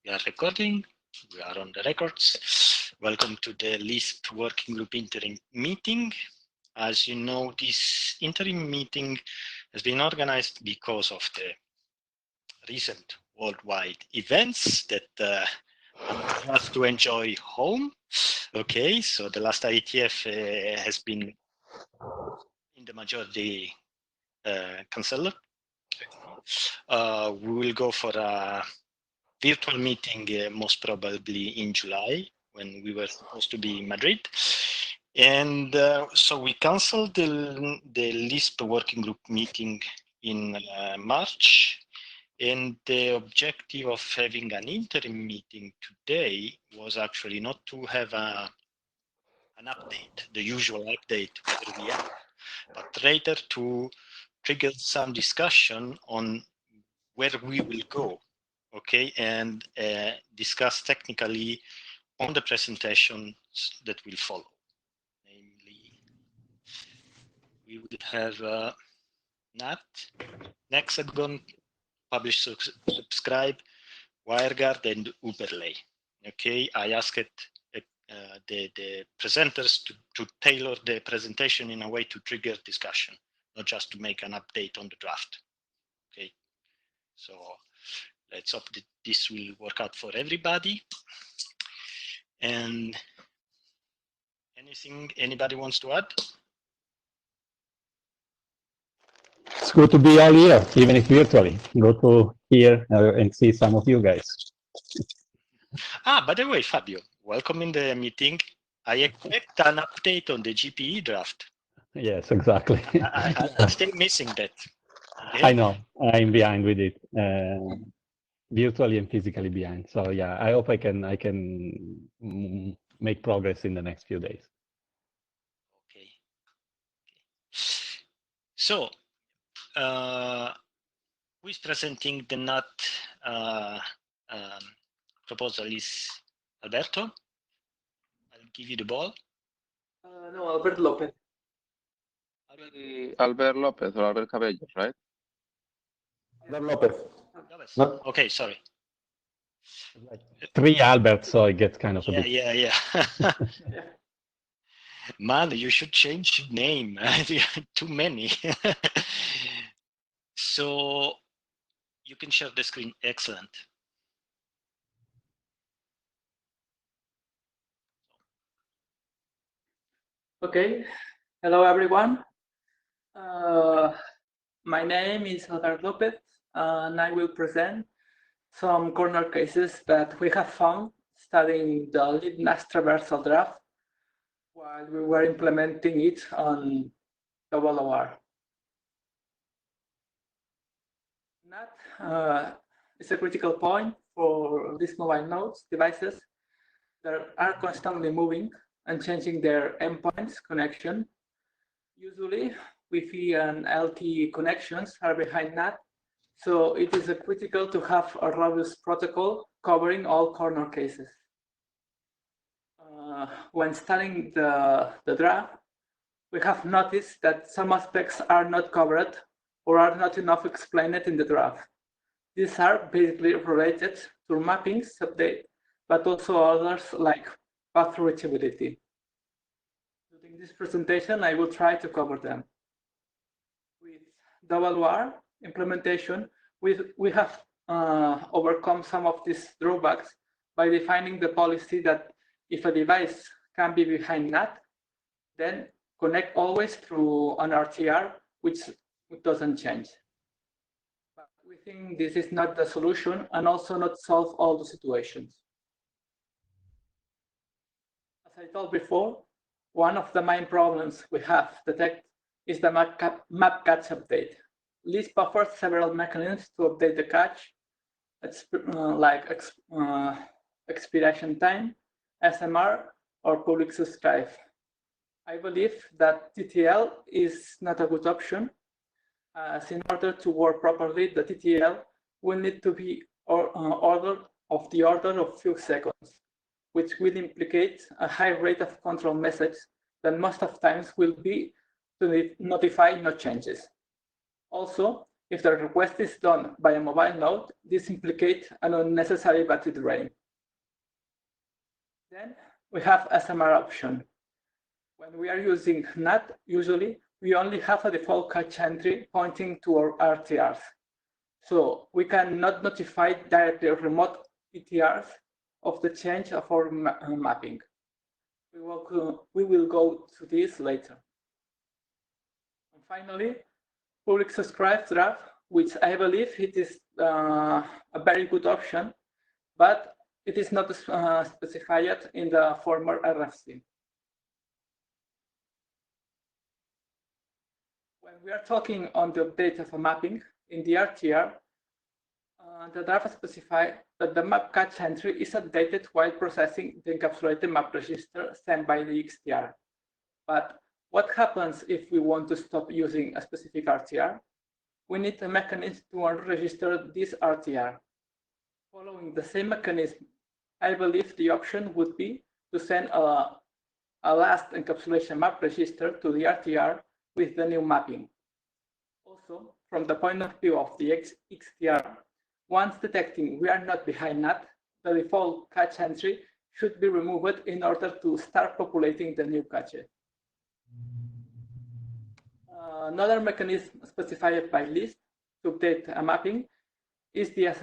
We are recording. We are on the records. Welcome to the LISP Working Group Interim meeting. As you know, this interim meeting has been organized because of the recent worldwide events that us to enjoy home. Okay, so the last IETF has been in the majority cancelled. We will go for a virtual meeting most probably in July when we were supposed to be in Madrid. And so we canceled the LISP working group meeting in March. And the objective of having an interim meeting today was actually not to have an update, the usual update where we are, but rather to trigger some discussion on where we will go, okay, and discuss technically on the presentations that will follow. Namely, we will have NAT, Nexagon, Publish, Subscribe, WireGuard, and Uberlay. Okay, I asked the presenters to tailor the presentation in a way to trigger discussion, not just to make an update on the draft. Okay, so let's hope that this will work out for everybody. And anything anybody wants to add? It's good to be all here, even if virtually. Good to hear and see some of you guys. By the way, Fabio, welcome in the meeting. I expect an update on the GPE draft. Yes, exactly. I'm still missing that. Okay? I know, I'm behind with it, virtually and physically behind. So yeah, I hope I can make progress in the next few days. Okay. So, who is presenting the NAT proposal is Alberto. I'll give you the ball. No, Albert Lopez. Albert Lopez or Albert Cabello, right? Albert Lopez. No. Okay, sorry. Three Alberts, so it gets kind of a bit. Yeah. Man, you should change your name. Too many. So you can share the screen. Excellent. Okay. Hello, everyone. My name is Albert Lopez, and I will present some corner cases that we have found studying the LibNAS traversal draft while we were implementing it on OOR. NAT is a critical point for these mobile nodes devices that are constantly moving and changing their endpoints connection. Usually, Wi-Fi and LTE connections are behind NAT, so it is critical to have a robust protocol covering all corner cases. When studying the draft, we have noticed that some aspects are not covered or are not enough explained in the draft. These are basically related to mapping update, but also others like path reachability. During this presentation, I will try to cover them. With OOR implementation, we have overcome some of these drawbacks by defining the policy that if a device can be behind NAT, then connect always through an RTR, which doesn't change. But we think this is not the solution and also not solve all the situations. As I told before, one of the main problems we have detected is the map cache update. LISP offers several mechanisms to update the cache, like expiration time, SMR, or public subscribe. I believe that TTL is not a good option, as in order to work properly, the TTL will need to be ordered of the order of few seconds, which will implicate a high rate of control message that most of times will be to notify no changes. Also, If the request is done by a mobile node, this implicates an unnecessary battery drain. Then we have SMR option. When we are using NAT, usually we only have a default catch entry pointing to our RTRs. So we cannot notify directly remote ETRs of the change of our mapping. We will go to this later. And finally, public subscribed draft, which I believe it is a very good option, but it is not specified in the former RFC. When we are talking on the update of a mapping in the RTR, the draft specifies that the map catch entry is updated while processing the encapsulated map register sent by the XTR. But what happens if we want to stop using a specific RTR? We need a mechanism to unregister this RTR. Following the same mechanism, I believe the option would be to send a last encapsulation map register to the RTR with the new mapping. Also, from the point of view of the XTR, once detecting we are not behind NAT, the default catch entry should be removed in order to start populating the new cache. Another mechanism specified by LISP to update a mapping is the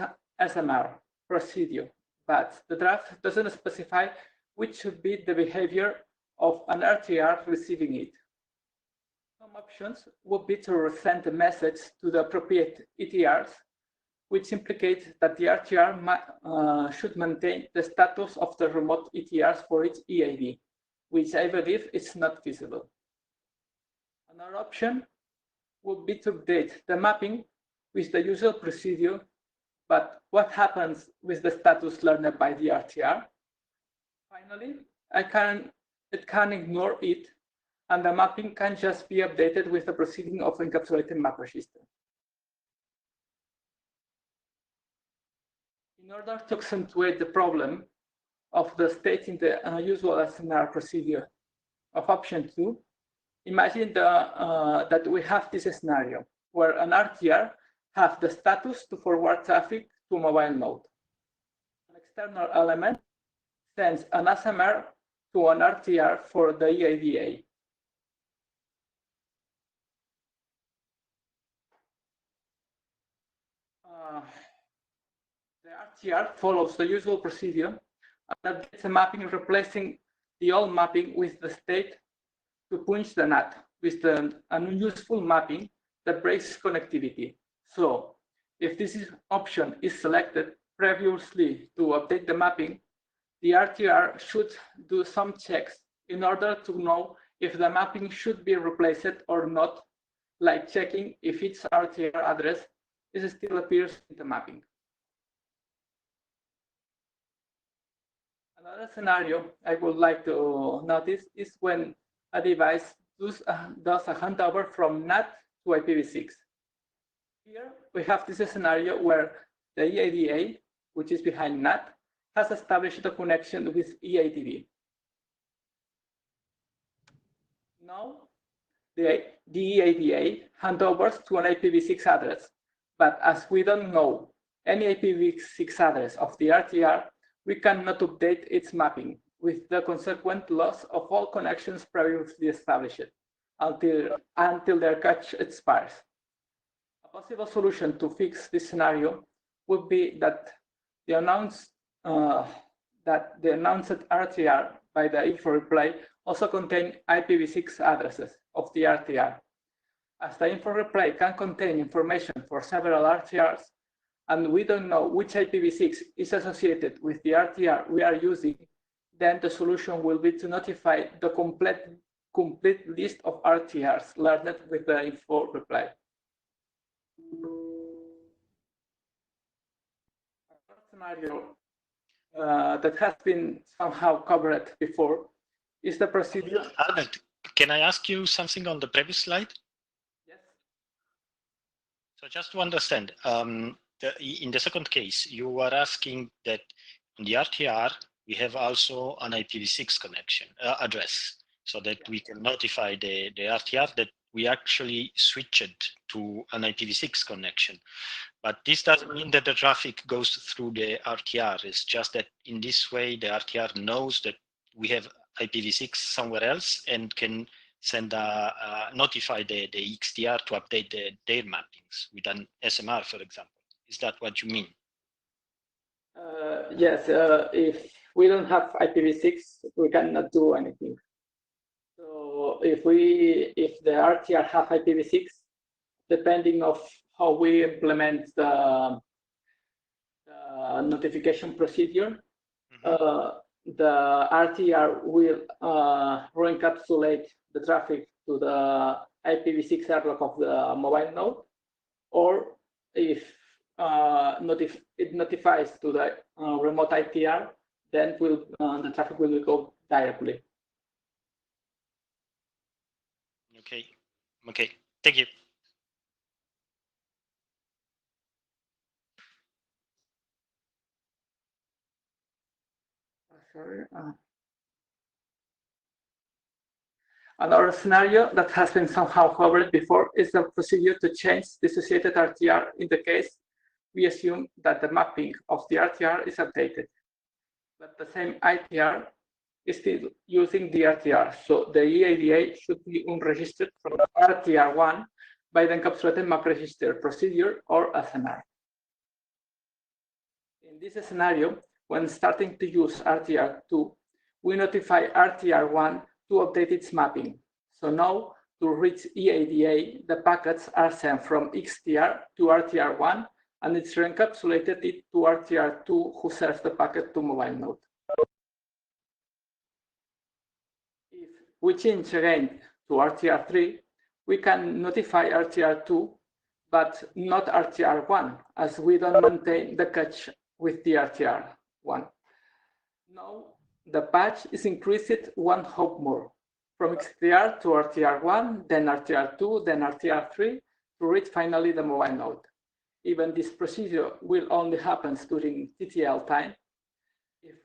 SMR procedure, but the draft doesn't specify which should be the behavior of an RTR receiving it. Some options would be to send a message to the appropriate ETRs, which implicates that the RTR should maintain the status of the remote ETRs for its EAD, which I believe is not feasible. Another option would be to update the mapping with the usual procedure, but what happens with the status learned by the RTR? Finally, it can ignore it, and the mapping can just be updated with the proceeding of encapsulated map register. In order to accentuate the problem of the state in the unusual SNR procedure of option 2, imagine that we have this scenario where an RTR has the status to forward traffic to a mobile node. An external element sends an SMR to an RTR for the EADA. The RTR follows the usual procedure and updates a mapping replacing the old mapping with the state to punch the NAT with an unuseful mapping that breaks connectivity. So if this option is selected previously to update the mapping, the RTR should do some checks in order to know if the mapping should be replaced or not, like checking if its RTR address still appears in the mapping. Another scenario I would like to notice is when a device does a handover from NAT to IPv6. Here we have this scenario where the EADA, which is behind NAT, has established a connection with EADB. Now, the EADA handovers to an IPv6 address, but as we don't know any IPv6 address of the RTR, we cannot update its mapping, with the consequent loss of all connections previously established until their cache expires. A possible solution to fix this scenario would be that the announced RTR by the info reply also contain IPv6 addresses of the RTR. As the info reply can contain information for several RTRs, and we don't know which IPv6 is associated with the RTR we are using, then the solution will be to notify the complete list of RTRs learned with the info reply. Another scenario that has been somehow covered before is the procedure. Albert, can I ask you something on the previous slide? Yes. So just to understand, in the second case, you were asking that on the RTR, we have also an IPv6 connection address, so that we can notify the RTR that we actually switched to an IPv6 connection. But this doesn't mean that the traffic goes through the RTR. It's just that in this way, the RTR knows that we have IPv6 somewhere else and can send notify the XTR to update their mappings with an SMR, for example. Is that what you mean? Yes, if we don't have IPv6, we cannot do anything. So if the RTR have IPv6, depending of how we implement the notification procedure, the RTR will re-encapsulate the traffic to the IPv6 airlock of the mobile node, or if it notifies to the remote ITR, then the traffic will go directly. Okay, thank you. Another scenario that has been somehow covered before is the procedure to change dissociated RTR in the case we assume that the mapping of the RTR is updated, but the same ITR is still using the RTR. So the EADA should be unregistered from RTR1 by the encapsulated map register procedure or SNR. In this scenario, when starting to use RTR2, we notify RTR1 to update its mapping. So now, to reach EADA, the packets are sent from XTR to RTR1, and it's re-encapsulated it to RTR2, who serves the packet to mobile node. If we change again to RTR3, we can notify RTR2, but not RTR1, as we don't maintain the cache with the RTR1. Now, the patch is increased one hop more, from XTR to RTR1, then RTR2, then RTR3, to reach finally the mobile node. Even this procedure will only happen during TTL time. If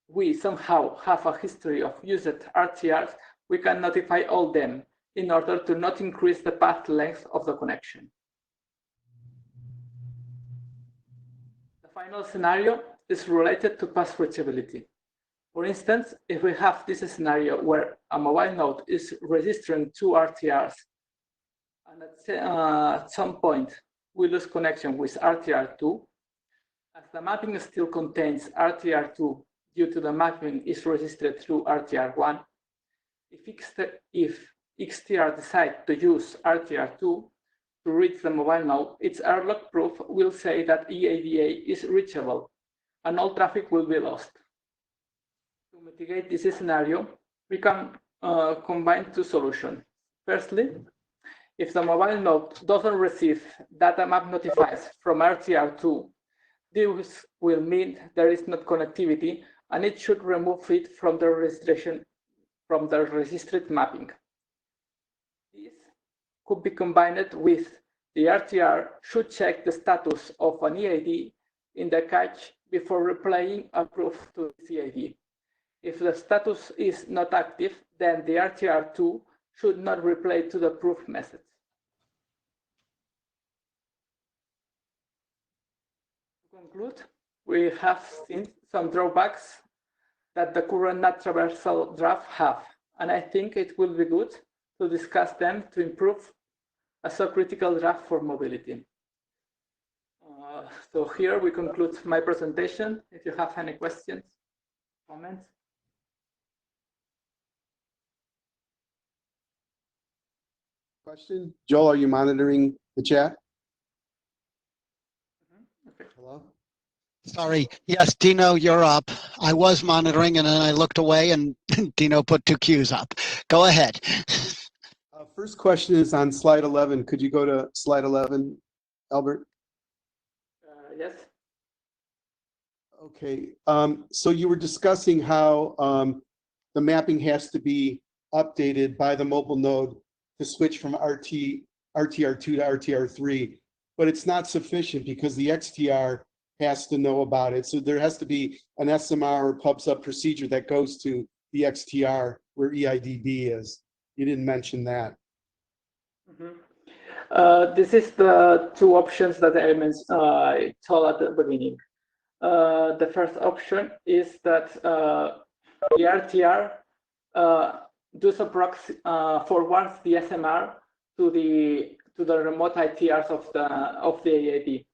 we somehow have a history of used RTRs, we can notify all them in order to not increase the path length of the connection. The final scenario is related to path reachability. For instance, if we have this scenario where a mobile node is registering two RTRs, and at some point we lose connection with RTR2, as the mapping still contains RTR2 due to the mapping is registered through RTR1, if XTR decides to use RTR2 to reach the mobile node, its airlock proof will say that EADA is reachable, and all traffic will be lost. To mitigate this scenario, we can combine two solutions. Firstly, if the mobile node doesn't receive data map notifies from RTR2, this will mean there is not connectivity, and it should remove it from the registration, from the registered mapping. This could be combined with the RTR should check the status of an EAD in the cache before replying a proof to this EAD. If the status is not active, then the RTR2 should not reply to the proof message. To conclude, we have seen some drawbacks that the current NAT traversal draft have, and I think it will be good to discuss them to improve a so critical draft for mobility. So here we conclude my presentation. If you have any questions, comments. Question, Joel, are you monitoring the chat? Okay. Hello? Sorry. Yes, Dino, you're up. I was monitoring and then I looked away and Dino put two Qs up. Go ahead. First question is on slide 11. Could you go to slide 11, Albert? Yes. Okay. So you were discussing how the mapping has to be updated by the mobile node to switch from RTR2 to RTR3, but it's not sufficient because the XTR has to know about it. So there has to be an SMR or pub sub procedure that goes to the XTR where EIDD is. You didn't mention that. This is the two options that I told at the beginning. The first option is that the RTR does forwards the SMR to the remote ITRs of the AID.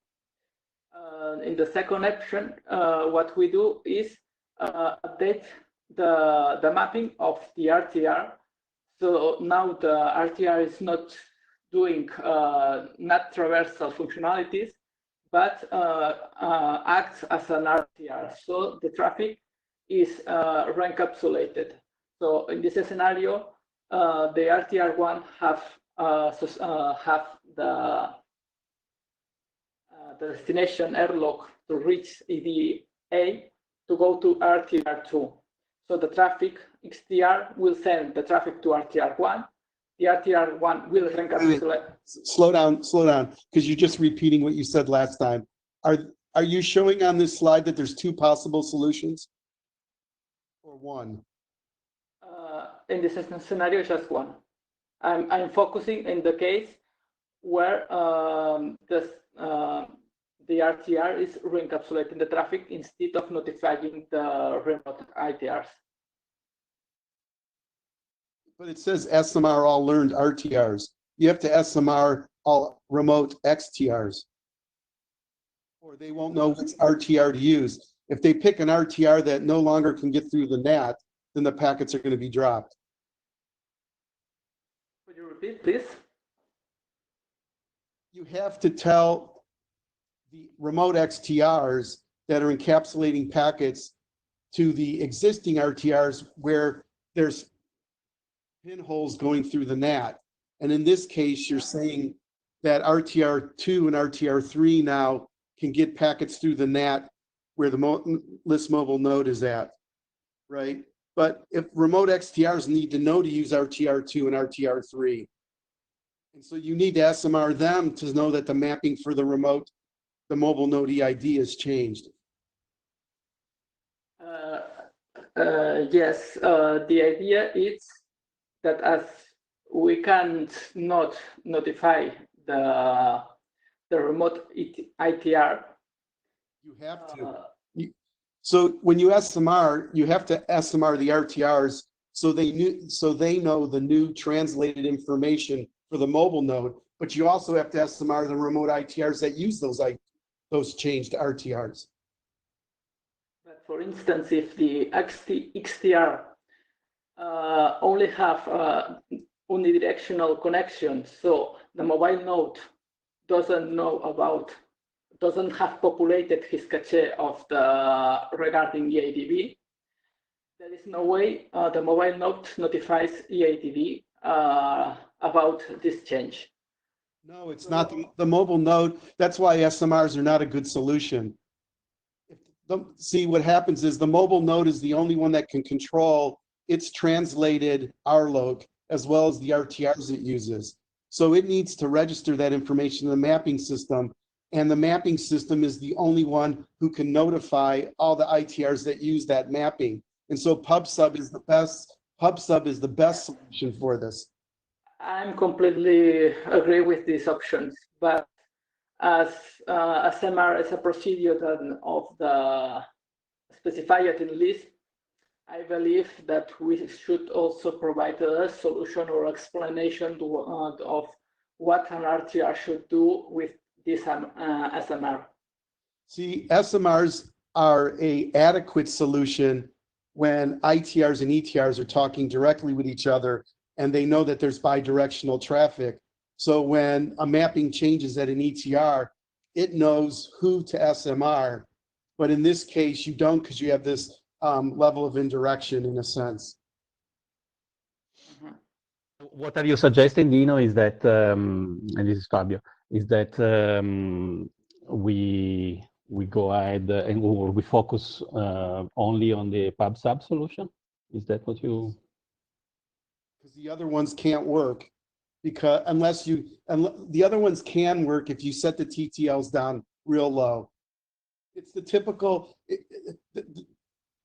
In the second option, what we do is update the mapping of the RTR. So now the RTR is not doing not traversal functionalities, but acts as an RTR. So the traffic is re-encapsulated. So in this scenario, the RTR1 have the destination airlock to reach EDA to go to RTR2. So the traffic XTR will send the traffic to RTR1. The RTR1 will re-encapsulate. Slow down, because you're just repeating what you said last time. Are you showing on this slide that there's two possible solutions, or one? In this scenario, just one. I'm focusing in the case where the RTR is re-encapsulating the traffic instead of notifying the remote ITRs. But it says SMR all learned RTRs. You have to SMR all remote XTRs, or they won't know which RTR to use. If they pick an RTR that no longer can get through the NAT, then the packets are going to be dropped. Could you repeat, please? You have to tell the remote XTRs that are encapsulating packets to the existing RTRs where there's pinholes going through the NAT. And in this case, you're saying that RTR2 and RTR3 now can get packets through the NAT where the LISP mobile node is at, right? But if remote XTRs need to know to use RTR2 and RTR3, and so you need to SMR them to know that the mapping for the mobile node EID has changed. Yes, the idea is that as we can't not notify the remote ITR. You have to. So when you SMR, you have to SMR the RTRs so they know the new translated information for the mobile node. But you also have to SMR the remote ITRs that use those changed RTRs. But for instance, if the XTR only have unidirectional connections, so the mobile node doesn't have populated his cache of the regarding EADB, there is no way the mobile node notifies EADB about this change. No, it's not the mobile node. That's why SMRs are not a good solution. See, what happens is the mobile node is the only one that can control its translated RLOC as well as the RTRs it uses. So it needs to register that information in the mapping system, and the mapping system is the only one who can notify all the ITRs that use that mapping. And so PubSub is the best solution for this. I'm completely agree with these options, but as SMR is a procedure of the specified in LISP, I believe that we should also provide a solution or explanation of what an RTR should do with this SMR. See, SMRs are an adequate solution when ITRs and ETRs are talking directly with each other and they know that there's bidirectional traffic. So when a mapping changes at an ETR, it knows who to SMR. But in this case, you don't, because you have this level of indirection in a sense. What are you suggesting, Dino, is that, and this is Fabio, is that we go ahead and we focus only on the PubSub solution? Is that what you? Because the other ones can't work, because the other ones can work if you set the TTLs down real low. It's the typical.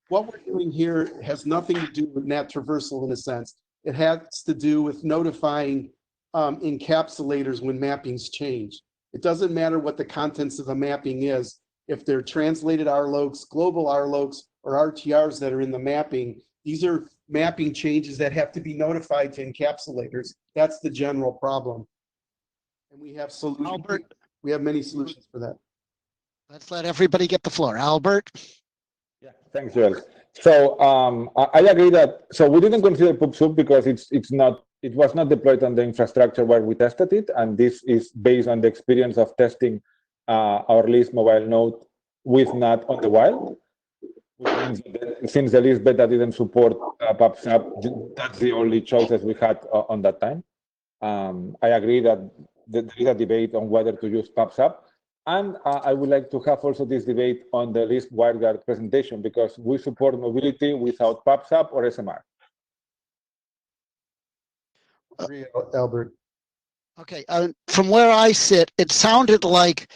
What we're doing here has nothing to do with NAT traversal in a sense. It has to do with notifying encapsulators when mappings change. It doesn't matter what the contents of the mapping is. If they're translated RLOCs, global RLOCs, or RTRs that are in the mapping, these are mapping changes that have to be notified to encapsulators. That's the general problem. And we have solutions. Albert, we have many solutions for that. let's let everybody get the floor. Albert? Yeah, thanks, Joel. So I agree that, so we didn't consider PubSub because it was not deployed on the infrastructure where we tested it. And this is based on the experience of testing our LISP mobile node with NAT on the wild. Which means that since the LISP beta didn't support PubSub, that's the only choices we had on that time. I agree that there is a debate on whether to use PubSub. And I would like to have also this debate on the LISP WireGuard presentation because we support mobility without PubSub or SMR. Agree, Albert. Okay, from where I sit, it sounded like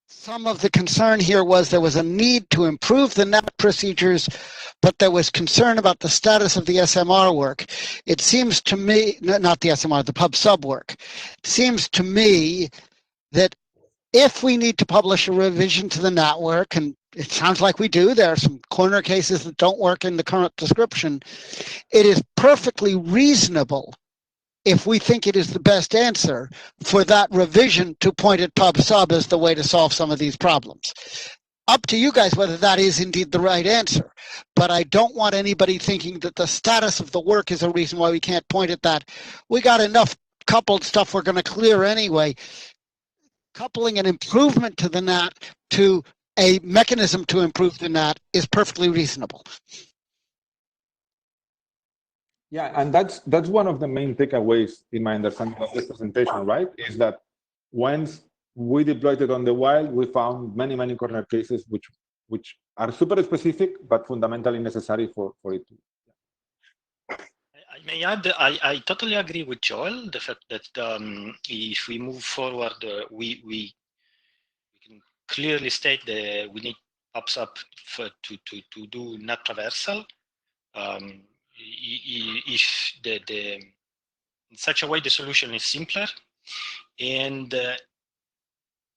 some of the concern here was there was a need to improve the NAT procedures, but there was concern about the status of the SMR work. It seems to me, not the SMR, the PubSub work. It seems to me that if we need to publish a revision to the NAT work, and it sounds like we do, there are some corner cases that don't work in the current description, it is perfectly reasonable if we think it is the best answer for that revision to point at PubSub as the way to solve some of these problems. Up to you guys whether that is indeed the right answer, but I don't want anybody thinking that the status of the work is a reason why we can't point at that. We got enough coupled stuff we're going to clear anyway. Coupling an improvement to the NAT to a mechanism to improve the NAT is perfectly reasonable. Yeah, and that's one of the main takeaways in my understanding of this presentation, right? Is that once we deployed it on the wild, we found many corner cases which are super specific but fundamentally necessary for it to. I may add, I totally agree with Joel. The fact that if we move forward, we can clearly state that we need PubSub to do NAT traversal. If in such a way the solution is simpler, and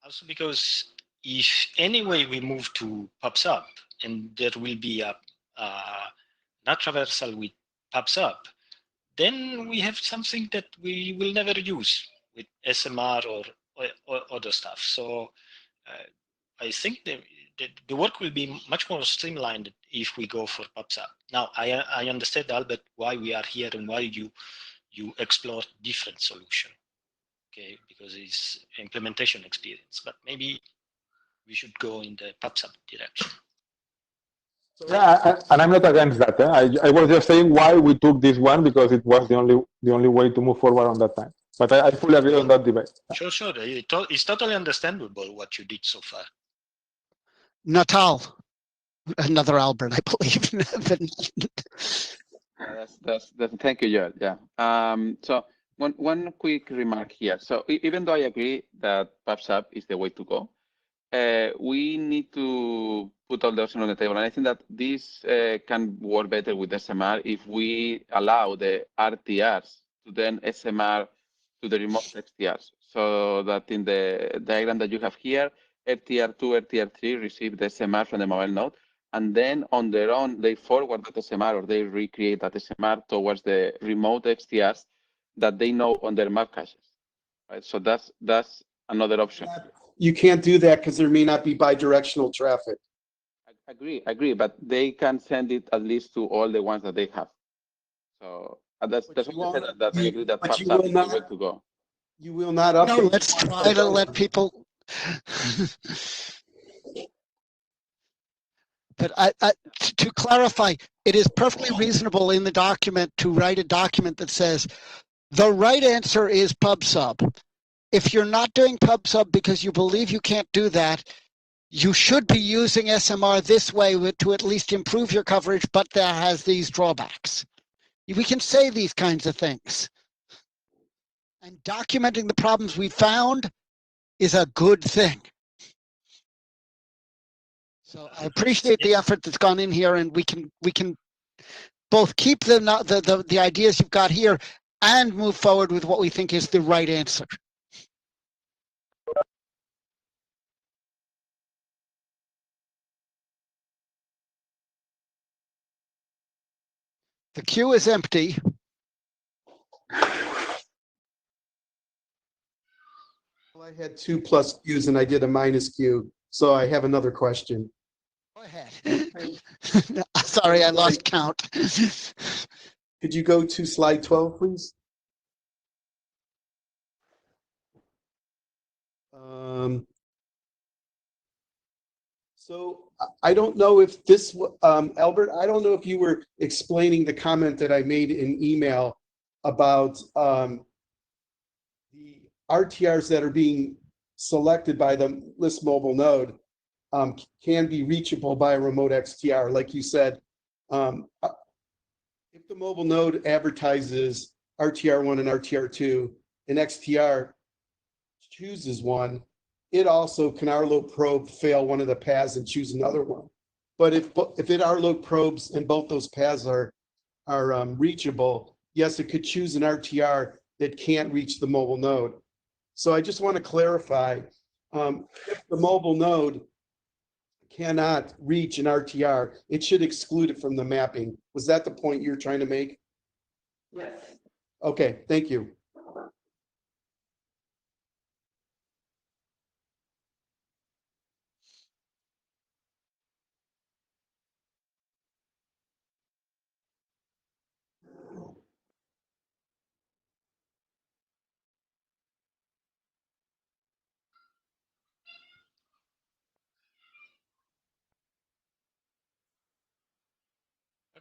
also because if anyway we move to PubSub and there will be a NAT traversal with PubSub, then we have something that we will never use with SMR or other stuff. So I think the work will be much more streamlined if we go for PubSub. Now, I understand, Albert, why we are here and why you explore different solution, okay, because it's implementation experience, but maybe we should go in the PubSub direction. Yeah, and I'm not against that. I was just saying why we took this one because it was the only way to move forward on that time. But I fully agree on that debate. Sure. It's totally understandable what you did so far. Natal, another Albert, I believe. Thank you, Joel. Yeah. So one quick remark here. So even though I agree that PubSub is the way to go, we need to put all the options on the table. And I think that this can work better with SMR if we allow the RTRs to then SMR to the remote XTRs. So that in the diagram that you have here, RTR2, RTR3 receive the SMR from the mobile node. And then on their own, they forward that SMR or they recreate that SMR towards the remote XTRs that they know on their map caches. Right? So that's another option. You can't do that because there may not be bidirectional traffic. I agree, but they can send it at least to all the ones that they have. So that's what I said, that we agree that PubSub is the way to go. You will not update. No, let's try to let people. But to clarify, it is perfectly reasonable in the document to write a document that says the right answer is PubSub. If you're not doing PubSub because you believe you can't do that, you should be using SMR this way to at least improve your coverage, but that has these drawbacks. We can say these kinds of things. And documenting the problems we found is a good thing. So I appreciate the effort that's gone in here, and we can both keep the ideas you've got here and move forward with what we think is the right answer. The queue is empty. Well, I had 2 plus Qs and I did a minus Q, so I have another question. Go ahead. Sorry, I lost count. Could you go to slide 12, please? So I don't know if this, Albert, I don't know if you were explaining the comment that I made in email about the RTRs that are being selected by the LISP mobile node can be reachable by a remote XTR. Like you said, if the mobile node advertises RTR1 and RTR2, and XTR chooses one, it also can RLOAD probe fail one of the paths and choose another one. But if it RLOAD probes and both those paths are reachable, yes, it could choose an RTR that can't reach the mobile node. So I just want to clarify, if the mobile node cannot reach an RTR, it should exclude it from the mapping. Was that the point you're trying to make? Yes. Okay, thank you.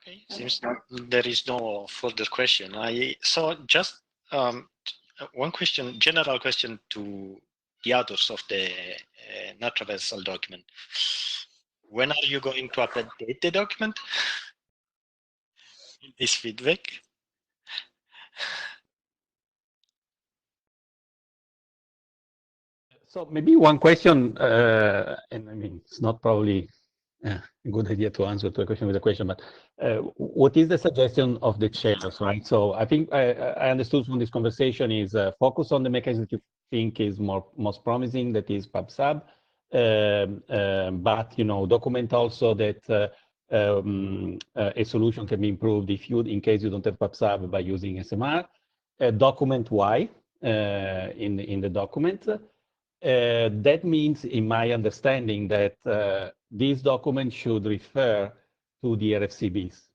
Okay, seems there is no further question. I saw just one question, general question to the authors of the not traversal document. When are you going to update the document? This feedback. So maybe one question, and I mean, it's not probably a good idea to answer to a question with a question, but what is the suggestion of the chairs, right? So I think I understood from this conversation is focus on the mechanism that you think is most promising, that is PubSub, but document also that a solution can be improved in case you don't have PubSub by using SMR. Document why in the document. That means, in my understanding, that this document should refer to the RFCBs,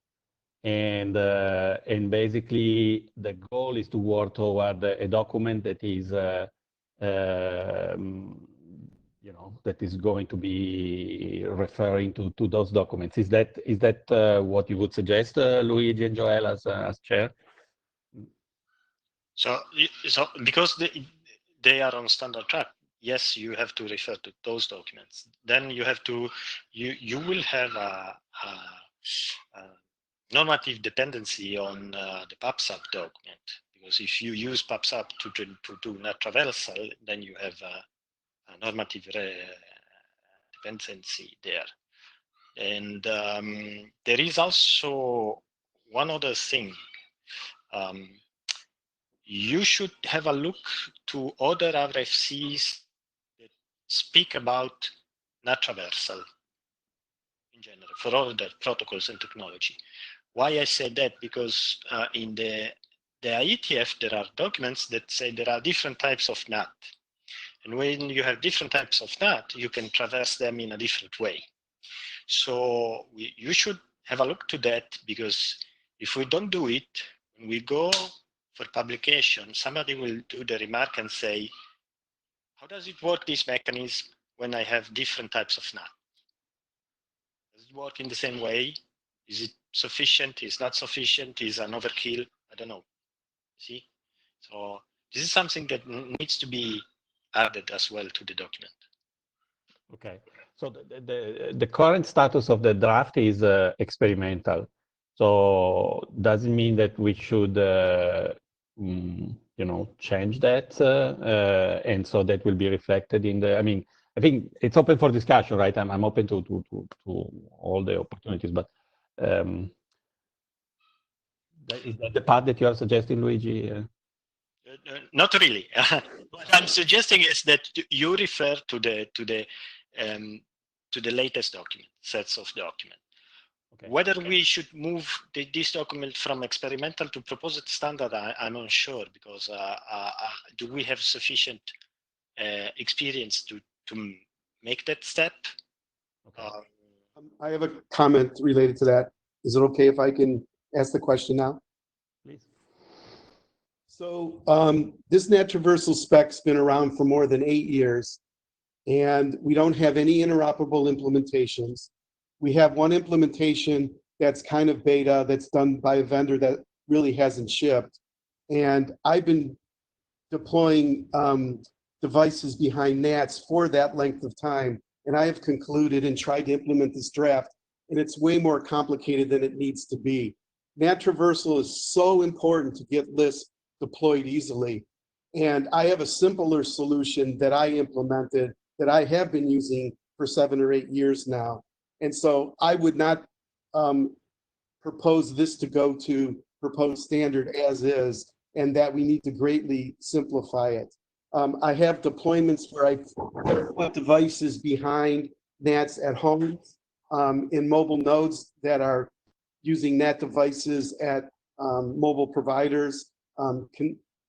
and basically the goal is to work toward a document that is, that is going to be referring to those documents. Is that what you would suggest, Luigi and Joel, as chair? So because they are on standard track, yes, you have to refer to those documents. Then you have to, you will have a normative dependency on the PubSub document, because if you use PubSub to do net traversal, then you have a normative dependency there. And there is also one other thing. You should have a look to other RFCs that speak about net traversal in general for other protocols and technology. Why I say that? Because in the IETF, there are documents that say there are different types of NAT. And when you have different types of NAT, you can traverse them in a different way. So you should have a look to that, because if we don't do it, when we go for publication, somebody will do the remark and say, how does it work, this mechanism, when I have different types of NAT? Does it work in the same way? Is it sufficient? Is not sufficient? Is an overkill? I don't know. See? So this is something that needs to be added as well to the document. Okay. So the current status of the draft is experimental. So does it mean that we should, change that, and so that will be reflected in the? I mean, I think it's open for discussion, right? I'm open to all the opportunities, but Is that the path that you are suggesting, Luigi? Not really. What I'm suggesting is that you refer to the latest document, sets of document. Okay. Whether we should move this document from experimental to proposed standard, I'm unsure, because do we have sufficient experience to make that step? Okay. I have a comment related to that. Is it okay if I can ask the question now? Please. So this net traversal spec's been around for more than 8 years, and we don't have any interoperable implementations. We have one implementation that's kind of beta, that's done by a vendor that really hasn't shipped. And I've been deploying devices behind NATs for that length of time. And I have concluded and tried to implement this draft, and it's way more complicated than it needs to be. NAT traversal is so important to get LISP deployed easily. And I have a simpler solution that I implemented that I have been using for 7 or 8 years now. And so I would not propose this to go to proposed standard as is, and that we need to greatly simplify it. I have deployments where I put devices behind NATs at home in mobile nodes that are using NAT devices at mobile providers.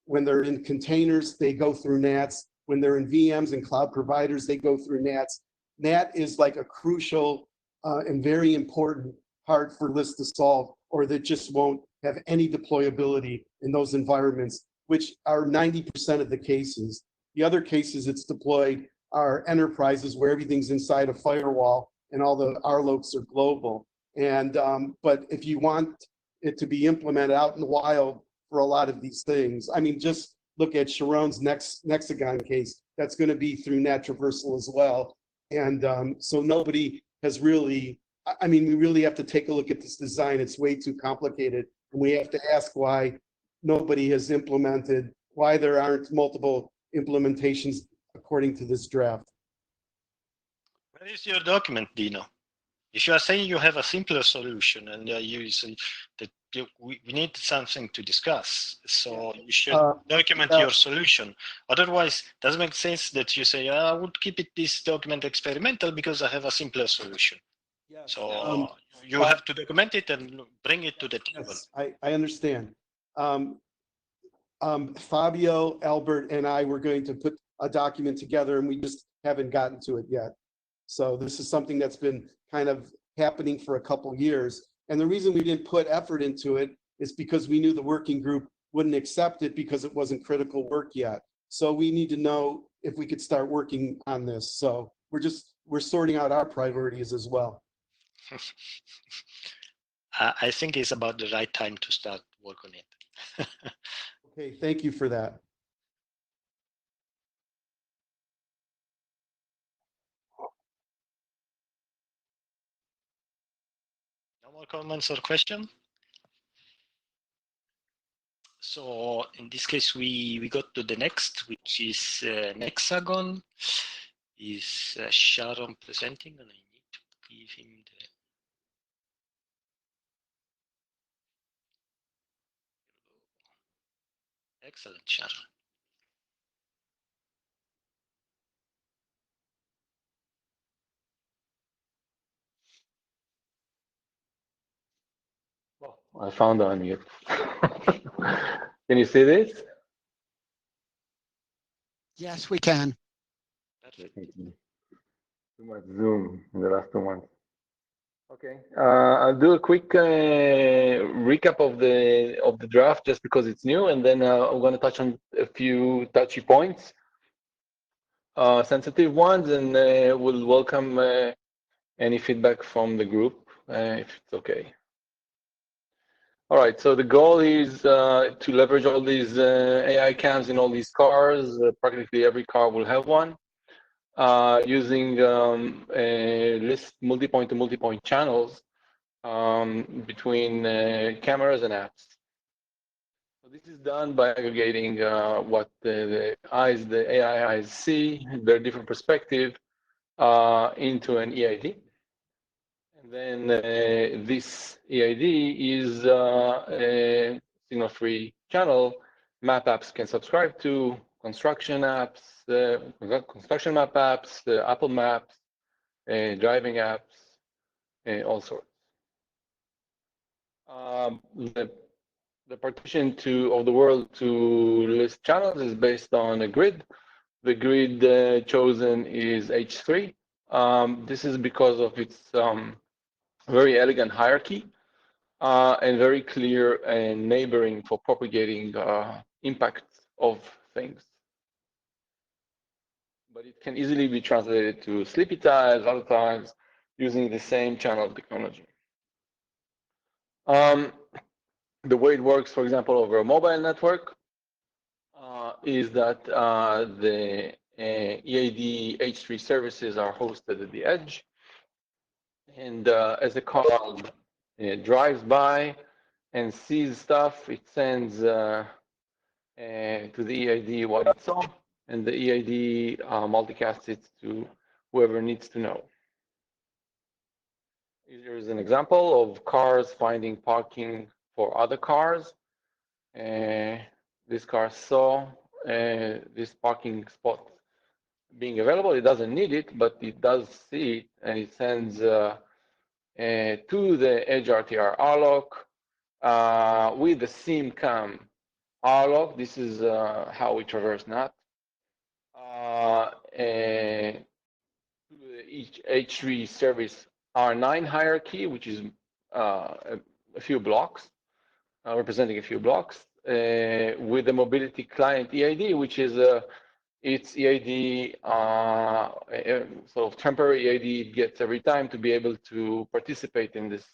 When they're in containers, they go through NATs. When they're in VMs and cloud providers, they go through NATs. NAT is like a crucial and very important part for LISP to solve, or that just won't have any deployability in those environments, which are 90% of the cases. The other cases it's deployed are enterprises where everything's inside a firewall and all the RLOCs are global. And but if you want it to be implemented out in the wild for a lot of these things, I mean, just look at Sharon's Nexagon case. That's going to be through NAT traversal as well. And so nobody has really, I mean, we really have to take a look at this design. It's way too complicated. And we have to ask why nobody has implemented, why there aren't multiple implementations according to this draft. Where is your document, Dino? If you are saying you have a simpler solution and you say that we need something to discuss, so you should document your solution. Otherwise, it doesn't make sense that you say, I would keep this document experimental because I have a simpler solution. Yeah. So you have to document it and bring it to the table. Yes, I understand. Fabio, Albert, and I were going to put a document together, and we just haven't gotten to it yet. So this is something that's been kind of happening for a couple years. And the reason we didn't put effort into it is because we knew the working group wouldn't accept it because it wasn't critical work yet. So we need to know if we could start working on this. So we're sorting out our priorities as well. I think it's about the right time to start work on it. Okay, thank you for that. No more comments or questions? So in this case, we got to the next, which is Nexagon. Is Sharon presenting? And I need to give him the... Excellent, Sharon. Well, I found the unmute. Can you see this? Yes, we can. Too much Zoom in the last 2 months. Okay, I'll do a quick recap of the draft just because it's new, and then I'm going to touch on a few touchy points, sensitive ones, and we'll welcome any feedback from the group if it's okay. All right, so the goal is to leverage all these AI cams in all these cars. Practically every car will have one, using LISP multi-point to multi-point channels between cameras and apps. So this is done by aggregating what the AI eyes see, their different perspective, into an EID. And then this EID is a signal-free channel map apps can subscribe to, construction apps, construction map apps, Apple Maps, driving apps, all sorts. The partition of the world to LISP channels is based on a grid. The grid chosen is H3. This is because of its very elegant hierarchy and very clear neighboring for propagating impact of things. But it can easily be translated to sleepy tiles, other tiles, using the same channel technology. The way it works, for example, over a mobile network is that the EID H3 services are hosted at the edge. And as a car drives by and sees stuff, it sends to the EID what it saw, and the EID multicasts it to whoever needs to know. Here is an example of cars finding parking for other cars. This car saw this parking spot being available. It doesn't need it, but it does see it, and it sends to the Edge RTR RLock with the SIM-CAM RLock. This is how we traverse NAT. Each H3 service R9 hierarchy, which is a few blocks, representing a few blocks, with the mobility client EID, which is its EID, sort of temporary EID it gets every time to be able to participate in this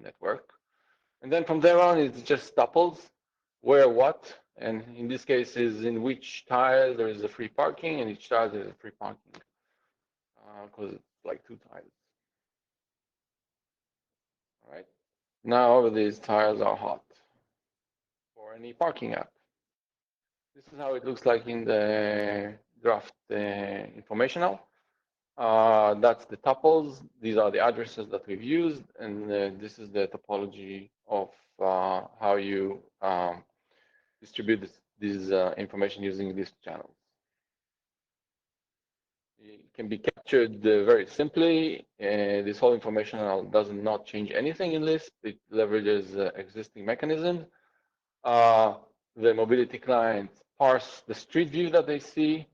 network. And then from there on, it's just tuples, where what, and in this case is in which tile there is a free parking, and each tile there is a free parking, because it's like 2 tiles. All right. Now these tiles are hot for any parking app. This is how it looks like in the draft informational. That's the tuples. These are the addresses that we've used, and this is the topology of how you distribute this information using these channels. It can be captured very simply. This whole information does not change anything in LISP. It leverages existing mechanisms. The mobility clients parse the street view that they see.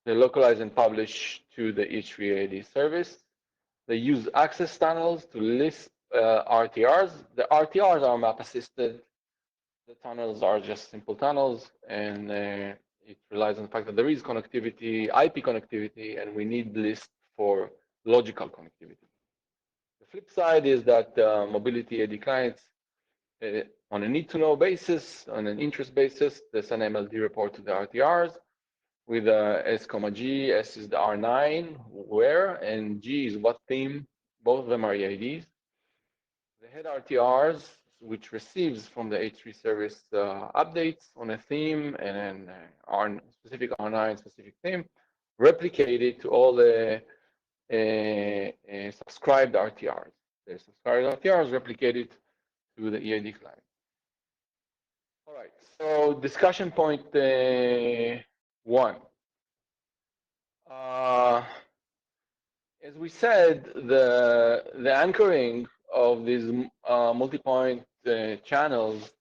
They localize and publish to the H3AD service. They use access tunnels to LISP RTRs. The RTRs are map assisted. The tunnels are just simple tunnels, and it relies on the fact that there is connectivity, IP connectivity, and we need LISP for logical connectivity. The flip side is that mobility AD clients, on a need-to-know basis, on an interest basis, they send MLD report to the RTRs with S, G. S is the R9, where, and G is what theme. Both of them are EIDs. The head RTRs, which receives from the H3 service updates on a theme and an specific R9 specific theme, replicate it to all the subscribed RTRs. The subscribed RTRs replicated to the EID client. All right, so discussion point 1. As we said, the anchoring of these multi-point channels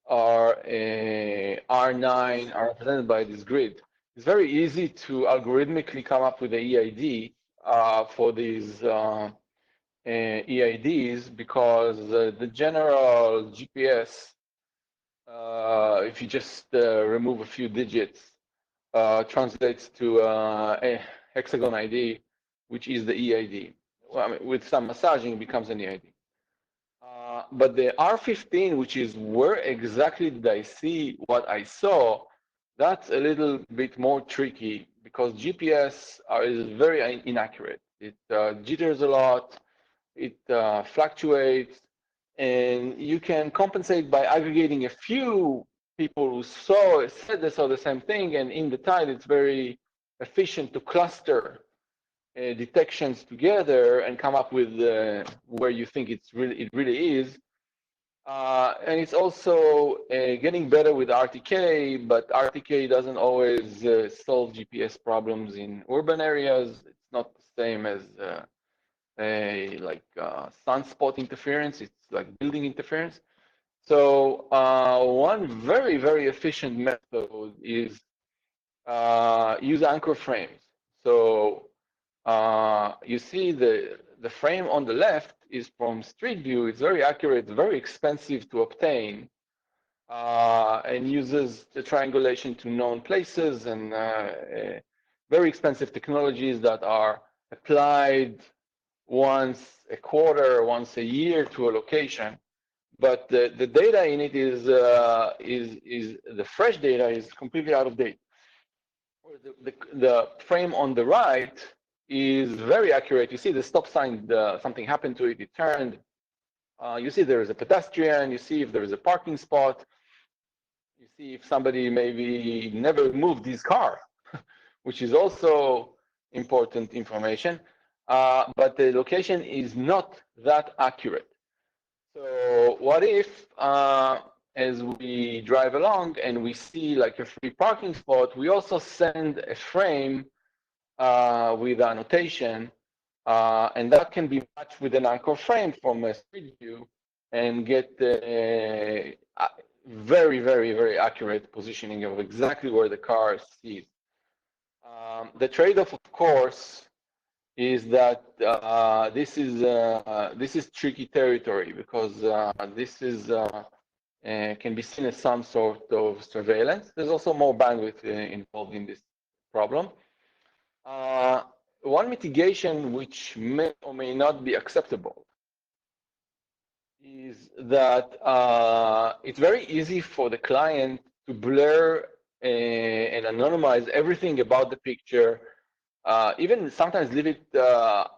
are R9 are represented by this grid. It's very easy to algorithmically come up with the EID for these EIDs, because the general GPS, if you just remove a few digits, translates to a hexagon ID, which is the EID. Well, I mean, with some massaging, it becomes an EID. But the R15, which is where exactly did I see what I saw, that's a little bit more tricky, because GPS is very inaccurate. It jitters a lot, it fluctuates, and you can compensate by aggregating a few people who said they saw the same thing, and in the tile it's very efficient to cluster detections together and come up with where you think it really is. And it's also getting better with RTK, but RTK doesn't always solve GPS problems in urban areas. It's not the same as like sunspot interference. It's like building interference. So one very, very efficient method is use anchor frames. So you see the frame on the left is from Street View. It's very accurate, very expensive to obtain, and uses the triangulation to known places and very expensive technologies that are applied once a quarter, once a year to a location. But the data in it is the fresh data is completely out of date. The frame on the right is very accurate. You see the stop sign, something happened to it, it turned. You see there is a pedestrian, you see if there is a parking spot, you see if somebody maybe never moved his car, which is also important information, but the location is not that accurate. So what if, as we drive along and we see like a free parking spot, we also send a frame with annotation, and that can be matched with an anchor frame from a Street View and get very, very, very accurate positioning of exactly where the car sees. The trade-off, of course, is that this is tricky territory, because this is can be seen as some sort of surveillance. There's also more bandwidth involved in this problem. One mitigation which may or may not be acceptable is that it's very easy for the client to blur and anonymize everything about the picture, even sometimes leave it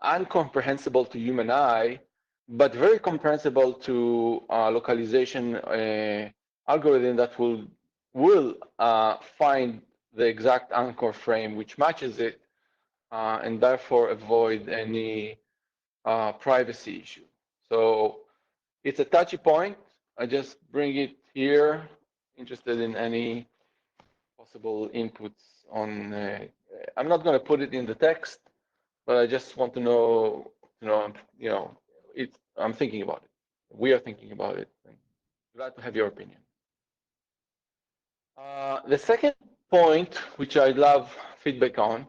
incomprehensible to human eye, but very comprehensible to localization algorithm that will find the exact anchor frame which matches it, and therefore avoid any privacy issue. So it's a touchy point. I just bring it here, interested in any possible inputs on. I'm not going to put it in the text, but I just want to know, I'm thinking about it. We are thinking about it. I'm glad to have your opinion. The second point, which I'd love feedback on,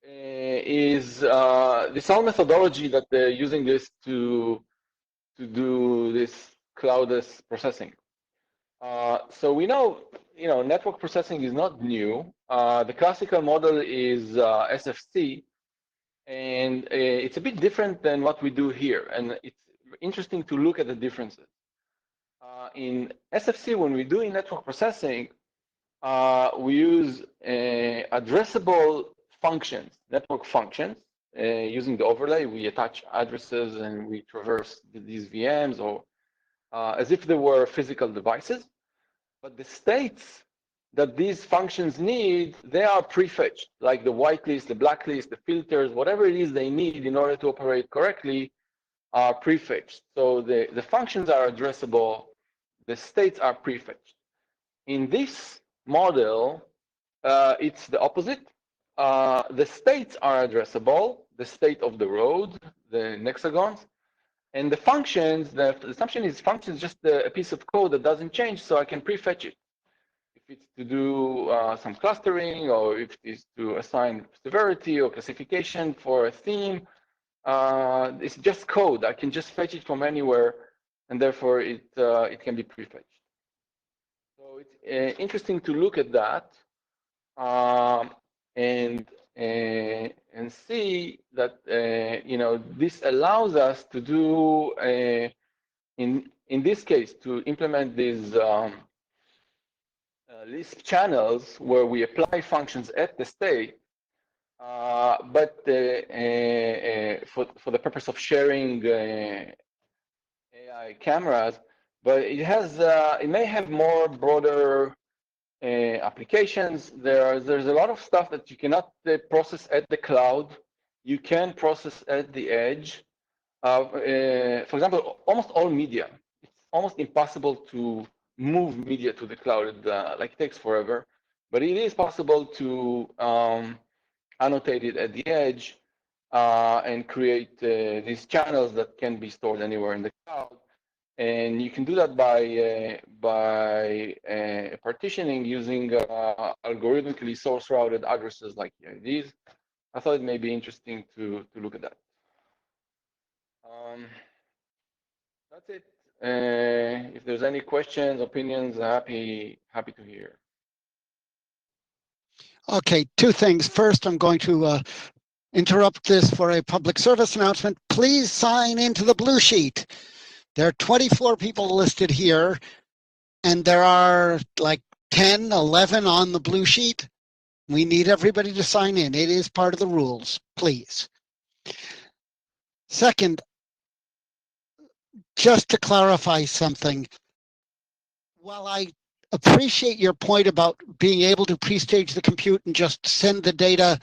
is the sound methodology that they're using this to do this cloudless processing. So we know, network processing is not new. The classical model is SFC, and it's a bit different than what we do here. And it's interesting to look at the differences. In SFC, when we do in network processing, we use addressable functions, network functions. Using the overlay, we attach addresses and we traverse these VMs, or as if they were physical devices. But the states that these functions need, they are prefetched, like the whitelist, the blacklist, the filters, whatever it is they need in order to operate correctly are prefetched. So the functions are addressable, the states are prefetched. In this model, it's the opposite. The states are addressable, the state of the road, the hexagons, and the functions, the assumption is functions just a piece of code that doesn't change, so I can prefetch it. If it's to do some clustering, or if it's to assign severity or classification for a theme, it's just code. I can just fetch it from anywhere, and therefore it can be prefetched. So it's interesting to look at that and see that this allows us to do in this case to implement these LISP channels where we apply functions at the state, but for the purpose of sharing AI cameras, but it may have more broader applications. There's a lot of stuff that you cannot process at the cloud you can process at the edge. For example, almost all media. It's almost impossible to move media to the cloud. Like it takes forever, but it is possible to annotate it at the edge and create these channels that can be stored anywhere in the cloud. And you can do that by partitioning using algorithmically source routed addresses like these. I thought it may be interesting to look at that. That's it. If there's any questions, opinions, happy to hear. Okay, two things. First, I'm going to interrupt this for a public service announcement. Please sign into the blue sheet. There are 24 people listed here, and there are like 10, 11 on the blue sheet. We need everybody to sign in. It is part of the rules, please. Second, just to clarify something, while I appreciate your point about being able to pre-stage the compute and just send the data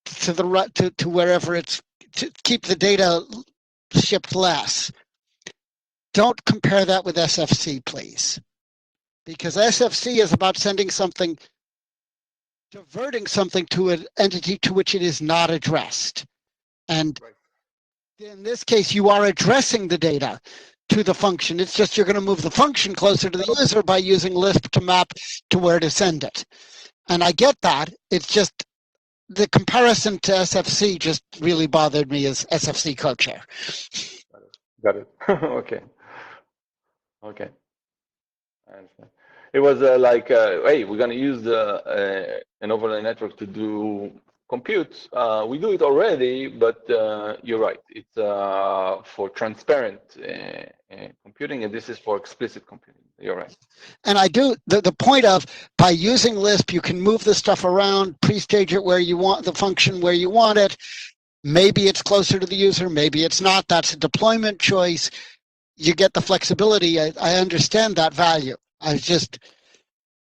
to the to wherever it's to keep the data shipped less, don't compare that with SFC, please, because SFC is about sending something, diverting something to an entity to which it is not addressed, and in this case you are addressing the data to the function. It's just you're going to move the function closer to the user by using Lisp to map to where to send it. And I get that. It's just the comparison to SFC just really bothered me as SFC co-chair. Got it. Okay. Okay. I understand. It was like, hey, we're going to use an overlay network to do compute. We do it already, but you're right. It's for transparent computing, and this is for explicit computing. You're right. And I do, the point of, by using Lisp, you can move the stuff around, pre-stage it where you want, the function where you want it. Maybe it's closer to the user, maybe it's not. That's a deployment choice. You get the flexibility. I understand that value. So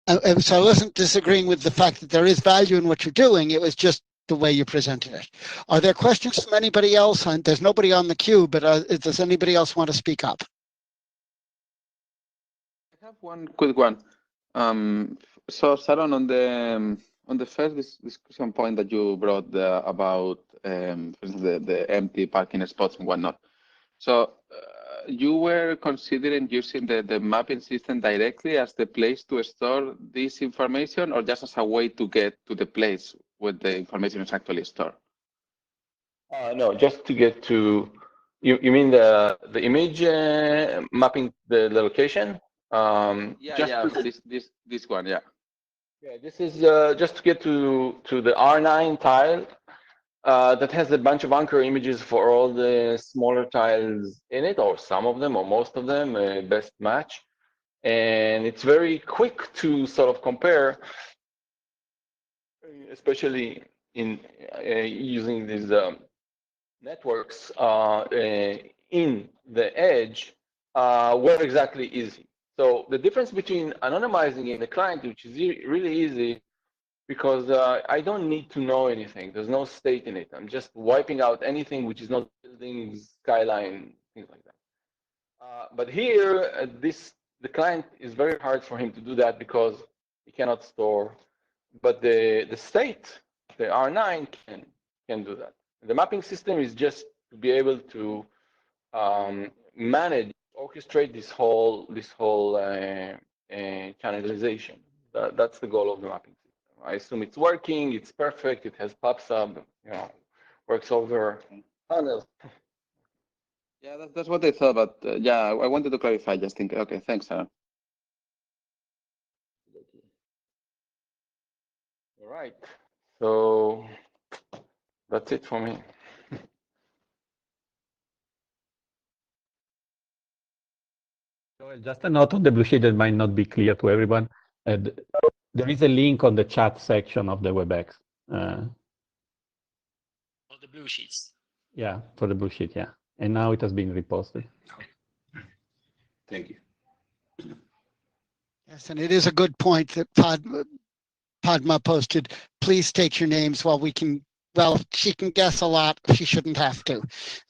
I wasn't disagreeing with the fact that there is value in what you're doing. It was just the way you presented it. Are there questions from anybody else? There's nobody on the queue, but does anybody else want to speak up? I have one quick one. So Sharon, on the first discussion point that you brought about the empty parking spots and whatnot. So you were considering using the mapping system directly as the place to store this information, or just as a way to get to the place where the information is actually stored? No, just to get to, you mean the image mapping the location? This one, yeah. Yeah, this is just to get to the R9 tile that has a bunch of anchor images for all the smaller tiles in it, or some of them, or most of them, best match. And it's very quick to sort of compare, especially in using these networks in the edge, where exactly is he? So the difference between anonymizing in the client, which is really easy, because I don't need to know anything. There's no state in it. I'm just wiping out anything which is not buildings, skyline, things like that. But here, the client is very hard for him to do that because he cannot store. But the state, the R9, can do that. The mapping system is just to be able to manage, orchestrate this whole channelization. That's the goal of the mapping system. I assume it's working, it's perfect, it has PubSub, works over tunnels. Yeah, that's what I thought, but yeah, I wanted to clarify. Just think. Okay, thanks, Aaron. All right, so that's it for me. Just a note on the blue sheet that might not be clear to everyone. There is a link on the chat section of the WebEx. For the blue sheets. Yeah, for the blue sheet, yeah. And now it has been reposted. Thank you. Yes, and it is a good point that Padma posted. Please state your names while we can well, she can guess a lot. She shouldn't have to.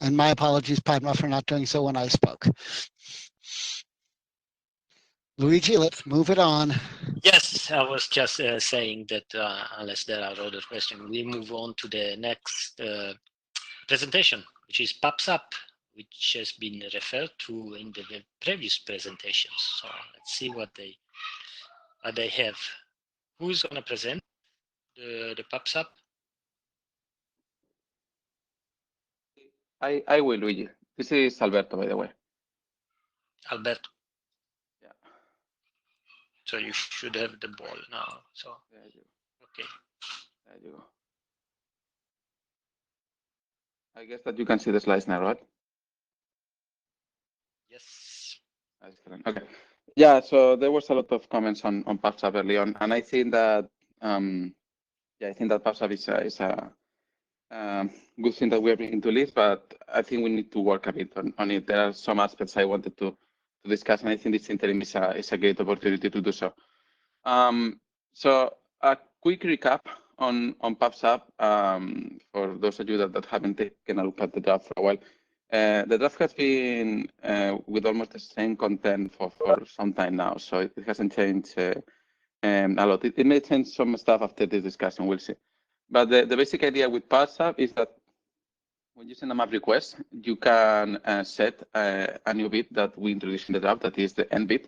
And my apologies, Padma, for not doing so when I spoke. Luigi, let's move it on. Yes, I was just saying that unless there are other questions, we move on to the next presentation, which is PubSub, which has been referred to in the previous presentations. So let's see what they have. Who's going to present the PubSub? I will, Luigi. This is Alberto, by the way. Alberto. Yeah. So you should have the ball now. So okay. There you go. I guess that you can see the slides now, right? Yes. Excellent. Okay. Yeah. So there was a lot of comments on PubSub early on, and I think that yeah, I think that PubSub is a good thing that we're bringing to LISP, but I think we need to work a bit on it. There are some aspects I wanted to discuss, and I think this interim is a great opportunity to do so. So a quick recap on PubSub for those of you that haven't taken a look at the draft for a while. The draft has been with almost the same content for some time now, so it hasn't changed a lot. It may change some stuff after this discussion, we'll see. But the basic idea with PubSub is that when you send a map request, you can set a new bit that we introduced in the draft, that is the end bit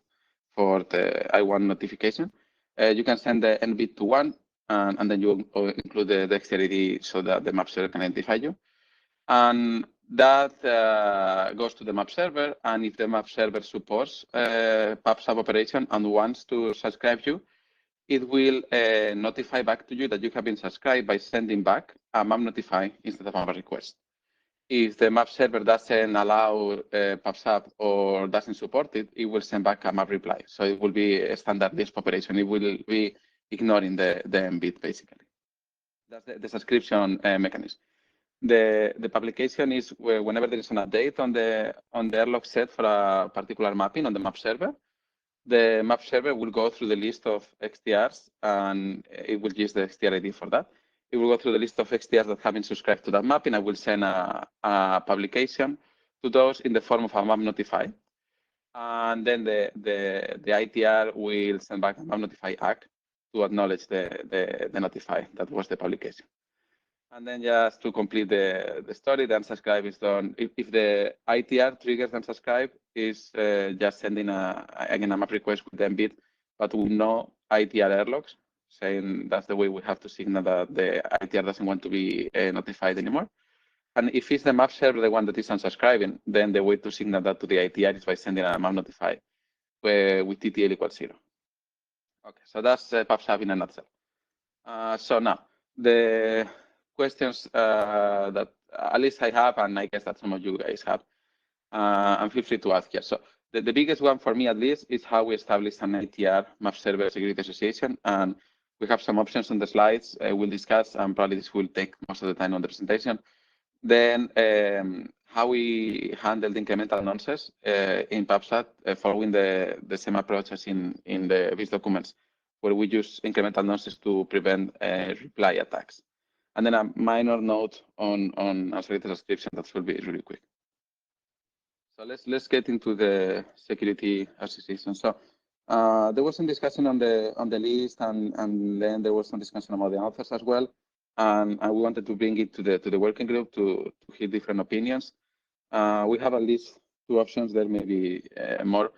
for the I1 notification. You can send the end bit to 1, and then you include the XTRID so that the map server can identify you. And that goes to the map server, and if the map server supports PubSub operation and wants to subscribe you, it will notify back to you that you have been subscribed by sending back a map notify instead of a map request. If the map server doesn't allow PubSub or doesn't support it, it will send back a map reply. So it will be a standard LISP operation. It will be ignoring the mbit, basically. That's the subscription mechanism. The publication is whenever there is an update on the airlock set for a particular mapping on the map server, the map server will go through the list of XTRs, and it will use the XTR ID for that. It will go through the list of XTRs that have been subscribed to that mapping. I will send a publication to those in the form of a map notify. And then the ITR will send back a map notify ACK to acknowledge the notify. That was the publication. And then just to complete the story, the unsubscribe is done. If the ITR triggers the unsubscribe, is just sending again a map request with the mbit, but with no ITR airlocks, saying that's the way we have to signal that the ITR doesn't want to be notified anymore. And if it's the map server, the one that is unsubscribing, then the way to signal that to the ITR is by sending a map notify with TTL equals 0. Okay, so that's PubSub in a nutshell. So now, the questions that at least I have, and I guess that some of you guys have, and feel free to ask here. So the biggest one for me, at least, is how we establish an ITR map server security association. And we have some options on the slides we'll discuss, and probably this will take most of the time on the presentation. Then how we handle the incremental nonces in PubSub, following the same approach as in the VIS documents, where we use incremental nonces to prevent reply attacks. And then a minor note on isolated subscription that will be really quick. So let's get into the security association. So there was some discussion on the list, and then there was some discussion about the authors as well. And we wanted to bring it to the working group to hear different opinions. We have at least 2 options. There may be more.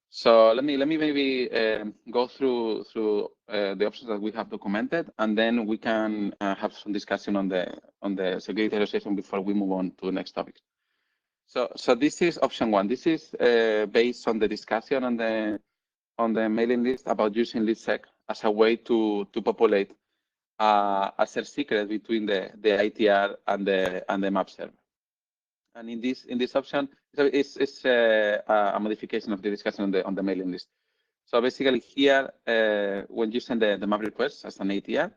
So let me maybe go through the options that we have documented, and then we can have some discussion on the security association before we move on to the next topic. So this is option 1. This is based on the discussion on the mailing list about using LISP as a way to populate a share secret between the ITR and the map server. And in this option, so it's a modification of the discussion on the mailing list. So basically here, when you send the map request as an ATR,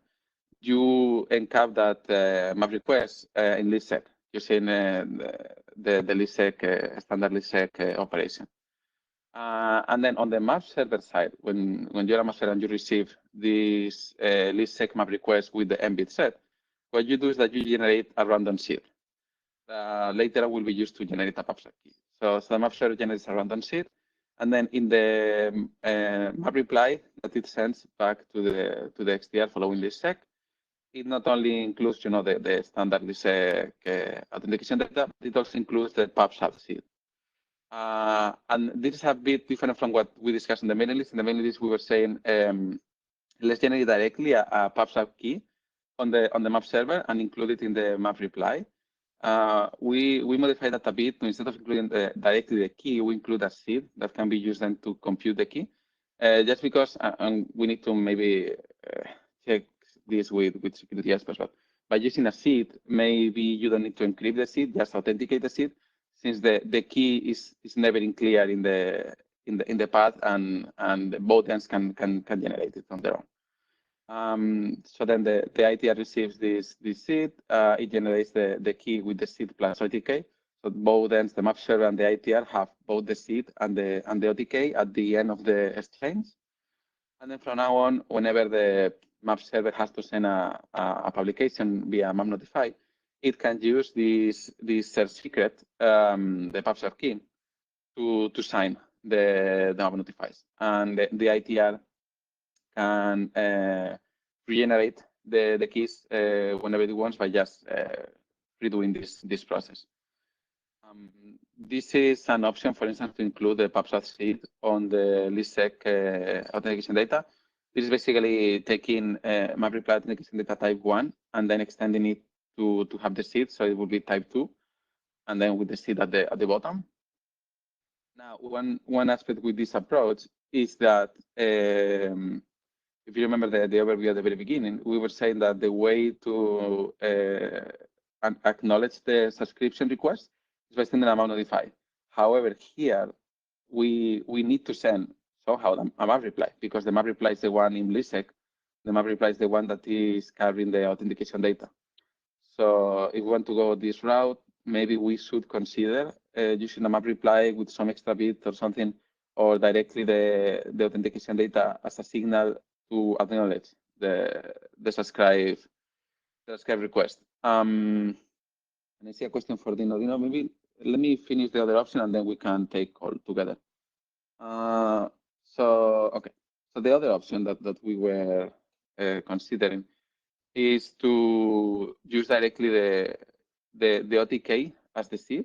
you encap that map request in LISP using the LISP standard LISP operation. And then on the map server side, when you're a map server and you receive this LISP map request with the mbit set, what you do is that you generate a random seed. Later will be used to generate a PubSub key. So the map server generates a random seed, and then in the map reply that it sends back to the XDR following this sec, it not only includes the standard LISP authentication data, but it also includes the PubSub seed. And this is a bit different from what we discussed in the mailing list. In the mailing list, we were saying let's generate directly a PubSub key on the map server and include it in the map reply. We modified that a bit. Instead of including directly the key, we include a seed that can be used then to compute the key. Just because, and we need to maybe check this with security experts, but by using a seed, maybe you don't need to encrypt the seed, just authenticate the seed, since the key is never clear in the path, and both ends can generate it on their own. So then the ITR receives this seed, it generates the key with the seed plus OTK. So both ends, the map server and the ITR, have both the seed and the OTK at the end of the exchange. And then from now on, whenever the map server has to send a publication via map notify, it can use this search secret, the PubSub key, to sign the map notifies. And the ITR can regenerate the keys whenever it wants by just redoing this process. This is an option, for instance, to include the PubSub seed on the LISP authentication data. This is basically taking map reply authentication data type 1 and then extending it to have the seed, so it will be type 2, and then with the seed at the bottom. Now, one aspect with this approach is that if you remember the overview at the very beginning, we were saying that the way to acknowledge the subscription request is by sending a map notify. However, here we need to send somehow a map reply, because the map reply is the one in LISP. The map reply is the one that is carrying the authentication data. So if we want to go this route, maybe we should consider using a map reply with some extra bit or something, or directly the authentication data as a signal to acknowledge the subscribe request. And I see a question for Dino. Dino, maybe let me finish the other option and then we can take all together. Okay. So the other option that we were considering is to use directly the OTK as the seed,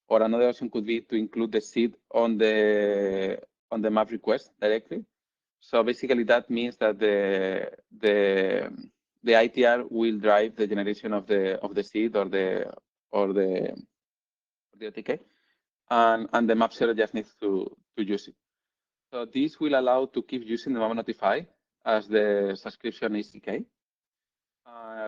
or another option could be to include the seed on the map request directly. So basically, that means that the ITR will drive the generation of the seed or the OTK, and the map server just needs to use it. So this will allow to keep using the map notify as the subscription ACK.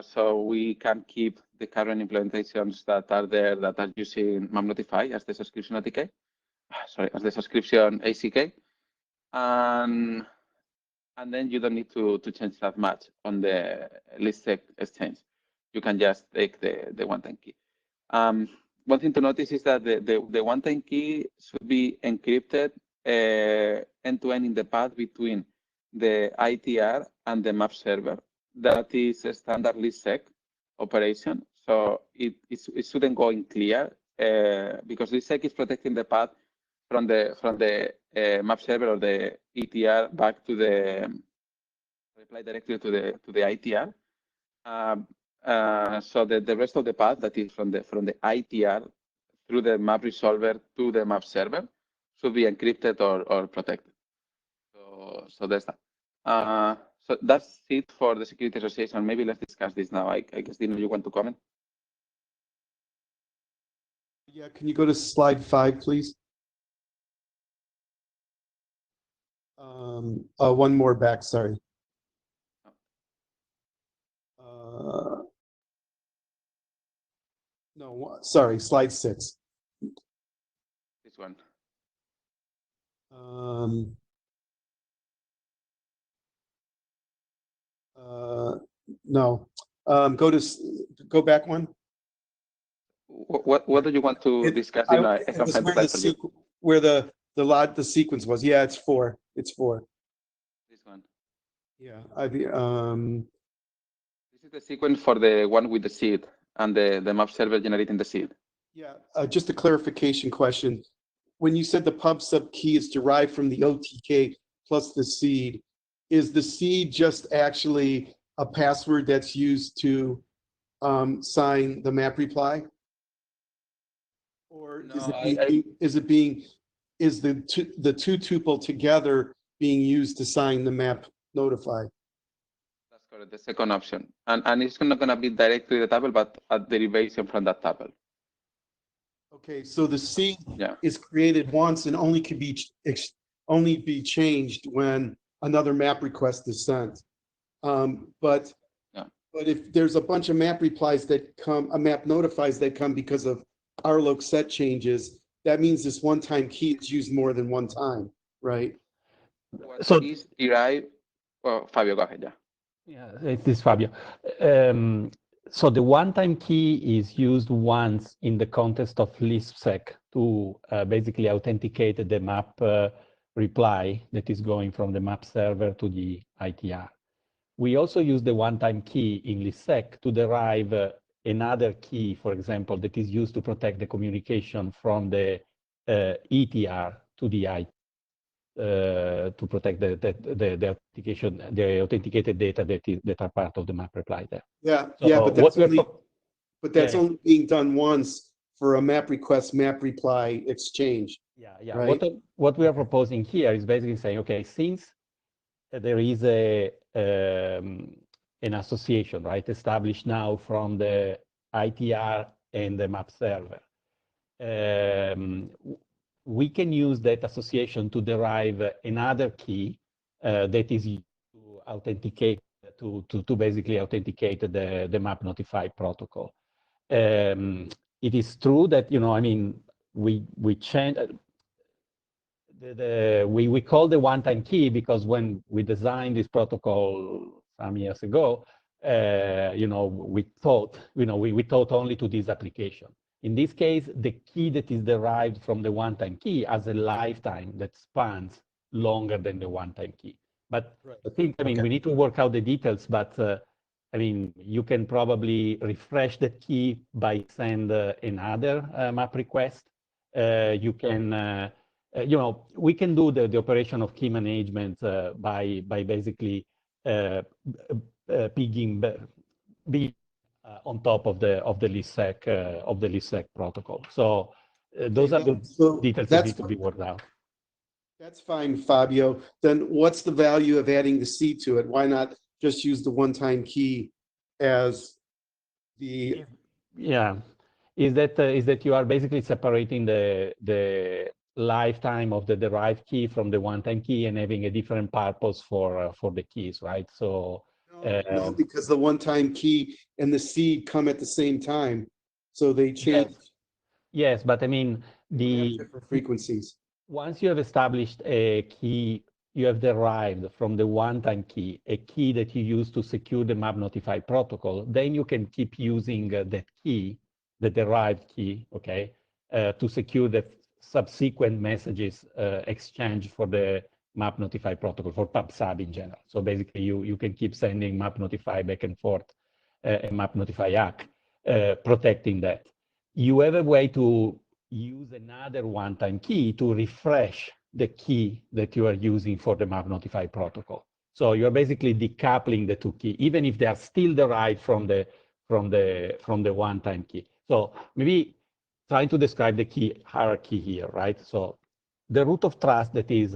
So we can keep the current implementations that are there that are using map notify as the subscription OTK, as the subscription ACK, and then you don't need to change that much on the LISP exchange. You can just take the one-time key. One thing to notice is that the one-time key should be encrypted end-to-end in the path between the ITR and the map server. That is a standard LISP operation, so it shouldn't go in clear because LISP is protecting the path from the map server or the ETR back to the reply directly to the ITR. So the rest of the path that is from the ITR through the map resolver to the map server should be encrypted or protected. So there's that. So that's it for the security association. Maybe let's discuss this now. I guess, Dino, you want to comment? Yeah, can you go to slide 5, please? One more back, sorry. No, sorry, slide 6. This one. No. Go back one. What do you want to discuss? Where the sequence was. Yeah, it's 4. It's 4. This one. Yeah. This is the sequence for the one with the seed and the map server generating the seed. Yeah, just a clarification question. When you said the pub sub key is derived from the OTK plus the seed, is the seed just actually a password that's used to sign the map reply? Or is the two tuple together being used to sign the map notify? That's correct, the second option. And it's not going to be direct to the tuple, but a derivation from that tuple. Okay, so the seed Yeah. is created once and only can be changed when another map request is sent. But if there's a bunch of map replies that come, a map notifies that come because of RLOC set changes, that means this one-time key is used more than one time, right? So is derived. Well, Fabio, go ahead. Yeah. Yeah, it is Fabio. So the one-time key is used once in the context of LISPsec to basically authenticate the map reply that is going from the map server to the ITR. We also use the one-time key in LISPsec to derive another key, for example, that is used to protect the communication from the ETR to the ITR. To protect the authentication, the authenticated data that are part of the map reply there. Yeah, So yeah, but that's only being done once for a map request, map reply exchange. Yeah, yeah. Right? What we are proposing here is basically saying, okay, since there is an association, right, established now from the ITR and the map server, we can use that association to derive another key that is used to authenticate, to basically authenticate the map notify protocol. It is true that, you know, I mean, we change, we call the one-time key because when we designed this protocol some years ago, you know, we thought only to this application. In this case, the key that is derived from the one-time key has a lifetime that spans longer than the one-time key. But I think, I mean, we need to work out the details, but I mean, you can probably refresh the key by send another map request. You can, you know, we can do the operation of key management by basically pigging on top of the LISPsec protocol. So those are the details that need to be worked out. That's fine, Fabio. Then what's the value of adding the C to it? Why not just use the one-time key as the? Yeah, is that you are basically separating the lifetime of the derived key from the one-time key and having a different purpose for the keys, right? So. No, because the one-time key and the seed come at the same time, so they change. Yes, but I mean the different frequencies. Once you have established a key, you have derived from the one-time key a key that you use to secure the map notify protocol. Then you can keep using that key, the derived key, okay, to secure the subsequent messages exchange for the map notify protocol, for PubSub in general. So basically you can keep sending map notify back and forth and map notify ACK, protecting that. You have a way to use another one-time key to refresh the key that you are using for the map notify protocol. So you're basically decoupling the two keys, even if they are still derived from the one-time key. So maybe trying to describe the key hierarchy here, right? So the root of trust that is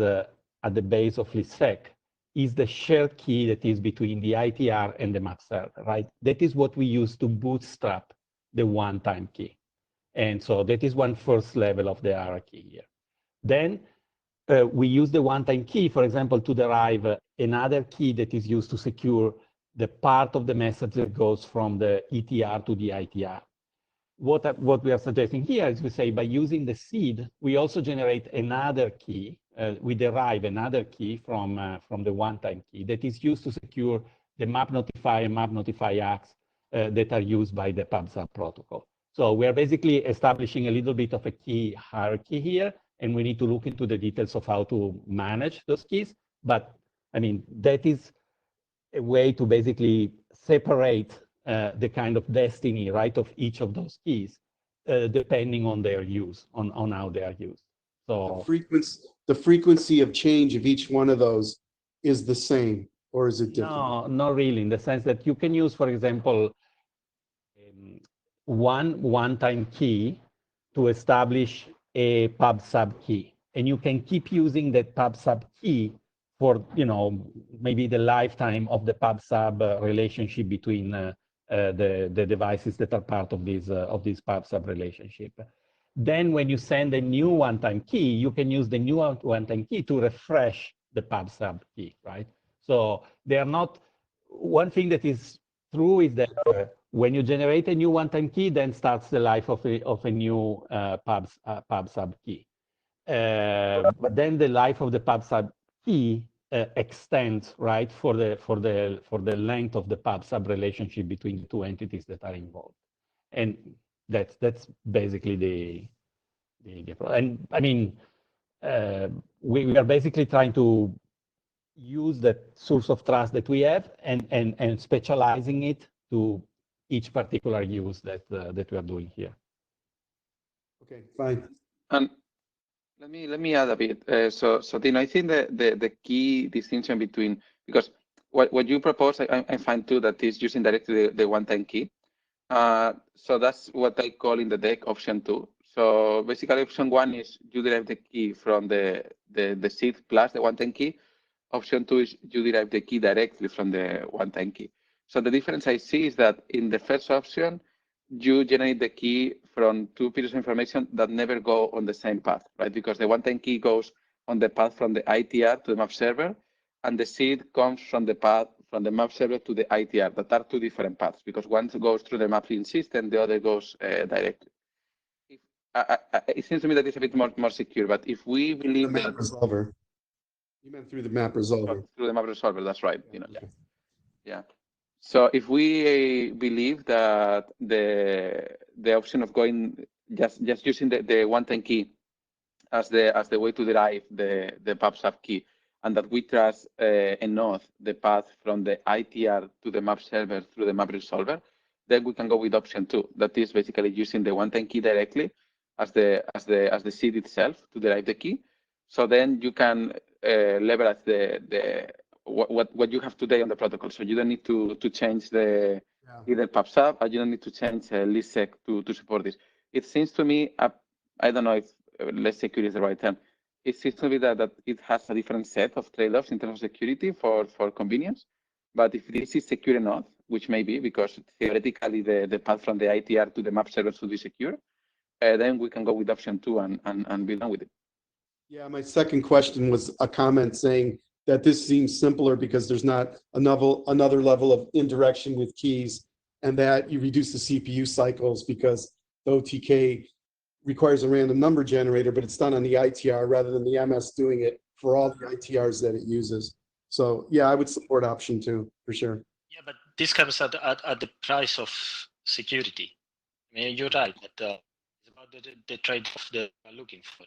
at the base of LISPsec is the shared key that is between the ITR and the map server, right? That is what we use to bootstrap the one-time key. And so that is one first level of the hierarchy here. Then we use the one-time key, for example, to derive another key that is used to secure the part of the message that goes from the ETR to the ITR. What we are suggesting here is we say by using the seed, we also generate another key. We derive another key from the one-time key that is used to secure the map notify and map notify acts that are used by the PubSub protocol. So we are basically establishing a little bit of a key hierarchy here, and we need to look into the details of how to manage those keys. But I mean, that is a way to basically separate the kind of destiny, right, of each of those keys, depending on their use, on how they are used. So The frequency of change of each one of those is the same, or is it different? no, not really, in the sense that you can use, for example, one-time key to establish a pub sub key, and you can keep using that pub sub key for, you know, maybe the lifetime of the pub sub relationship between the devices that are part of this pub sub relationship. Then when you send a new one-time key, you can use the new one-time key to refresh the pub sub key, right? So they are not, one thing that is true is that when you generate a new one-time key, then starts the life of a new pub sub key. But then the life of the pub sub key extends, right, for the length of the pub sub relationship between the two entities that are involved, and that's basically the and I mean we are basically trying to use that source of trust that we have and specializing it to each particular use that we are doing here. Okay, fine. And let me add a bit. So Dino, I think the key distinction between, because what you propose, I find too that is using directly the one-time key. So that's what I call in the deck option 2. So basically option 1 is you derive the key from the seed plus the one-time key. Option 2 is you derive the key directly from the one-time key. So the difference I see is that in the first option, you generate the key from two pieces of information that never go on the same path, right? Because the one-time key goes on the path from the ITR to the map server, and the seed comes from the path from the map server to the ITR. That are two different paths, because one goes through the mapping system, the other goes directly. It seems to me that it's a bit more secure, but if we believe the map resolver. You meant through the map resolver. Through the map resolver, that's right. Yeah, You know, okay. yeah. So if we believe that the option of going just using the one-time key as the way to derive the pub sub key, and that we trust enough the path from the ITR to the map server through the map resolver, then we can go with option 2. That is basically using the one-time key directly as the seed itself to derive the key. So then you can leverage what you have today on the protocol. So you don't need to change the either PubSub, or you don't need to change LISP to support this. It seems to me, I don't know if less secure is the right term. It seems to me that it has a different set of trade-offs in terms of security for convenience. But if this is secure enough, which may be, because theoretically the path from the ITR to the map server should be secure, then we can go with option 2 and be done with it. Yeah, my second question was a comment saying that this seems simpler because there's not another level of indirection with keys, and that you reduce the CPU cycles because the OTK requires a random number generator, but it's done on the ITR rather than the MS doing it for all the ITRs that it uses. So yeah, I would support option 2 for sure. Yeah, but this comes at the price of security. I mean, you're right, but it's about the trade-off that we're looking for.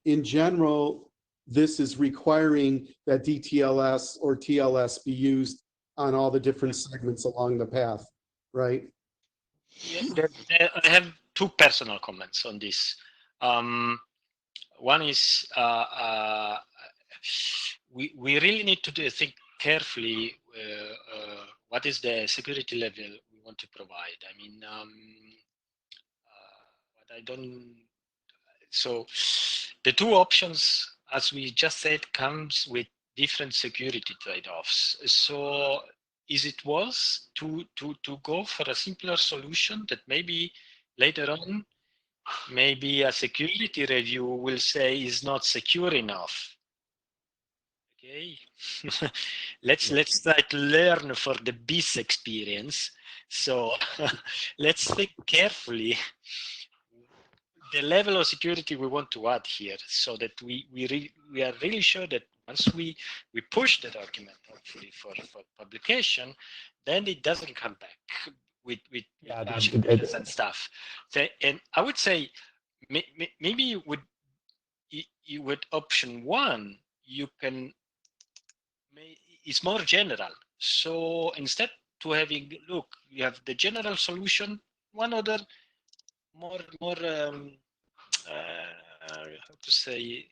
In general, this is requiring that DTLS or TLS be used on all the different segments along the path, right? Yeah, I have two personal comments on this. One is we really need to think carefully what is the security level we want to provide. I mean, but I don't. So the two options, as we just said, comes with different security trade-offs. So is it worth to go for a simpler solution that maybe later on, maybe a security review will say is not secure enough? Okay, let's try to learn for the BIS experience. So let's think carefully the level of security we want to add here, so that we are really sure that once we push the document, hopefully for publication, then it doesn't come back with changes and stuff. So, and I would say maybe with option 1 you can. It's more general. So instead to having, look, you have the general solution, one other more how to say,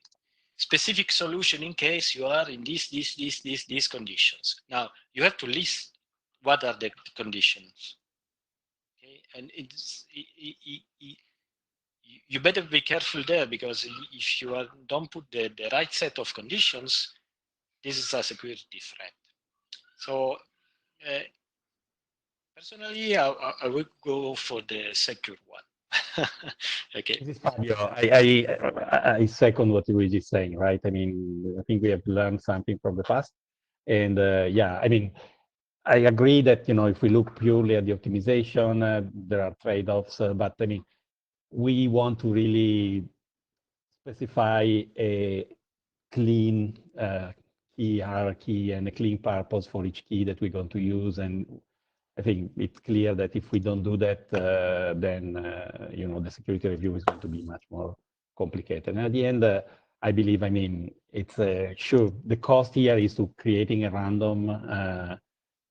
specific solution in case you are in these conditions. Now you have to list what are the conditions. Okay, and you better be careful there, because if you don't put the right set of conditions, this is a security threat. So personally, I would go for the secure one. Okay. This is Fabio. I second what Luigi is saying, right? I mean, I think we have learned something from the past. And yeah, I mean, I agree that, if we look purely at the optimization, there are trade-offs, but I mean, we want to really specify a clean key hierarchy and a clean purpose for each key that we're going to use. And I think it's clear that if we don't do that, then the security review is going to be much more complicated. And at the end, I believe, I mean, it's sure the cost here is to creating a random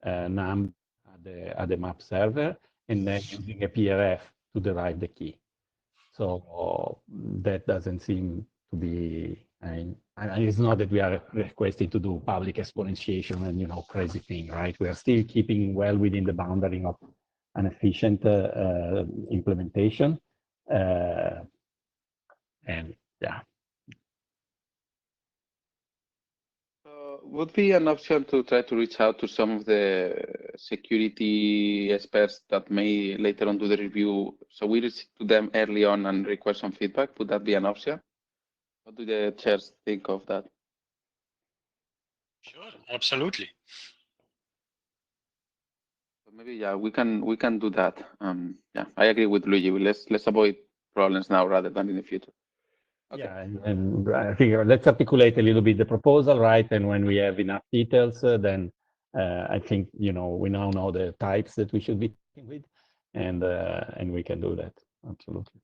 num at the map server and then using a PRF to derive the key. So that doesn't seem to be. It's not that we are requesting to do public exponentiation and crazy thing, right? We are still keeping well within the boundary of an efficient implementation, and yeah. Would be an option to try to reach out to some of the security experts that may later on do the review. So we reach to them early on and request some feedback. Would that be an option? What do the chairs think of that? Sure, absolutely. So maybe we can do that. Yeah, I agree with Luigi. Let's avoid problems now rather than in the future. Okay. Yeah, and I think let's articulate a little bit the proposal, right? And when we have enough details, then I think we now know the types that we should be dealing with, and we can do that absolutely.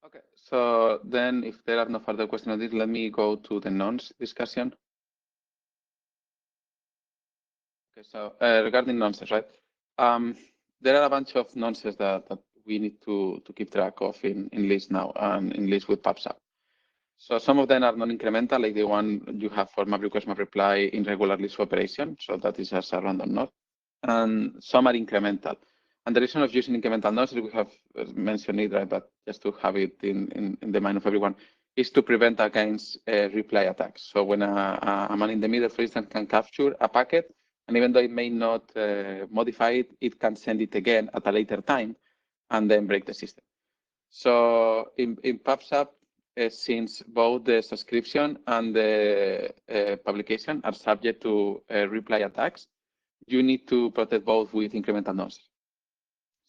Okay, so then if there are no further questions on this, let me go to the nonce discussion. Okay, so regarding nonces, right? There are a bunch of nonces that we need to keep track of in LISP now and in LISP with PubSub. So some of them are non-incremental, like the one you have for map request, map reply in regular LISP operation. So that is just a random node. And some are incremental. And the reason of using incremental nodes, we have mentioned it, right? But just to have it in the mind of everyone, is to prevent against reply attacks. So when a man in the middle, for instance, can capture a packet, and even though it may not modify it, it can send it again at a later time and then break the system. So in PubSub, since both the subscription and the publication are subject to reply attacks, you need to protect both with incremental nodes.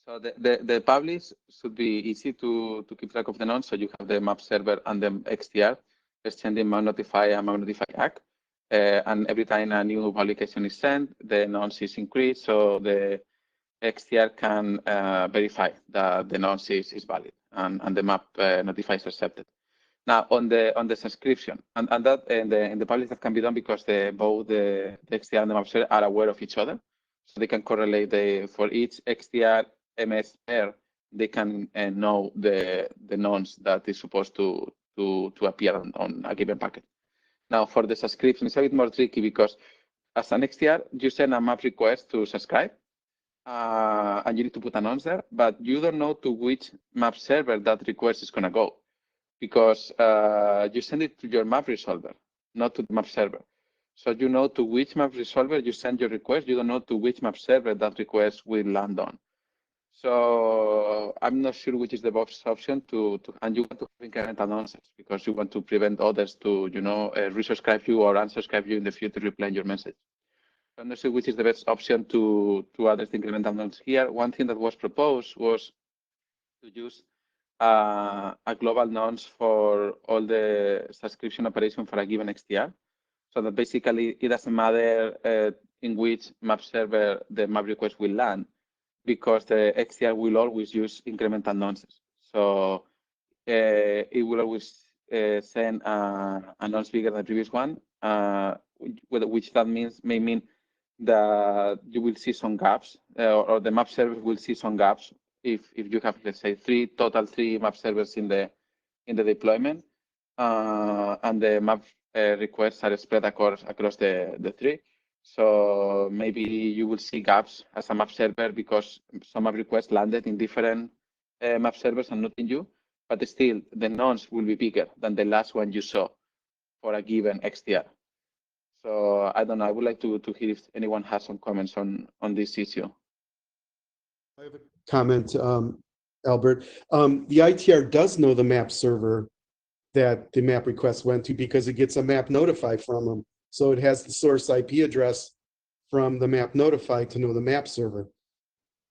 So the publish should be easy to keep track of the nodes. So you have the map server and the XDR, sending map notify and map notify ACK. And every time a new publication is sent, the nonce is increased, so the XDR can verify that the nonce is valid and the map notify is accepted. Now on the subscription, and that in the publish that can be done because both the XDR and the map server are aware of each other, so they can correlate for each XDR MS pair, they can know the nonce that is supposed to appear on a given packet. Now, for the subscription, it's a bit more tricky because as an XDR, you send a map request to subscribe, and you need to put a nonce there, but you don't know to which map server that request is going to go because you send it to your map resolver, not to the map server. So you know to which map resolver you send your request. You don't know to which map server that request will land on. So I'm not sure which is the best option and you want to have incremental nonces because you want to prevent others to, resubscribe you or unsubscribe you in the future replying your message. So I'm not sure which is the best option to address the incremental nonce here. One thing that was proposed was to use a global nonce for all the subscription operation for a given XDR. So that basically it doesn't matter in which map server the map request will land, because the XDR will always use incremental nonces. So it will always send a nonce bigger than the previous one, which that may mean that you will see some gaps, or the map server will see some gaps if you have, let's say, three map servers in the deployment, and the map requests are spread across the three. So maybe you will see gaps as a map server because some map requests landed in different map servers and not in you, but still the nonce will be bigger than the last one you saw for a given XTR. So I don't know. I would like to hear if anyone has some comments on this issue. I have a comment, Albert. The ITR does know the map server that the map request went to because it gets a map notify from them. So it has the source IP address from the map notify to know the map server.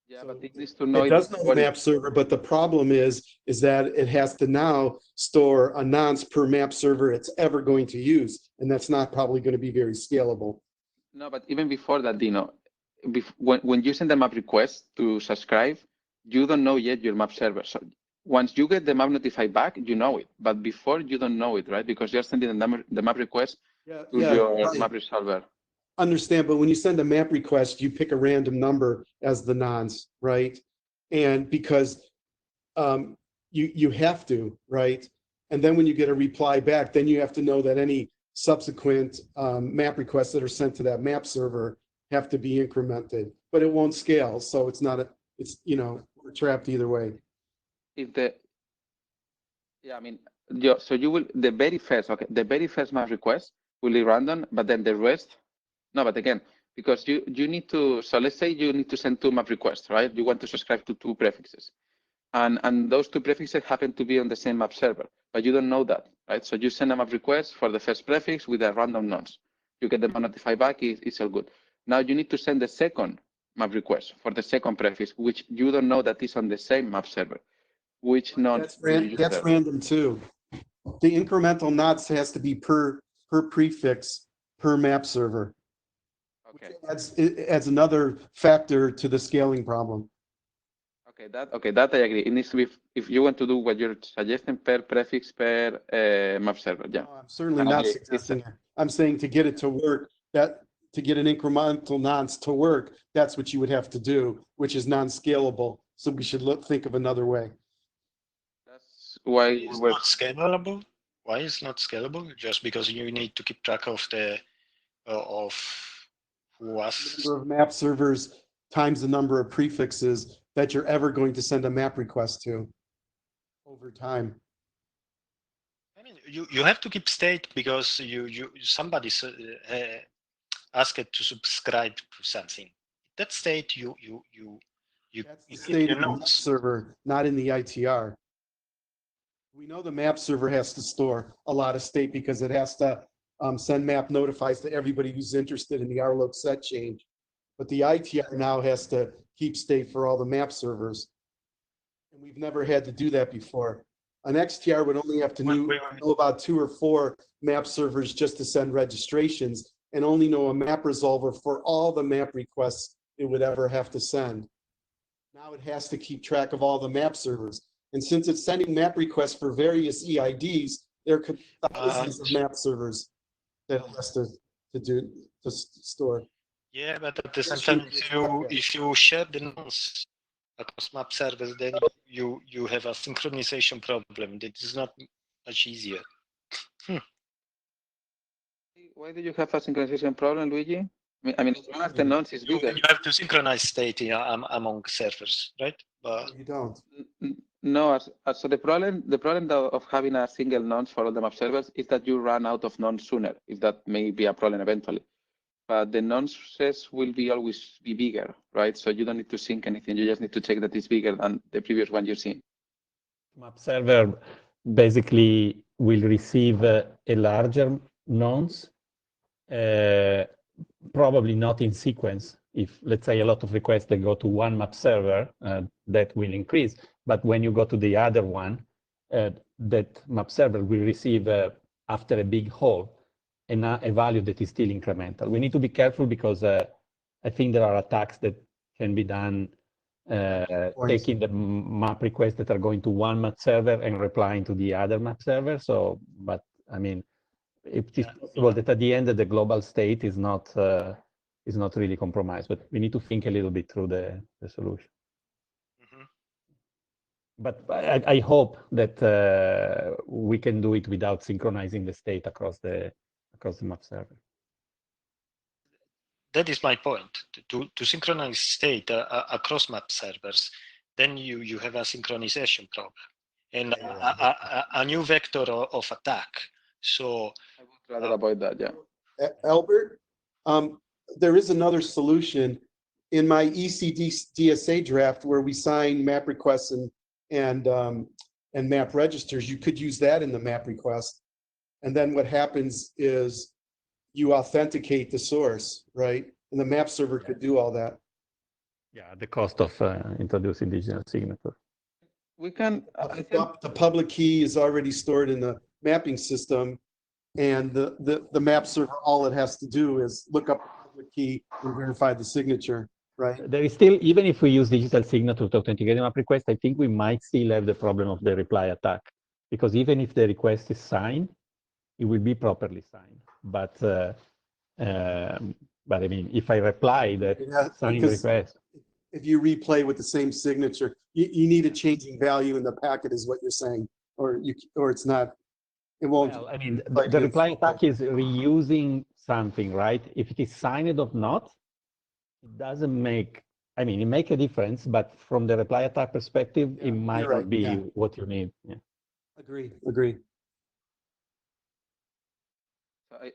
Yeah, So but it needs to know. it does know the map server, but the problem is that it has to now store a nonce per map server it's ever going to use, and that's not probably going to be very scalable. No, but even before that, Dino, when you send a map request to subscribe, you don't know yet your map server. So once you get the map notified back, you know it. But before, you don't know it, right? Because you're sending the map request to your right. map resolver. Understand, but when you send a map request, you pick a random number as the nonce, right? And because you have to, right? And then when you get a reply back, then you have to know that any subsequent map requests that are sent to that map server have to be incremented, but it won't scale. So it's not it's, you know, we're trapped either way. I mean, so you will, the very first map request will be random, but then the rest, no, but again, because you need to, so let's say you need to send 2 map requests, right? You want to subscribe to 2 prefixes. And those 2 prefixes happen to be on the same map server, but you don't know that, right? So you send a map request for the first prefix with a random nonce. You get the map notified back, it's all good. Now you need to send the second map request for the second prefix, which you don't know that is on the same map server. Which nonce? That's random too. The incremental nonce has to be per prefix per map server. Okay. It adds another factor to the scaling problem. Okay, that I agree. It needs to be, if you want to do what you're suggesting, per prefix, per map server. Yeah. No, I'm certainly not suggesting it. I'm saying to get it to work, to get an incremental nonce to work, that's what you would have to do, which is non-scalable. So we should think of another way. That's why it's not scalable. Why is not scalable? Just because you need to keep track of the of who was number of map servers times the number of prefixes that you're ever going to send a map request to over time. I mean, you have to keep state because somebody asked to subscribe to something. That state That's the state of the map server, not in the ITR. We know the map server has to store a lot of state because it has to send map notifies to everybody who's interested in the RLOC set change. But the ITR now has to keep state for all the map servers. And we've never had to do that before. An XTR would only have to know about 2 or 4 map servers just to send registrations and only know a map resolver for all the map requests it would ever have to send. Now it has to keep track of all the map servers. And since it's sending map requests for various EIDs, there could be thousands of map servers that it has to store. Yeah, but at the same time, if you share the nonce across map servers, then you have a synchronization problem that is not much easier. Why do you have a synchronization problem, Luigi? I mean, as long as the nonce is bigger. You have to synchronize state among servers, right? But you don't. No, so the problem of having a single nonce for all the map servers is that you run out of nonce sooner, if that may be a problem eventually. But the nonces will always be bigger, right? So you don't need to sync anything. You just need to check that it's bigger than the previous one you've seen. Map server basically will receive a larger nonce, probably not in sequence. If, let's say, a lot of requests that go to one map server, that will increase. But when you go to the other one, that map server will receive, after a big hole, a value that is still incremental. We need to be careful because I think there are attacks that can be done taking the map requests that are going to one map server and replying to the other map server. So, but I mean, it is possible that at the end the global state is not is not really compromised. But we need to think a little bit through the solution. Mhm. But I hope that we can do it without synchronizing the state across the map server. That is my point. To synchronize state across map servers, then you have a synchronization problem and a new vector of attack. So I would rather avoid that, yeah. Albert, there is another solution in my ECDSA draft where we sign map requests and map registers. You could use that in the map request. And then what happens is you authenticate the source, right? And the map server could do all that. Yeah, the cost of introducing digital signature. We can. The public key is already stored in the mapping system, and the map server, all it has to do is look up the public key and verify the signature, right? There is still, even if we use digital signature to authenticate a map request, I think we might still have the problem of the reply attack, because even if the request is signed, it will be properly signed. But I mean, if I reply that signed request, if you replay with the same signature, you need a changing value in the packet, is what you're saying, or it's not. It won't. Well, I mean, the reply attack is reusing something, right? If it is signed or not, it doesn't make. I mean, it makes a difference, but from the reply attack perspective, it might not be what you need. Yeah. Agree.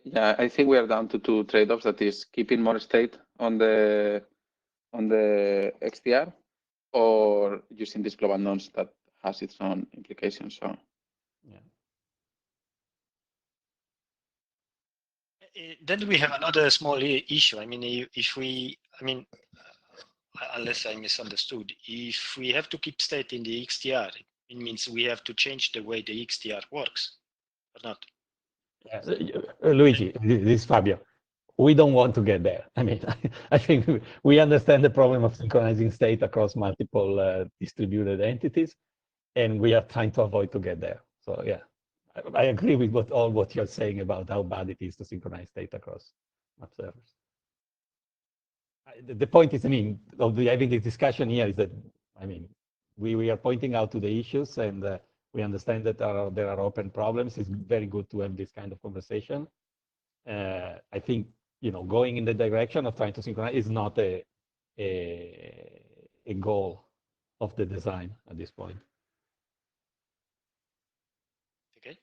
Yeah, I think we are down to two trade-offs. That is keeping more state on the XDR, or using these global nodes that has its own implications. So, yeah. Then we have another small issue. I mean, unless I misunderstood, if we have to keep state in the XDR, it means we have to change the way the XDR works, or not? Yeah. Luigi, this is Fabio. We don't want to get there. I mean, I think we understand the problem of synchronizing state across multiple distributed entities, and we are trying to avoid to get there. So yeah, I agree with all what you're saying about how bad it is to synchronize state across map servers. The point is, I mean, of having this discussion here is that, I mean, we are pointing out to the issues, and we understand that there are open problems. It's very good to have this kind of conversation. I think, you know, going in the direction of trying to synchronize is not a goal of the design at this point. Okay.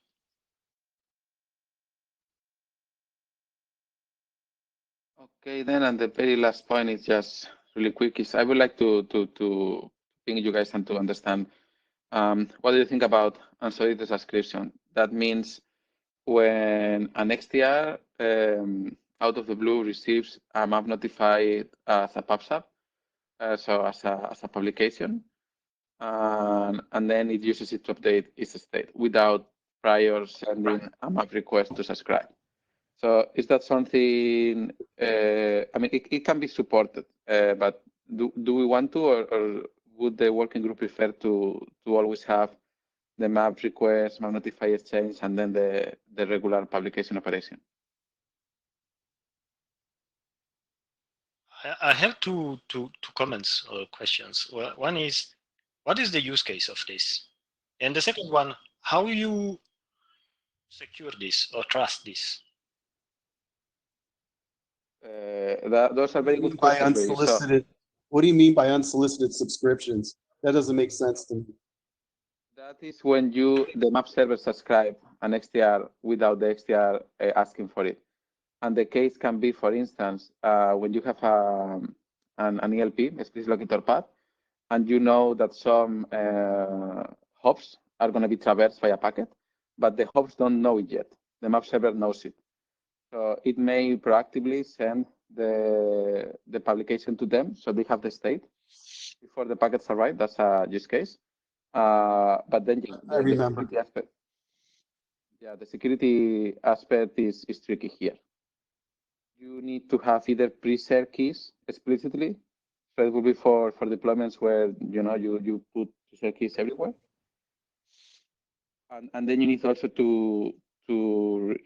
okay, then, and the very last point is just really quick. Is I would like to bring you guys and to understand what do you think about unsolicited subscription? That means when an XDR out of the blue receives a map notified as a PubSub, so as a publication, and then it uses it to update its state without prior sending a map request to subscribe. So is that something? I mean, it can be supported, but do we want to, or would the working group prefer to always have the map request, map notify exchange, and then the regular publication operation? I have two comments or questions. Well, one is, what is the use case of this? And the second one, how you secure this or trust this? Those are very good questions. What do you mean by unsolicited subscriptions? That doesn't make sense to me. That is when the map server subscribe an XDR without the XDR asking for it. And the case can be, for instance, when you have an ELP, explicit locator path, and you know that some hops are going to be traversed by a packet, but the hops don't know it yet. The map server knows it. So it may proactively send the publication to them, so they have the state before the packets arrive. That's a use case. But then I remember. The security aspect. Yeah, the security aspect is tricky here. You need to have either pre-share keys explicitly. So it will be for deployments where you put pre-share keys everywhere. And then you need also to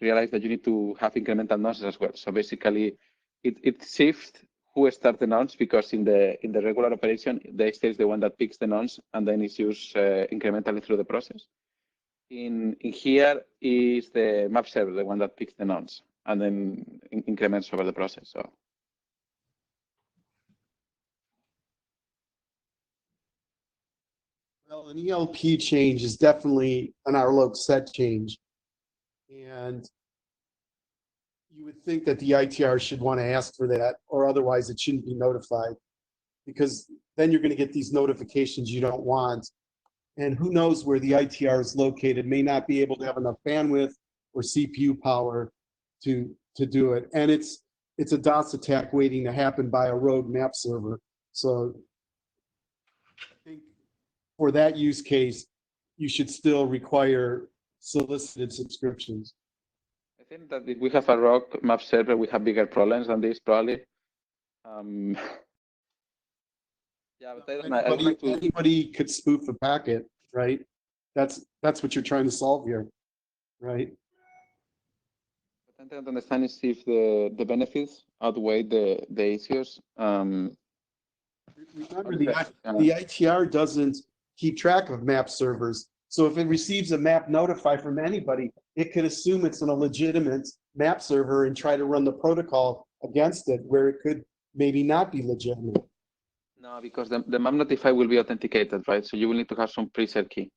realize that you need to have incremental nonces as well. So basically, it shifts who start the nonce, because in the regular operation, the state is the one that picks the nonce and then is used incrementally through the process. In here is the map server, the one that picks the nonce and then increments over the process. So. Well, an ELP change is definitely an RLOC set change. And you would think that the ITR should want to ask for that, or otherwise it shouldn't be notified, because then you're going to get these notifications you don't want. And who knows where the ITR is located, may not be able to have enough bandwidth or CPU power to do it. And it's a DOS attack waiting to happen by a rogue map server. So I think for that use case, you should still require solicited subscriptions. I think that if we have a rogue map server, we have bigger problems than this, probably. Yeah, but anybody could spoof a packet, right? That's what you're trying to solve here, right? What I'm trying to understand is if the benefits outweigh the issues. Remember, the ITR doesn't keep track of map servers. So if it receives a map notify from anybody, it could assume it's a legitimate map server and try to run the protocol against it, where it could maybe not be legitimate. No, because the map notify will be authenticated, right? So you will need to have some pre-set key.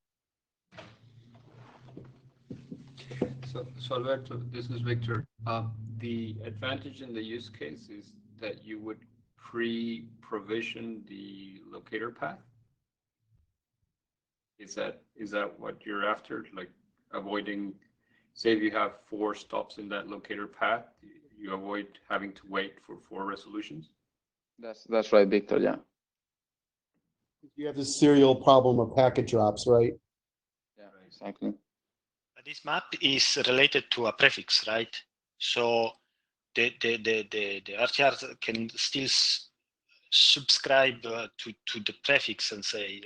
So Alberto, this is Victor. The advantage in the use case is that you would pre-provision the locator path. Is that what you're after? Like avoiding, say if you have 4 stops in that locator path, you avoid having to wait for 4 resolutions? That's right, Victor, yeah. You have this serial problem of packet drops, right? Yeah, exactly. This map is related to a prefix, right? So the RTR can still subscribe to the prefix and say,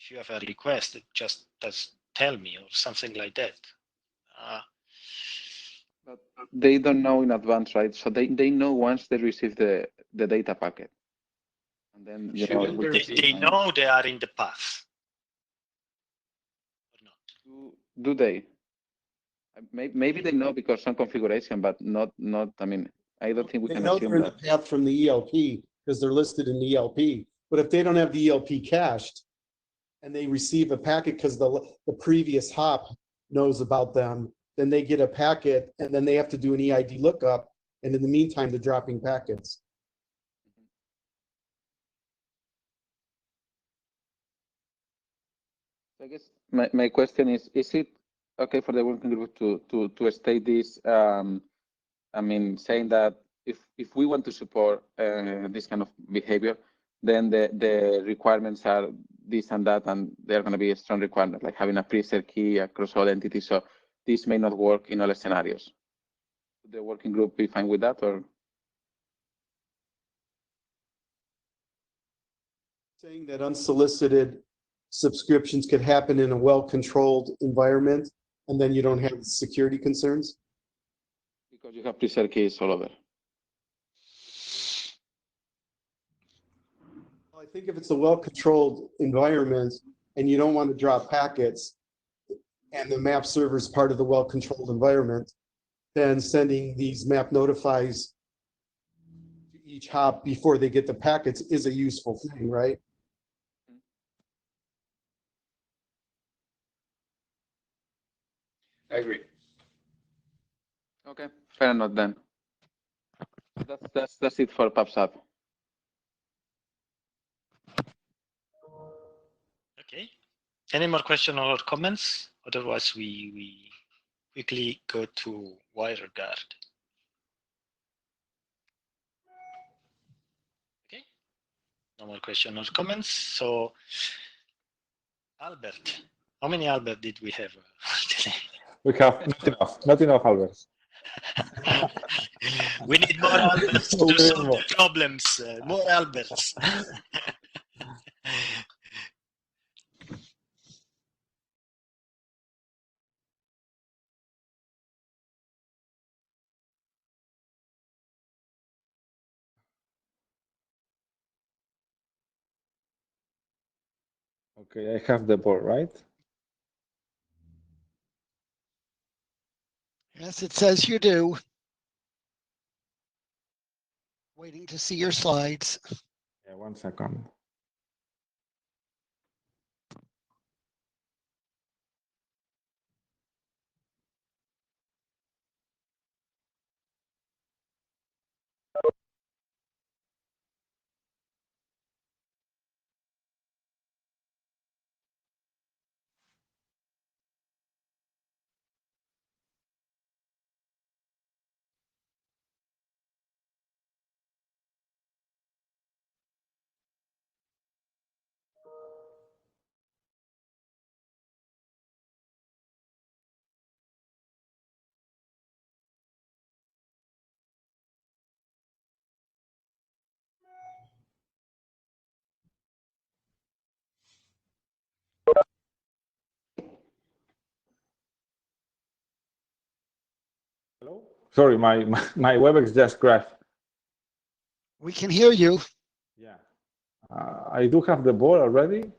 if you have a request, just tell me, or something like that. But they don't know in advance, right? So they know once they receive the data packet. And then they know they are in the path. Or not? Do they? Maybe they know because some configuration, but not. I mean, I don't think we can assume that. They know they're in the path from the ELP because they're listed in the ELP. But if they don't have the ELP cached and they receive a packet because the previous hop knows about them, then they get a packet and then they have to do an EID lookup. And in the meantime, they're dropping packets. I guess my question is it okay for the working group to state this? I mean, saying that if we want to support this kind of behavior, then the requirements are this and that, and they're going to be a strong requirement, like having a preset key across all entities. So this may not work in all scenarios. Would the working group be fine with that, or? Saying that unsolicited subscriptions could happen in a well-controlled environment, and then you don't have security concerns? Because you have preset keys all over. I think if it's a well-controlled environment and you don't want to drop packets, and the map server is part of the well-controlled environment, then sending these map notifies to each hop before they get the packets is a useful thing, right? I agree. Okay, fair enough then. That's it for PubSub. Okay. Any more questions or comments? Otherwise, we quickly go to WireGuard. Okay. No more questions or comments. So, Albert, how many Albert did we have today? We have not enough, Albert. We need more Alberts to solve the problems. More Alberts. Okay, I have the ball, right? Yes, it says you do. Waiting to see your slides. Yeah, 1 second. Hello? Sorry, my WebEx just crashed. We can hear you. Yeah. I do have the ball already.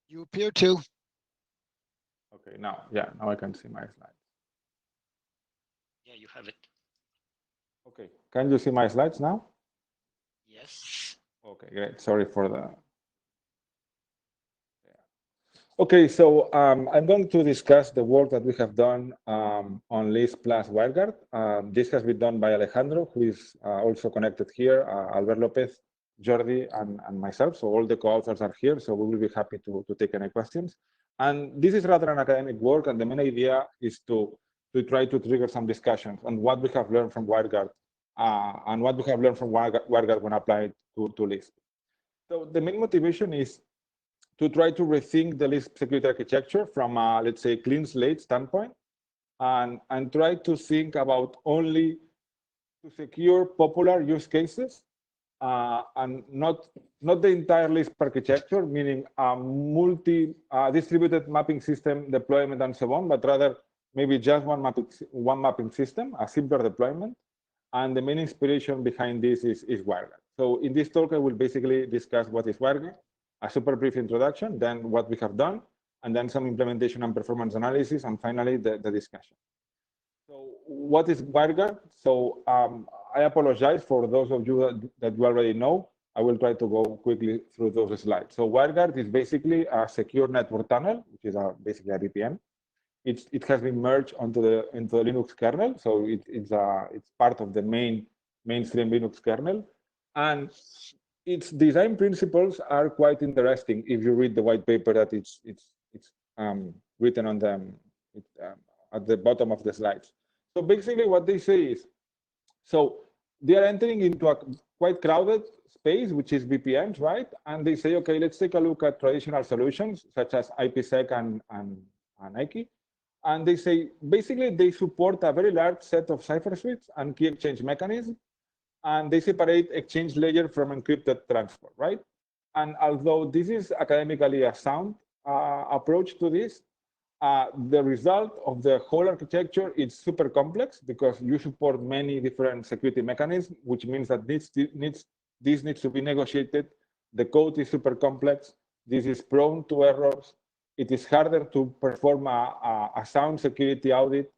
You appear to. Okay, now I can see my slides. Yeah, you have it. Okay, can you see my slides now? Yes. Okay, great. Sorry for the. Okay, so I'm going to discuss the work that we have done on LISP plus WireGuard. This has been done by Alejandro, who is also connected here, Albert Lopez, Jordi, and myself. So all the co-authors are here, so we will be happy to take any questions. And this is rather an academic work, and the main idea is to try to trigger some discussions on what we have learned from WireGuard and what we have learned from WireGuard when applied to LISP. So the main motivation is to try to rethink the LISP security architecture from a, let's say, clean slate standpoint, and try to think about only to secure popular use cases, and not the entire LISP architecture, meaning a distributed mapping system deployment and so on, but rather maybe just one mapping system, a simpler deployment. And the main inspiration behind this is WireGuard. So in this talk, I will basically discuss what is WireGuard, a super brief introduction, then what we have done, and then some implementation and performance analysis, and finally the discussion. So what is WireGuard? So I apologize for those of you that you already know. I will try to go quickly through those slides. So WireGuard is basically a secure network tunnel, which is basically a VPN. It has been merged into the Linux kernel, so it's part of the mainstream Linux kernel, and its design principles are quite interesting if you read the white paper that it's written on them at the bottom of the slides. So basically, what they say is, so they are entering into a quite crowded space, which is VPNs, right? And they say, okay, let's take a look at traditional solutions such as IPsec and IKE. And they say, basically, they support a very large set of cipher suites and key exchange mechanisms, and they separate exchange layer from encrypted transport, right? And although this is academically a sound approach to this, the result of the whole architecture is super complex because you support many different security mechanisms, which means that this needs to be negotiated. The code is super complex. This is prone to errors. It is harder to perform a sound security audit,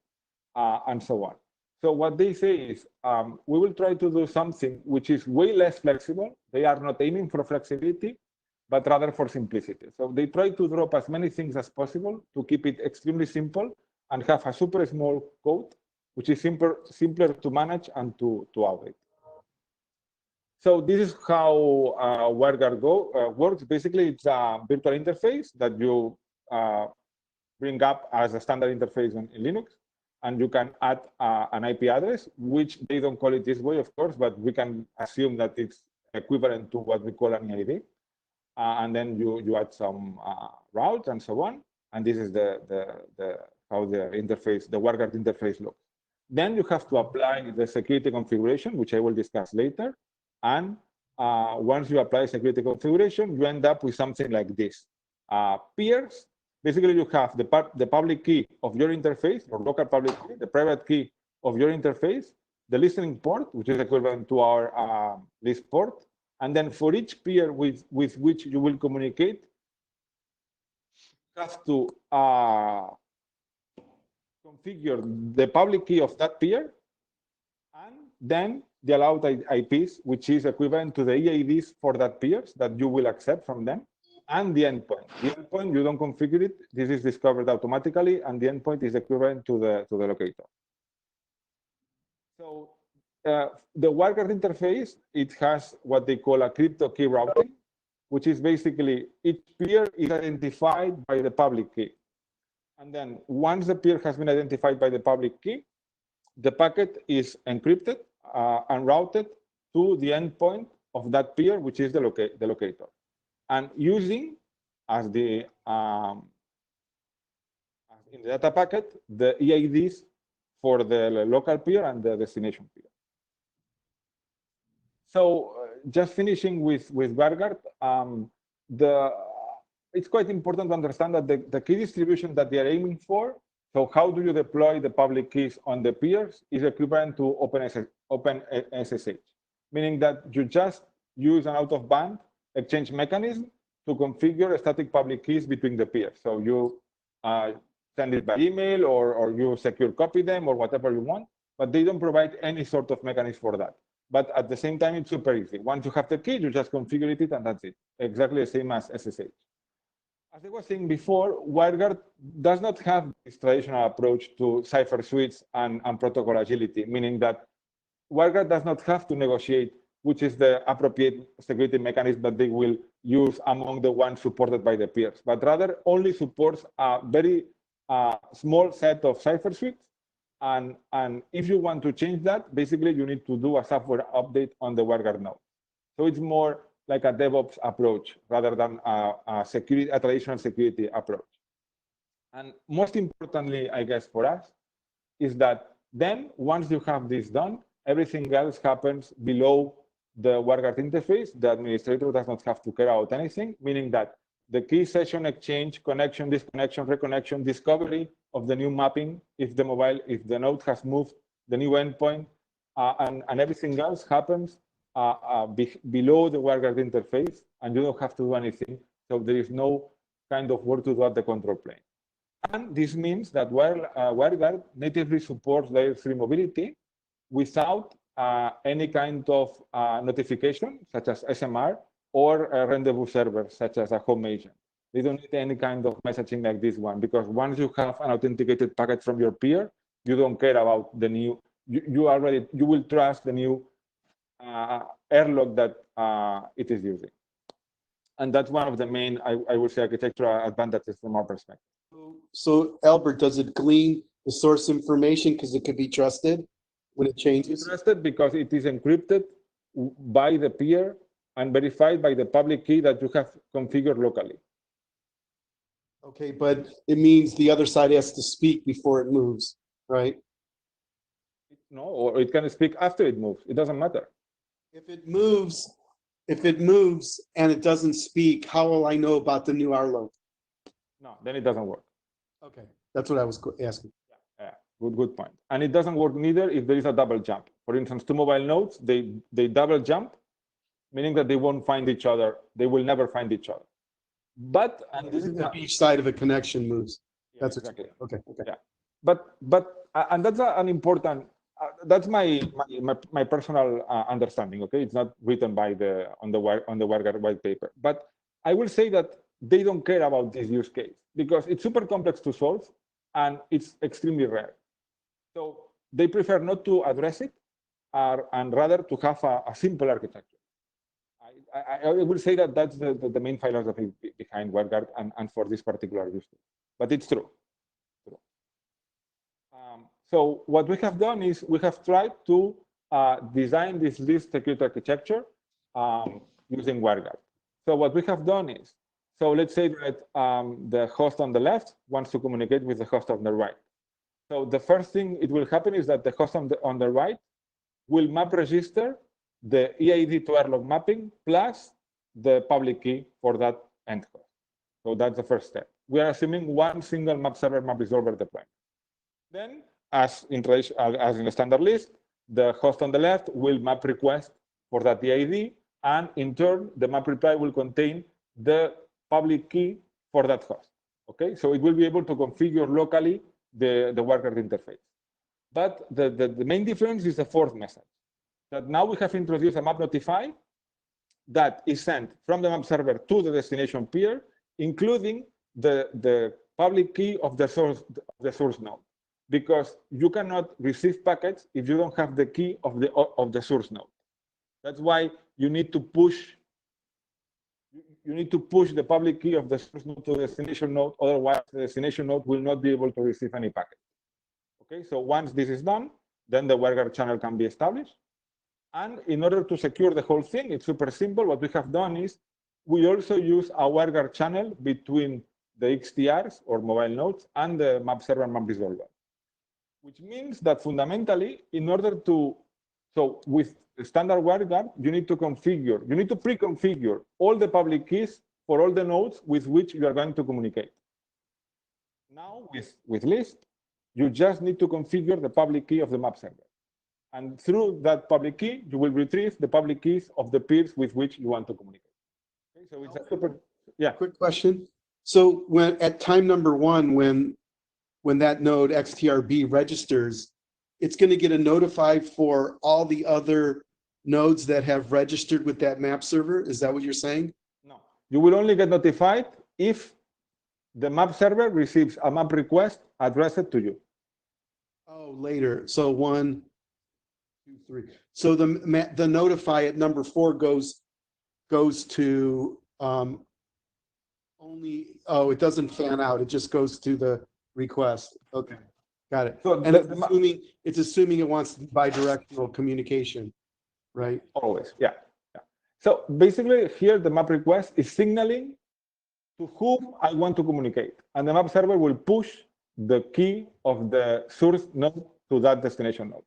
and so on. So what they say is, we will try to do something which is way less flexible. They are not aiming for flexibility, but rather for simplicity. So they try to drop as many things as possible to keep it extremely simple and have a super small code, which is simpler to manage and to audit. So this is how WireGuard works. Basically, it's a virtual interface that you bring up as a standard interface in Linux, and you can add an IP address, which they don't call it this way, of course, but we can assume that it's equivalent to what we call an EID. And then you add some routes and so on, and this is how the interface, the WireGuard interface looks. Then you have to apply the security configuration, which I will discuss later. And once you apply security configuration, you end up with something like this. Peers, basically you have the public key of your interface, or local public key, the private key of your interface, the listening port, which is equivalent to our LISP port, And then for each peer with which you will communicate, you have to configure the public key of that peer, and then the allowed IPs, which is equivalent to the EADs for that peers that you will accept from them, and the endpoint. The endpoint, you don't configure it. This is discovered automatically, and the endpoint is equivalent to the locator. So the WireGuard interface, it has what they call a crypto key routing, which is basically each peer is identified by the public key. And then once the peer has been identified by the public key, the packet is encrypted and routed to the endpoint of that peer, which is the locator. And using as the in the data packet, the EIDs for the local peer and the destination peer. So just finishing with WireGuard, it's quite important to understand that the key distribution that they are aiming for, so how do you deploy the public keys on the peers, is equivalent to OpenSSH, meaning that you just use an out-of-band exchange mechanism to configure static public keys between the peers. So you send it by email, or you secure copy them, or whatever you want, but they don't provide any sort of mechanism for that. But at the same time, it's super easy. Once you have the key, you just configure it, and that's it. Exactly the same as SSH. As I was saying before, WireGuard does not have this traditional approach to cipher suites and protocol agility, meaning that WireGuard does not have to negotiate which is the appropriate security mechanism that they will use among the ones supported by the peers, but rather only supports a very small set of cipher suites. And if you want to change that, basically you need to do a software update on the WireGuard node. So it's more like a DevOps approach rather than a traditional security approach. And most importantly, I guess for us, is that then once you have this done, everything else happens below the WireGuard interface. The administrator does not have to care about anything, meaning that the key session exchange, connection, disconnection, reconnection, discovery of the new mapping, if the node has moved, the new endpoint, and everything else happens below the WireGuard interface, and you don't have to do anything. So there is no kind of work to do at the control plane. And this means that WireGuard natively supports layer 3 mobility without any kind of notification, such as SMR, or a rendezvous server, such as a home agent. They don't need any kind of messaging like this one, because once you have an authenticated packet from your peer, you don't care about the new, you will trust the new airlock that it is using. And that's one of the main, I would say, architectural advantages from our perspective. So Albert, does it glean the source information because it could be trusted when it changes? It's trusted because it is encrypted by the peer and verified by the public key that you have configured locally. Okay, but it means the other side has to speak before it moves, right? No, or it can speak after it moves. It doesn't matter. If it moves and it doesn't speak, how will I know about the new RLO? No, then it doesn't work. Okay, that's what I was asking. Yeah, good point. And it doesn't work neither if there is a double jump. For instance, two mobile nodes, they double jump, meaning that they won't find each other. They will never find each other. But and this is each side of a connection moves. That's exactly. Okay. Yeah, but and that's an important. That's my personal understanding. Okay, it's not written by on the WireGuard white paper, but I will say that they don't care about this use case because it's super complex to solve and it's extremely rare. So they prefer not to address it and rather to have a simple architecture. I will say that that's the main philosophy behind WireGuard and for this particular use case, but it's true. So what we have done is we have tried to design this LISP security architecture using WireGuard. So what we have done is, so let's say that the host on the left wants to communicate with the host on the right. So the first thing it will happen is that the host on the right will map register the EID to airlock mapping plus the public key for that end host. So that's the first step. We are assuming one single map server map resolver deployment. Then, as in the standard list, the host on the left will map request for that EID And in turn, the map reply will contain the public key for that host. Okay, so it will be able to configure locally the WireGuard interface. But the main difference is the fourth message, that now we have introduced a map notify that is sent from the map server to the destination peer, including the public key of the source node, because you cannot receive packets if you don't have the key of the source node. That's why you need to push the public key of the source node to the destination node. Otherwise, the destination node will not be able to receive any packet. Okay, so once this is done, then the WireGuard channel can be established. And in order to secure the whole thing, it's super simple. What we have done is we also use a WireGuard channel between the XTRs or mobile nodes and the map server map resolver, which means that fundamentally, in order to, so with standard WireGuard, you need to pre-configure all the public keys for all the nodes with which you are going to communicate. Now with LISP, you just need to configure the public key of the map server. And through that public key, you will retrieve the public keys of the peers with which you want to communicate. Okay, so it's a super, yeah. Quick question. So when at time number one, when that node XTRB registers, it's going to get a notify for all the other nodes that have registered with that map server. Is that what you're saying? No, you will only get notified if the map server receives a map request addressed to you. Oh, later. So 1, 2, 3. So the notify at number 4 goes to only. Oh, it doesn't fan out. It just goes to the request. Okay, got it. So and it's assuming it wants bidirectional communication, right? Always, yeah. So basically, here the map request is signaling to whom I want to communicate, and the map server will push the key of the source node to that destination node.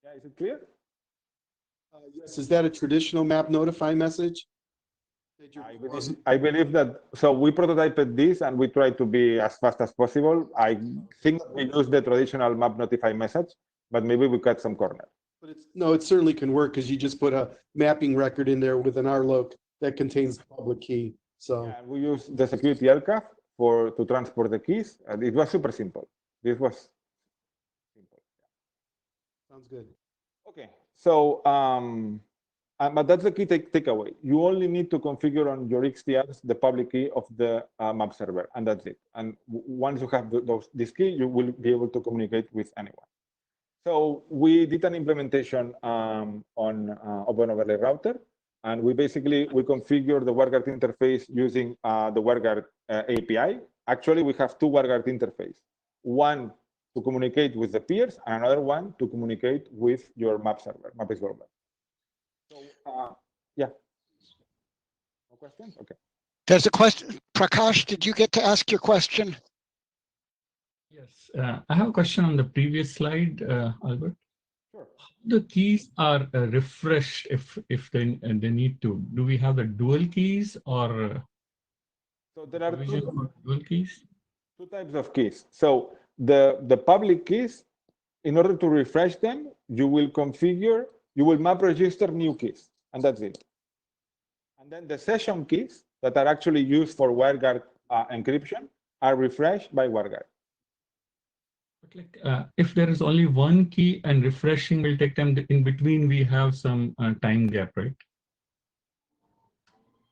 Yeah, is it clear? Yes. Is that a traditional map notify message? I believe that. So we prototyped this and we try to be as fast as possible. I think we use the traditional map notify message, but maybe we cut some corner. But it certainly can work because you just put a mapping record in there with an RLOC that contains the public key. So yeah, we use the security aircraft to transport the keys, and it was super simple. This was simple. Sounds good. Okay, so but that's the key takeaway. You only need to configure on your XTRs the public key of the map server, and that's it. And once you have this key, you will be able to communicate with anyone. So we did an implementation on Open Overlay Router, and we configure the WireGuard interface using the WireGuard API. Actually, we have two WireGuard interfaces. One to communicate with the peers, and another one to communicate with your map server, map resolver. So, yeah. No questions? Okay. There's a question. Prakash, did you get to ask your question? Yes, I have a question on the previous slide, Albert. Sure. The keys are refreshed if they need to. Do we have the dual keys or? So there are dual keys. Two types of keys. So the public keys, in order to refresh them, you will map register new keys, and that's it. And then the session keys that are actually used for WireGuard encryption are refreshed by WireGuard. But like, if there is only one key and refreshing will take time, in between we have some time gap, right?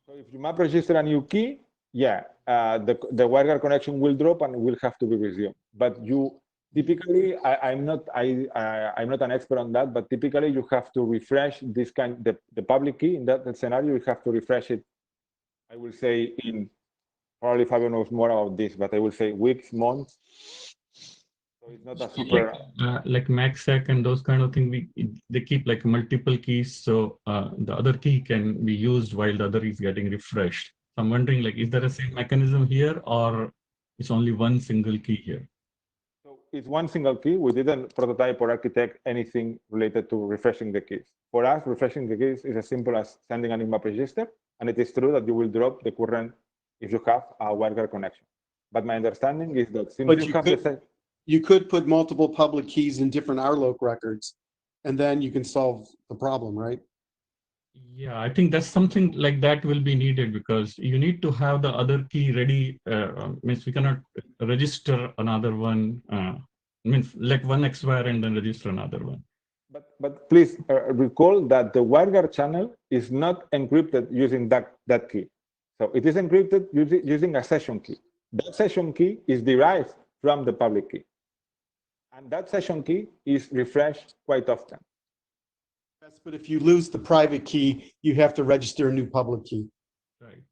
So if you map register a new key, yeah, the WireGuard connection will drop and will have to be resumed. But you typically, I'm not an expert on that, but typically you have to refresh this the public key in that scenario. You have to refresh it. I will say in probably Fabio knows more about this, but I will say weeks, months. So it's not a super like MaxSec and those kind of things. They keep like multiple keys, so the other key can be used while the other is getting refreshed. So I'm wondering, like, is there a same mechanism here, or it's only one single key here? So it's one single key. We didn't prototype or architect anything related to refreshing the keys. For us, refreshing the keys is as simple as sending a new map register, and it is true that you will drop the current if you have a WireGuard connection. But my understanding is that since you could put multiple public keys in different RLOC records. and then you can solve the problem, right? Yeah, I think that's something like that will be needed because you need to have the other key ready. Means we cannot register another one. Means let one expire and then register another one. But please recall that the WireGuard channel is not encrypted using that key. So it is encrypted using a session key. That session key is derived from the public key. And that session key is refreshed quite often. Yes, but if you lose the private key, you have to register a new public key. Right.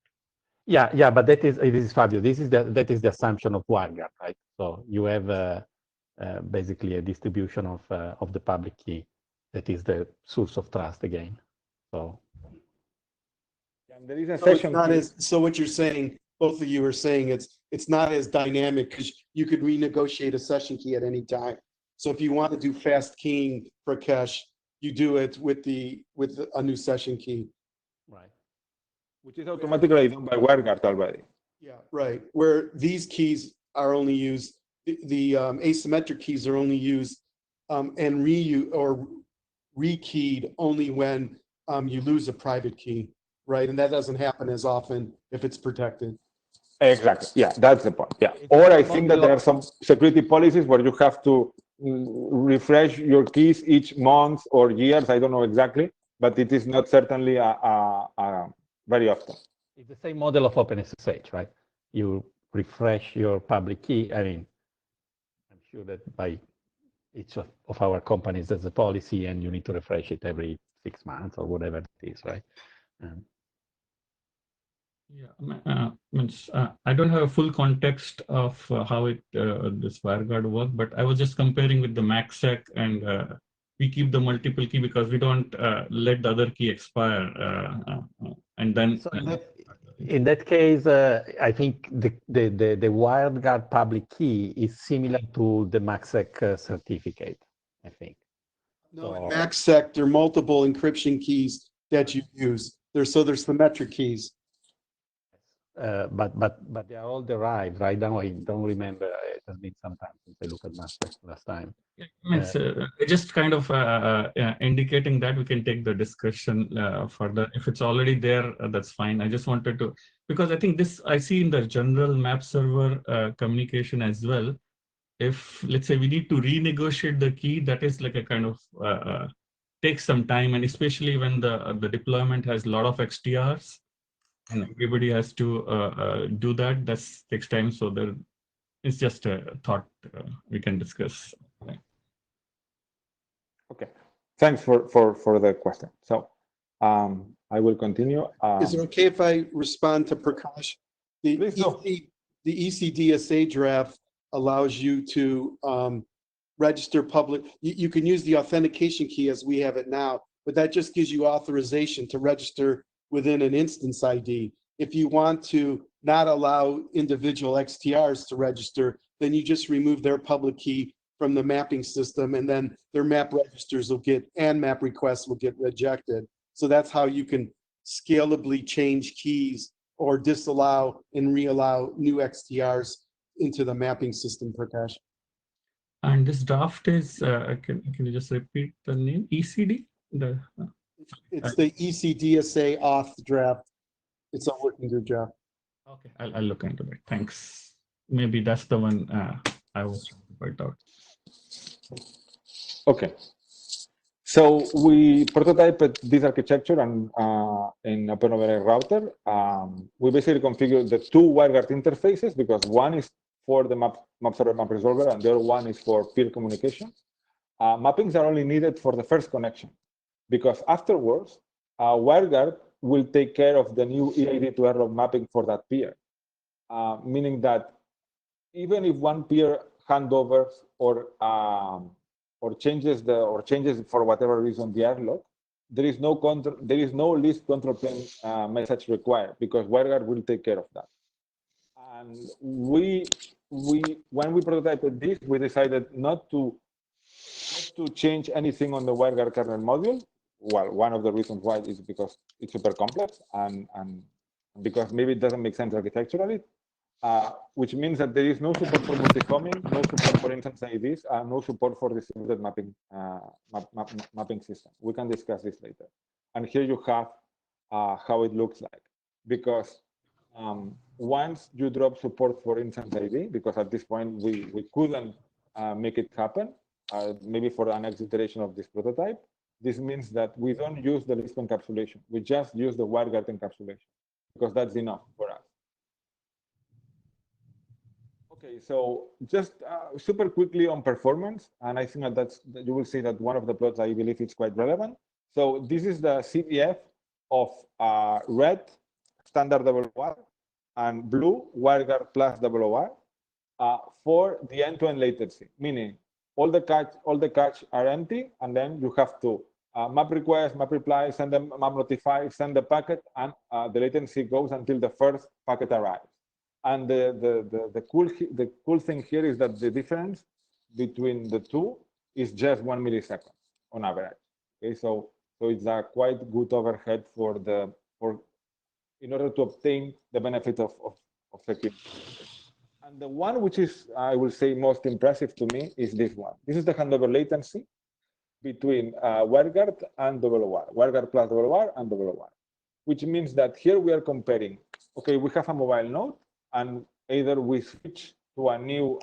Yeah, but it is Fabio. That is the assumption of WireGuard, right? So you have basically a distribution of the public key that is the source of trust again. So and there is a so session it's not key. so what you're saying, both of you are saying it's not as dynamic because you could renegotiate a session key at any time. So if you want to do fast keying for cache, you do it with a new session key. right. Which is automatically done by WireGuard already. Yeah, right. Where these keys are only used, the asymmetric keys are only used and rekeyed only when you lose a private key, right? And that doesn't happen as often if it's protected. Exactly. Yeah, that's the point. Yeah. Or I think that there are some security policies where you have to refresh your keys each month or years. I don't know exactly, but it is not certainly very often. It's the same model of OpenSSH, right? You refresh your public key. I mean, I'm sure that by each of our companies there's a policy and you need to refresh it every 6 months or whatever it is, right? Yeah, I don't have a full context of how this WireGuard works, but I was just comparing with the MACsec, and we keep the multiple key because we don't let the other key expire, and then. So in that case, I think the WireGuard public key is similar to the MACsec certificate, I think. No, in MACsec, there are multiple encryption keys that you use. There's symmetric keys. But they are all derived, right? Now I don't remember. It has been some time since I looked at MACsec last time. Just kind of indicating that we can take the discussion further. If it's already there, that's fine. I just wanted to, because I think this I see in the general map server communication as well. If let's say we need to renegotiate the key, that is like a kind of takes some time, and especially when the deployment has a lot of XDRs. And everybody has to do that. That takes time. So there, it's just a thought we can discuss. Okay, thanks for the question. So I will continue. Is it okay if I respond to Prakash? The ECDSA draft allows you to register public. You can use the authentication key as we have it now, but that just gives you authorization to register within an instance ID. If you want to not allow individual XTRs to register, then you just remove their public key from the mapping system, and then their map registers will get, and map requests will get rejected. So that's how you can scalably change keys or disallow and reallow new XTRs into the mapping system, Prakash. And this draft is, can you just repeat the name? ECD? It's the ECDSA auth draft. It's a working group draft. Okay, I'll look into that. Thanks. Maybe that's the one I was trying to point out. Okay. So we prototyped this architecture and in OpenOverlay router. We basically configured the two WireGuard interfaces because one is for the map server, map resolver, and the other one is for peer communication. Mappings are only needed for the first connection, because afterwards, WireGuard will take care of the new EID to error mapping for that peer, meaning that even if one peer handovers or changes for whatever reason the airlock, there is no LISP control plane message required because WireGuard will take care of that. And when we prototyped this, we decided not to change anything on the WireGuard kernel module. Well, one of the reasons why is because it's super complex and because maybe it doesn't make sense architecturally. which means that there is no support for multi-homing, no support for instance IDs, and no support for distributed mapping system. We can discuss this later. And here you have how it looks like, because once you drop support for instance ID, because at this point we couldn't make it happen, maybe for the next iteration of this prototype, this means that we don't use the LISP encapsulation. We just use the WireGuard encapsulation, because that's enough for us. Okay, so just super quickly on performance, and I think that you will see that one of the plots I believe is quite relevant. So this is the CVF of red standard WOR and blue WireGuard plus WOR for the end-to-end latency, meaning all the cache are empty, and then you have to map request, map reply, send them map notify, send the packet, and the latency goes until the first packet arrives. And the cool thing here is that the difference between the two is just 1 millisecond on average. Okay, so it's a quite good overhead in order to obtain the benefit of security. And the one which is, I will say, most impressive to me is this one. This is the handover latency between WireGuard and WOR, WireGuard plus WOR and WOR, which means that here we are comparing, okay, we have a mobile node, and either we switch to a new,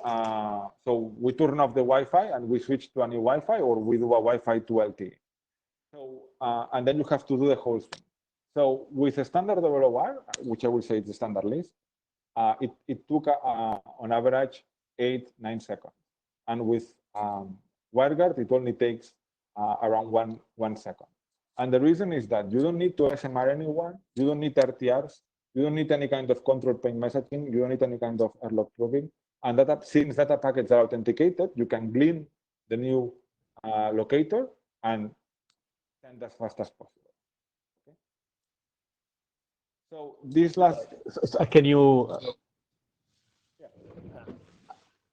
so we turn off the Wi-Fi and we switch to a new Wi-Fi, or we do a Wi-Fi to LTE. So, and then you have to do the whole thing. So with a standard WOR, which I will say is the standard list, it took on average 8-9 seconds. And with WireGuard, it only takes around one second. And the reason is that you don't need to SMR anyone, you don't need RTRs, you don't need any kind of control plane messaging, you don't need any kind of airlock proving. And since data packets are authenticated, you can glean the new locator and send as fast as possible. Okay. So this last, can you?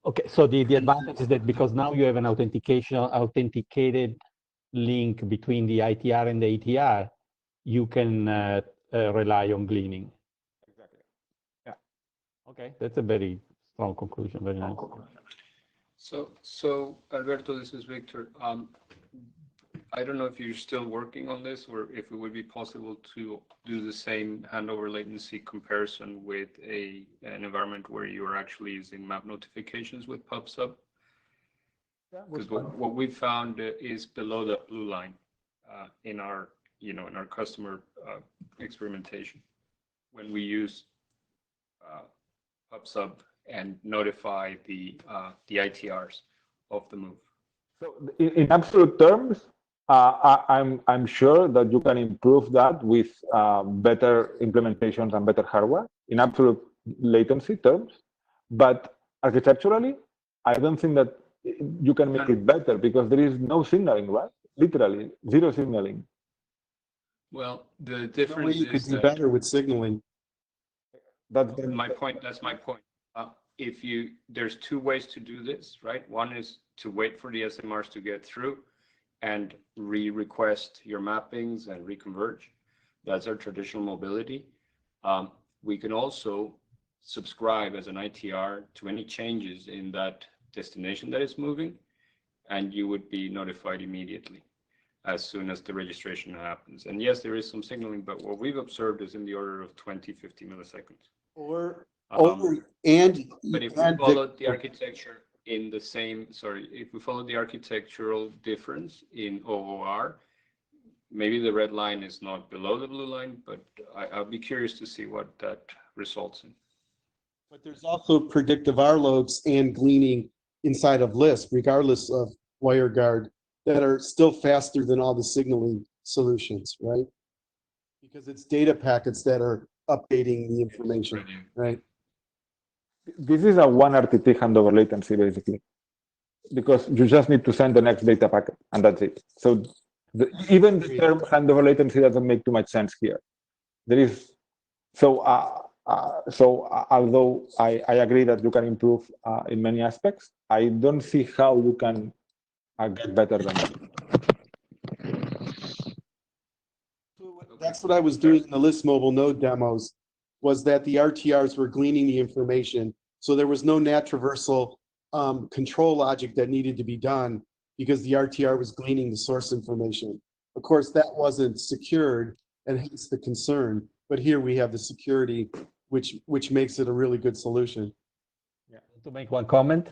Okay, so the advantage is that because now you have an authenticated link between the ITR and the ATR, you can rely on gleaning. Exactly. Yeah. Okay, that's a very strong conclusion. Very nice. So Alberto, this is Victor. I don't know if you're still working on this, or if it would be possible to do the same handover latency comparison with an environment where you are actually using map notifications with PubSub. Because what we found is below the blue line in our customer experimentation when we use PubSub and notify the ITRs of the move. So in absolute terms, I'm sure that you can improve that with better implementations and better hardware in absolute latency terms. But architecturally, I don't think that you can make it better, because there is no signaling, right? Literally zero signaling. Well, the difference you could is do better with signaling. That's my point. That's my point. There's two ways to do this, right? One is to wait for the SMRs to get through and re-request your mappings and reconverge. That's our traditional mobility. We can also subscribe as an ITR to any changes in that destination that is moving, and you would be notified immediately as soon as the registration happens. And yes, there is some signaling, but what we've observed is in the order of 20-50 milliseconds. But if we followed the architecture in the same, if we follow the architectural difference in OOR, maybe the red line is not below the blue line, but I'll be curious to see what that results in. But there's also predictive R-loads and gleaning inside of LISP, regardless of WireGuard, that are still faster than all the signaling solutions, right? Because it's data packets that are updating the information, right? This is a one RTT handover latency, basically, because you just need to send the next data packet, and that's it. So even the term handover latency doesn't make too much sense here. There is, so although I agree that you can improve in many aspects, I don't see how you can get better than that. That's what I was doing in the LISP mobile node demos. was that the RTRs were gleaning the information. So there was no NAT traversal control logic that needed to be done because the RTR was gleaning the source information. Of course, that wasn't secured, and hence the concern. But here we have the security, which makes it a really good solution. Yeah. To make one comment,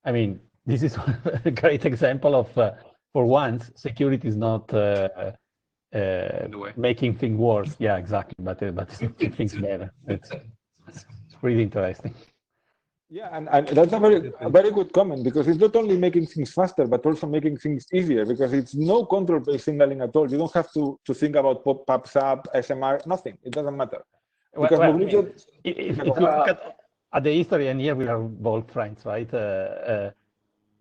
I mean, this is a great example of, for once, security is not making things worse. Yeah, exactly. But it's making things better. It's pretty interesting. Yeah, and that's a very good comment, because it's not only making things faster, but also making things easier, because it's no control-based signaling at all. You don't have to think about PubSub, SMR, nothing. It doesn't matter. Because well, if you look at the history, and here we are both friends, right?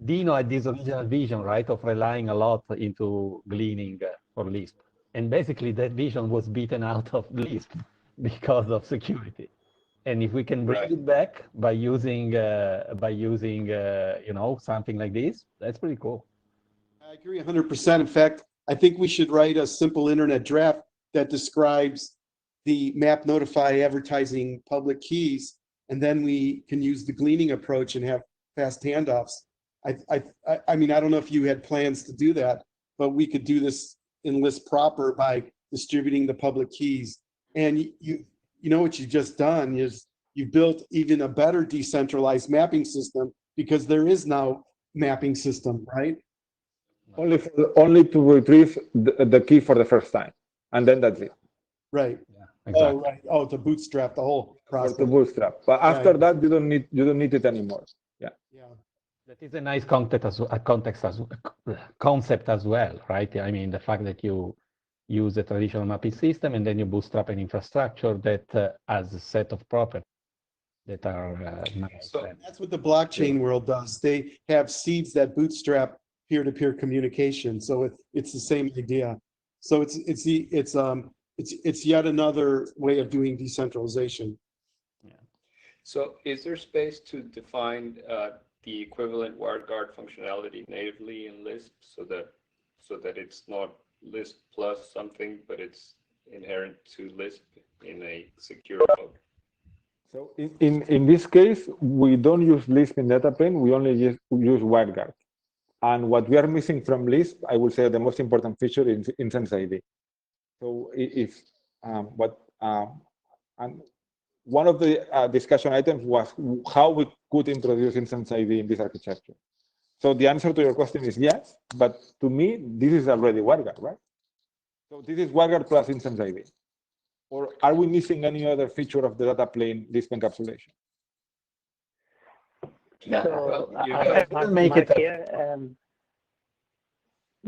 Dino had this original vision, right, of relying a lot into gleaning for LISP. And basically that vision was beaten out of LISP because of security. And if we can bring it back by using you know, something like this, that's pretty cool. I agree 100%. In fact, I think we should write a simple internet draft that describes the map notify advertising public keys, and then we can use the gleaning approach and have fast handoffs. I mean, I don't know if you had plans to do that, but we could do this in LISP proper by distributing the public keys. And you know what you've just done is you built even a better decentralized mapping system, because there is now mapping system, right? Only to retrieve the key for the first time, and then that's it. Right. Yeah, exactly. Oh, right. Oh, to bootstrap the whole process. To bootstrap, but after that, you don't need it anymore. Yeah. Yeah. That is a nice concept as well, right? I mean, the fact that you use a traditional mapping system and then you bootstrap an infrastructure that has a set of properties that are nice. So that's what the blockchain world does. They have seeds that bootstrap peer-to-peer communication. So it's the same idea. So it's yet another way of doing decentralization. Yeah. So is there space to define the equivalent WireGuard functionality natively in LISP so that it's not LISP plus something, but it's inherent to LISP in a secure mode? So in this case, we don't use LISP in data plane. We only use WireGuard. And what we are missing from LISP, I will say the most important feature is instance ID. So if and one of the discussion items was how we could introduce instance ID in this architecture. So the answer to your question is yes, but to me, this is already WireGuard, right? So this is WireGuard plus instance ID. Or are we missing any other feature of the data plane LISP encapsulation? Yeah, Well, Mark here.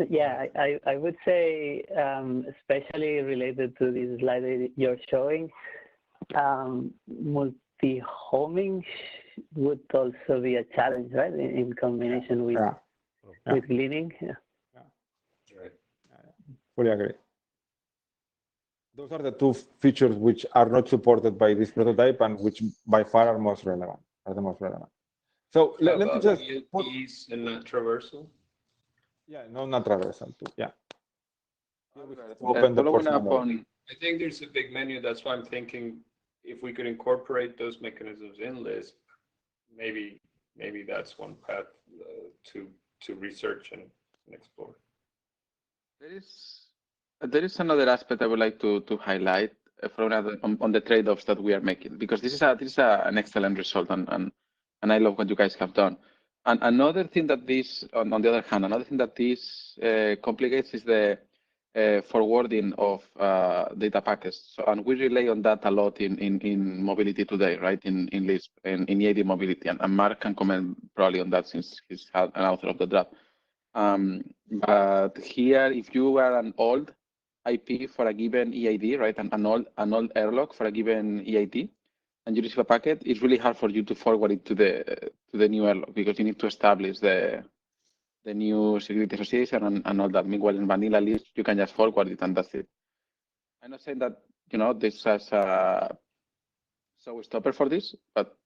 Yeah, I would say, especially related to this slide that you're showing, multi-homing would also be a challenge, right? In combination with gleaning. Yeah. Right. Fully agree. Those are the two features which are not supported by this prototype and which by far are the most relevant. So let me just put ELPs and not traversal. Yeah, no, not traversal too. Yeah. Open the up on. I think there's a big menu. That's why I'm thinking if we could incorporate those mechanisms in LISP, maybe that's one path to research and explore. There is another aspect I would like to highlight on the trade-offs that we are making, because this is an excellent result, and I love what you guys have done. And another thing that this, on the other hand, another thing that this complicates is the forwarding of data packets. So, and we rely on that a lot in mobility today, right? In LISP and in EAD mobility. And Mark can comment probably on that since he's an author of the draft. But here, if you are an old IP for a given EID, right, an old airlock for a given EID, and you receive a packet, it's really hard for you to forward it to the new airlock, because you need to establish the new security association and all that. Meanwhile, in vanilla LISP, you can just forward it and that's it. I'm not saying that this has a showstopper for this, but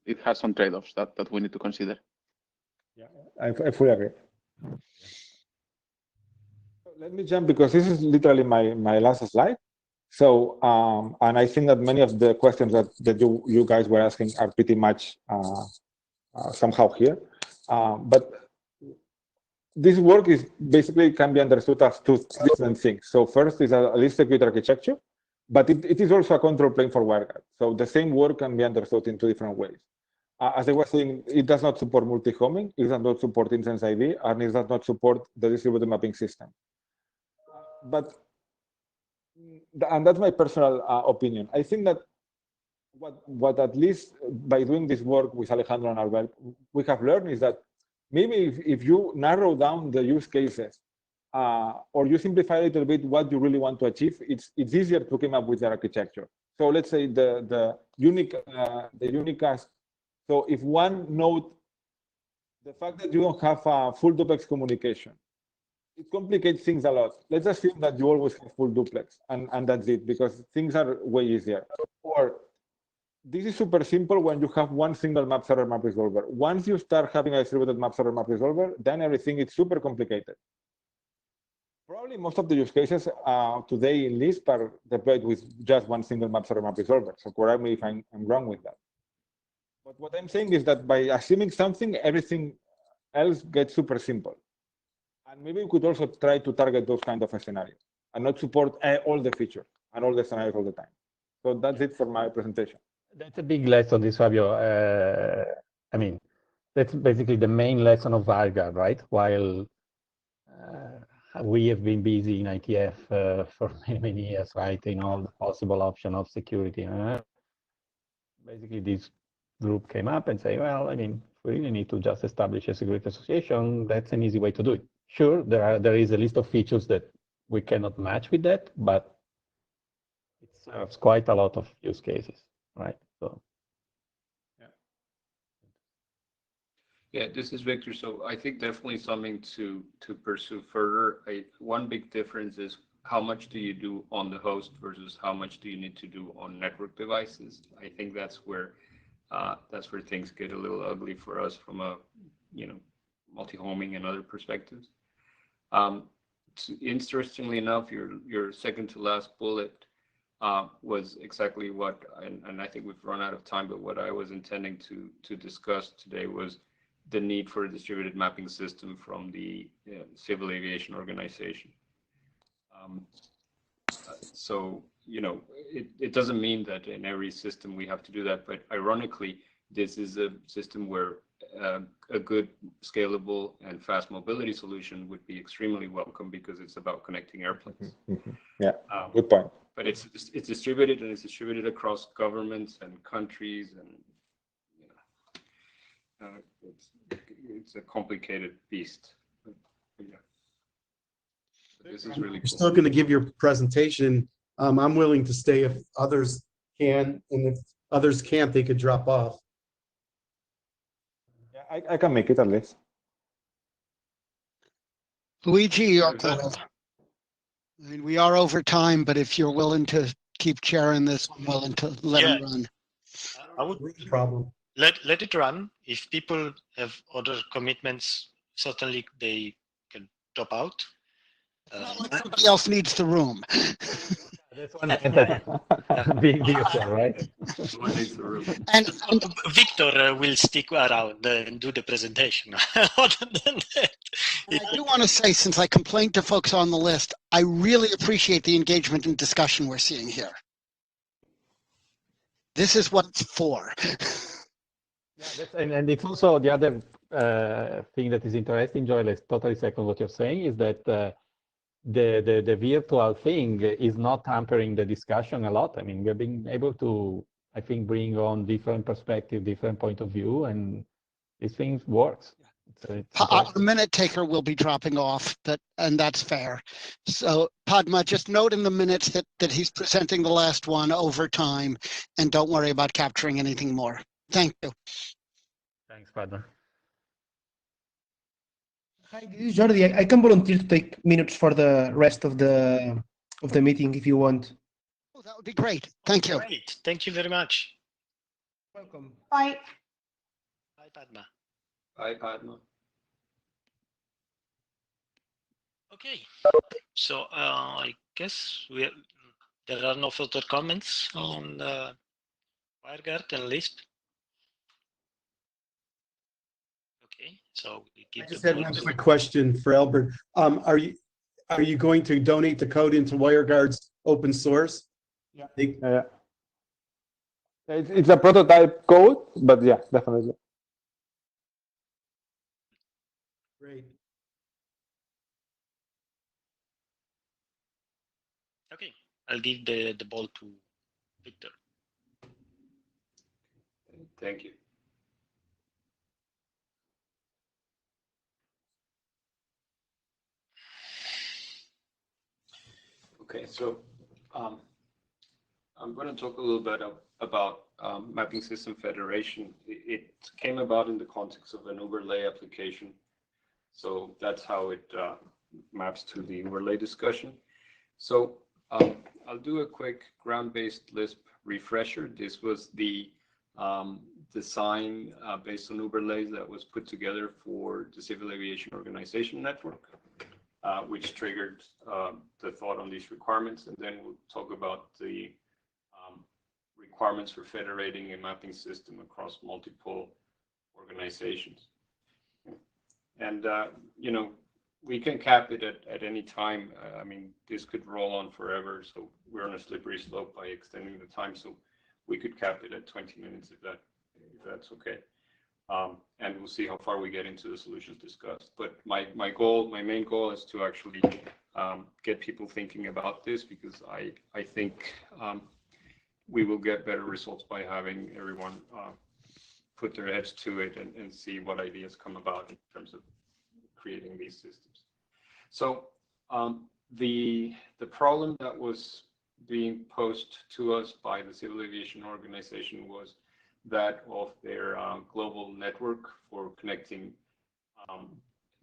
it has some trade-offs that we need to consider. Yeah, I fully agree. Let me jump, because this is literally my last slide. So, and I think that many of the questions that you guys were asking are pretty much somehow here. But this work is basically can be understood as two different things. So first is a LISP security architecture, but it is also a control plane for WireGuard. So the same work can be understood in two different ways. As I was saying, it does not support multi-homing, it does not support instance ID, and it does not support the distributed mapping system. And that's my personal opinion. I think that what at least by doing this work with Alejandro and Albert, we have learned is that maybe if you narrow down the use cases or you simplify a little bit what you really want to achieve, it's easier to come up with the architecture. So let's say the unicast. So if one node, the fact that you don't have a full duplex communication, it complicates things a lot. Let's assume that you always have full duplex and that's it, because things are way easier. Or this is super simple when you have one single map server map resolver. Once you start having a distributed map server map resolver, then everything is super complicated. Probably most of the use cases today in LISP are deployed with just one single map server map resolver. So correct me if I'm wrong with that. But what I'm saying is that by assuming something, everything else gets super simple. And maybe we could also try to target those kind of scenarios and not support all the features and all the scenarios all the time. So that's it for my presentation. That's a big lesson, this Fabio. I mean, that's basically the main lesson of WireGuard, right? While we have been busy in IETF for many years, right? In all the possible option of security. Basically, this group came up and say, well, I mean, we really need to just establish a security association. That's an easy way to do it. Sure, there is a list of features that we cannot match with that, but it serves quite a lot of use cases, right? So. Yeah, this is Victor. So I think definitely something to pursue further. One big difference is how much do you do on the host versus how much do you need to do on network devices. I think that's where things get a little ugly for us from a multi-homing and other perspectives. Interestingly enough, your second to last bullet was exactly what, and I think we've run out of time, but what I was intending to discuss today was the need for a distributed mapping system from the Civil Aviation Organization. So, it doesn't mean that in every system we have to do that, but ironically, this is a system where a good, scalable, and fast mobility solution would be extremely welcome because it's about connecting airplanes. Yeah, good point. But it's distributed, and it's distributed across governments and countries, and it's a complicated beast. But yeah. This is really cool. You're still going to give your presentation. I'm willing to stay if others can, and if others can't, they could drop off. Yeah, I can make it at least. Luigi, you're called. I mean, we are over time, but if you're willing to keep chairing this, I'm willing to let him run. I would problem. Let it run. If people have other commitments, certainly they can drop out. Somebody else needs the room. That's one big deal, right? And Victor will stick around and do the presentation. Other than that, I do want to say, since I complained to folks on the list, I really appreciate the engagement and discussion we're seeing here. This is what it's for. And it's also the other thing that is interesting, Joel, I totally second what you're saying, is that the virtual thing is not hampering the discussion a lot. I mean, we're being able to, I think, bring on different perspective, different point of view, and this thing works. Our minute taker will be dropping off, and that's fair. So Padma, just note in the minutes that he's presenting the last one over time, and don't worry about capturing anything more. Thank you. Thanks, Padma. Hi, this is Jordi. I can volunteer to take minutes for the rest of the meeting if you want. Oh, that would be great. Thank you. Great. Thank you very much. Welcome. Bye. Bye, Padma. Bye, Padma. Okay. So I guess There are no further comments on WireGuard and LISP. Okay, so we give I just the had ball one to- quick question for Albert. Are you going to donate the code into WireGuard's open source? Yeah. It's a prototype code, but yeah, definitely. Great. Okay, I'll give the ball to Victor. Thank you. Okay, so I'm going to talk a little bit about Mapping System Federation. It came about in the context of an overlay application. So that's how it maps to the overlay discussion. So I'll do a quick ground-based Lisp refresher. This was the design based on overlays that was put together for the Civil Aviation Organization Network, which triggered the thought on these requirements. And then we'll talk about the requirements for federating a mapping system across multiple organizations. And, you know, we can cap it at any time. I mean, this could roll on forever. So we're on a slippery slope by extending the time. So we could cap it at 20 minutes if that's okay. And we'll see how far we get into the solutions discussed. But my main goal is to actually get people thinking about this, because I think we will get better results by having everyone put their heads to it and see what ideas come about in terms of creating these systems. So the problem that was being posed to us by the Civil Aviation Organization was that of their global network for connecting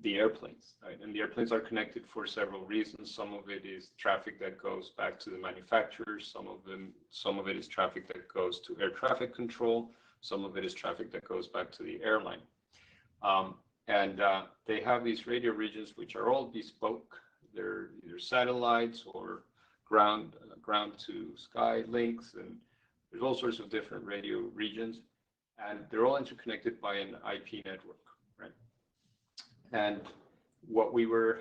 the airplanes, right? And the airplanes are connected for several reasons. Some of it is traffic that goes back to the manufacturers. Some of it is traffic that goes to air traffic control. Some of it is traffic that goes back to the airline. And they have these radio regions which are all bespoke. They're either satellites or ground to sky links, and there's all sorts of different radio regions, and they're all interconnected by an IP network, right? And what we were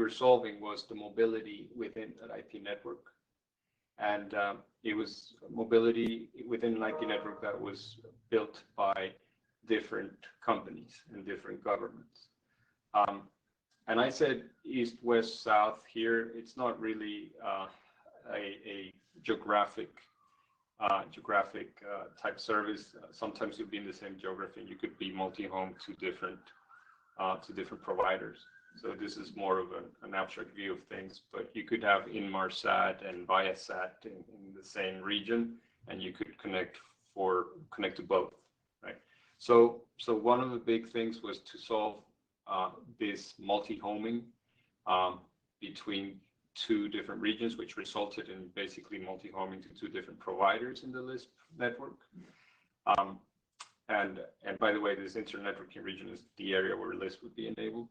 solving was the mobility within that IP network, and it was mobility within an IP network that was built by different companies and different governments. And I said east, west, south here. It's not really a geographic type service. Sometimes you'll be in the same geography and you could be multi-home to different providers. So this is more of an abstract view of things, but you could have Inmarsat and Viasat in the same region, and you could connect to both, right? So one of the big things was to solve this multi-homing between two different regions, which resulted in basically multi-homing to two different providers in the LISP network. And by the way, this inter-networking region is the area where LISP would be enabled.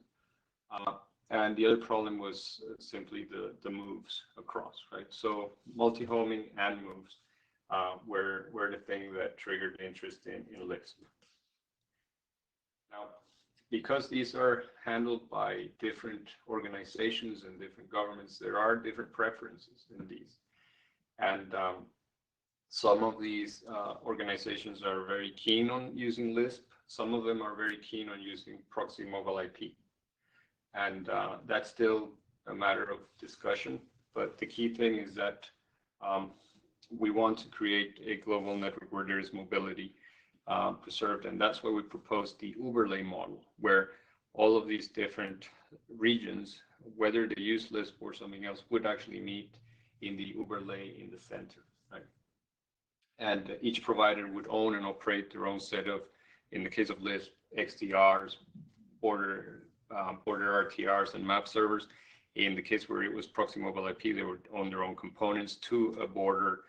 And the other problem was simply the moves across, right? So multi-homing and moves were the thing that triggered interest in LISP. Now, because these are handled by different organizations and different governments, there are different preferences in these. And some of these organizations are very keen on using LISP. Some of them are very keen on using proxy mobile IP. And that's still a matter of discussion. But the key thing is that we want to create a global network where there is mobility preserved. And that's why we proposed the overlay model, where all of these different regions, whether they use LISP or something else, would actually meet in the overlay in the center, right? And each provider would own and operate their own set of, in the case of LISP, XDRs, border RTRs, and map servers. In the case where it was proxy mobile IP, they would own their own components to a border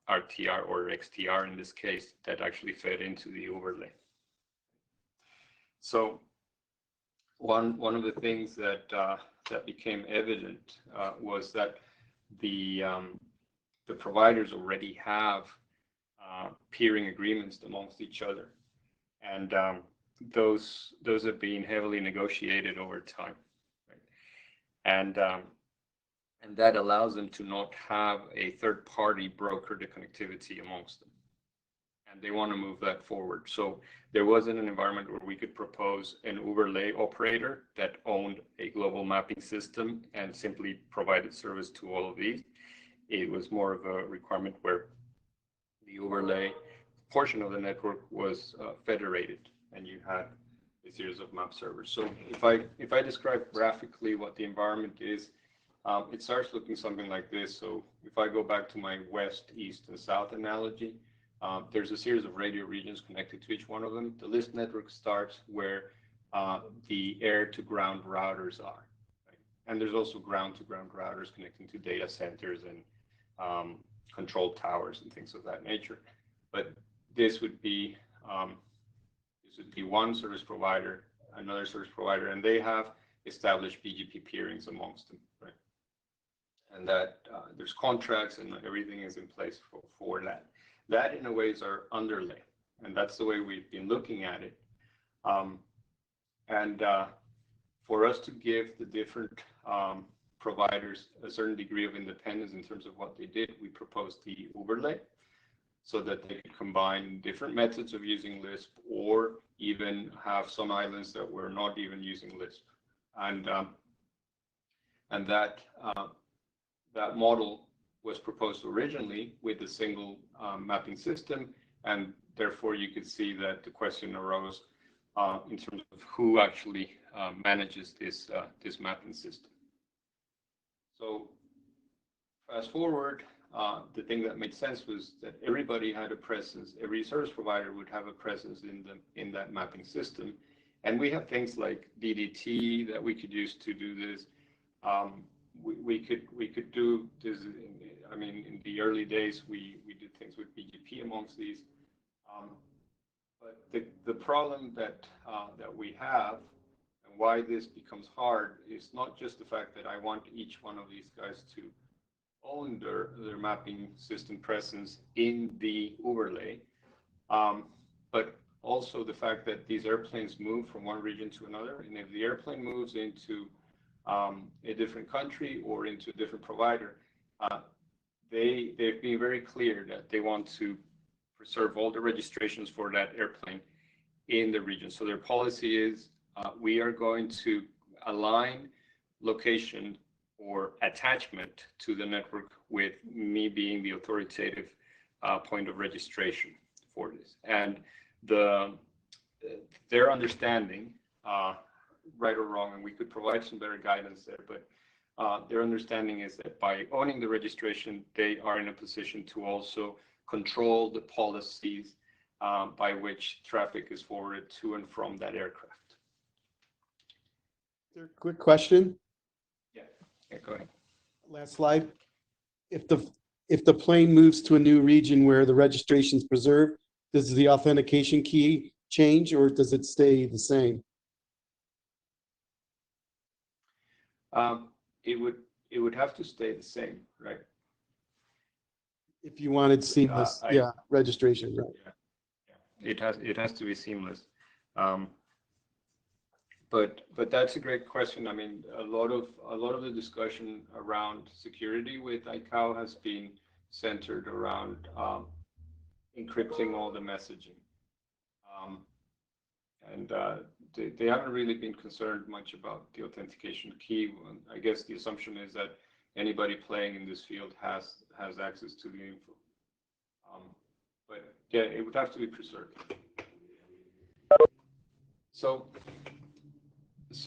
RTR or XTR in this case that actually fed into the overlay. So one of the things that became evident was that the providers already have peering agreements amongst each other, and those have been heavily negotiated over time, right? And that allows them to not have a third-party broker the connectivity amongst them. And they want to move that forward. So there wasn't an environment where we could propose an overlay operator that owned a global mapping system and simply provided service to all of these. It was more of a requirement where the overlay portion of the network was federated, and you had a series of map servers. So if I describe graphically what the environment is, it starts looking something like this. So if I go back to my west, east, and south analogy, there's a series of radio regions connected to each one of them. The LISP network starts where the air-to-ground routers are, right? And there's also ground-to-ground routers connecting to data centers and control towers and things of that nature. But this would be one service provider, another service provider, and they have established BGP peerings amongst them, right? And that there's contracts and everything is in place for that. That, in a way, is our underlay, and that's the way we've been looking at it. For us to give the different providers a certain degree of independence in terms of what they did, we proposed the overlay so that they could combine different methods of using LISP, or even have some islands that were not even using LISP. And that model was proposed originally with a single mapping system, and therefore you could see that the question arose in terms of who actually manages this mapping system. So fast forward, the thing that made sense was that everybody had a presence. Every service provider would have a presence in that mapping system, and we have things like DDT that we could use to do this. We could do this. I mean, in the early days, we did things with BGP amongst these. But the problem that we have, and why this becomes hard, is not just the fact that I want each one of these guys to own their mapping system presence in the overlay, but also the fact that these airplanes move from one region to another, and if the airplane moves into a different country or into a different provider, they've been very clear that they want to preserve all the registrations for that airplane in the region. So their policy is we are going to align location or attachment to the network with me being the authoritative point of registration for this. And their understanding, right or wrong, and we could provide some better guidance there, but their understanding is that by owning the registration, they are in a position to also control the policies by which traffic is forwarded to and from that aircraft. Quick question. Yeah, go ahead. Last slide. If the plane moves to a new region where the registration is preserved, does the authentication key change, or does it stay the same? It would have to stay the same, right? If you wanted seamless, registration, right? Yeah. It has to be seamless. But that's a great question. I mean, a lot of the discussion around security with ICAO has been centered around encrypting all the messaging, and they haven't really been concerned much about the authentication key. I guess the assumption is that anybody playing in this field has access to the info. But yeah, it would have to be preserved. So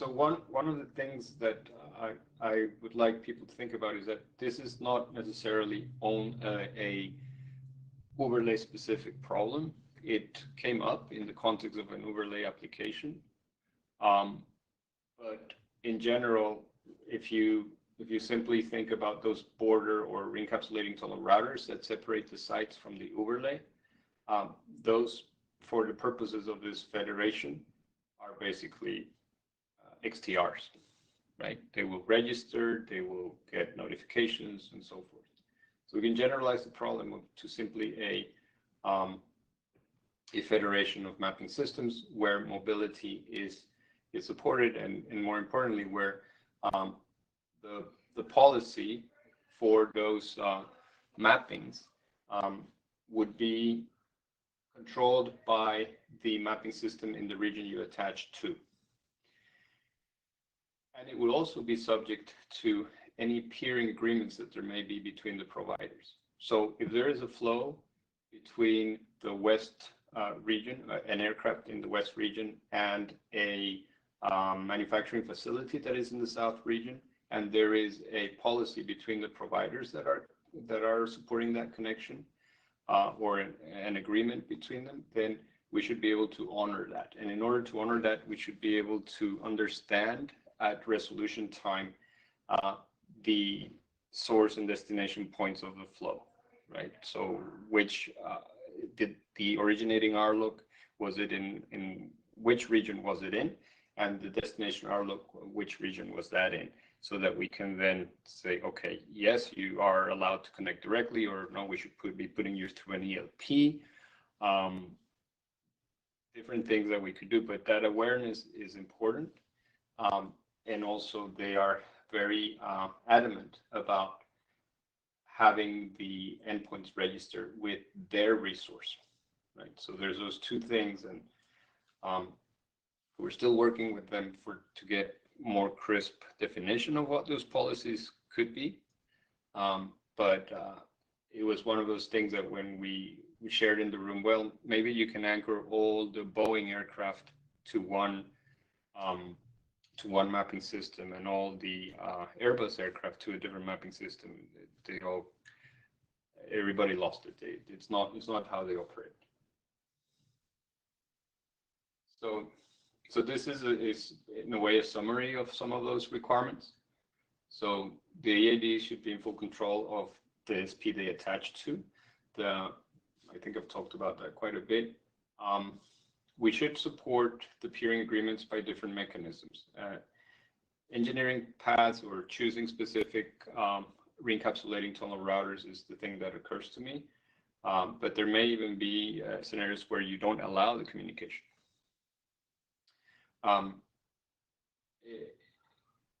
one of the things that I would like people to think about is that this is not necessarily a overlay specific problem. It came up in the context of an overlay application. But in general, if you simply think about those border or encapsulating tunnel routers that separate the sites from the overlay, those, for the purposes of this federation, are basically XTRs. right? They will register, they will get notifications and so forth. So we can generalize the problem to simply a federation of mapping systems where mobility is supported, and more importantly, where the policy for those mappings would be controlled by the mapping system in the region you attach to. And it will also be subject to any peering agreements that there may be between the providers. So if there is a flow between the West region, an aircraft in the West region, and a manufacturing facility that is in the South region, and there is a policy between the providers that are supporting that connection, or an agreement between them, then we should be able to honor that. And in order to honor that, we should be able to understand at resolution time the source and destination points of the flow, right? So which did the originating RLOC, was it in which region was it in? And the destination RLOC, which region was that in? So that we can then say, okay, yes, you are allowed to connect directly, or no, we should be putting you through an ELP. Different things that we could do, but that awareness is important. And also they are very adamant about having the endpoints register with their resource, right? So there's those two things, and we're still working with them to get more crisp definition of what those policies could be. But it was one of those things that when we shared in the room, well, maybe you can anchor all the Boeing aircraft to one mapping system, and all the Airbus aircraft to a different mapping system. Everybody lost it. It's not how they operate. So this is in a way a summary of some of those requirements. So the EAD should be in full control of the SP they attach to. I think I've talked about that quite a bit. We should support the peering agreements by different mechanisms. Engineering paths or choosing specific re-encapsulating tunnel routers is the thing that occurs to me. But there may even be scenarios where you don't allow the communication.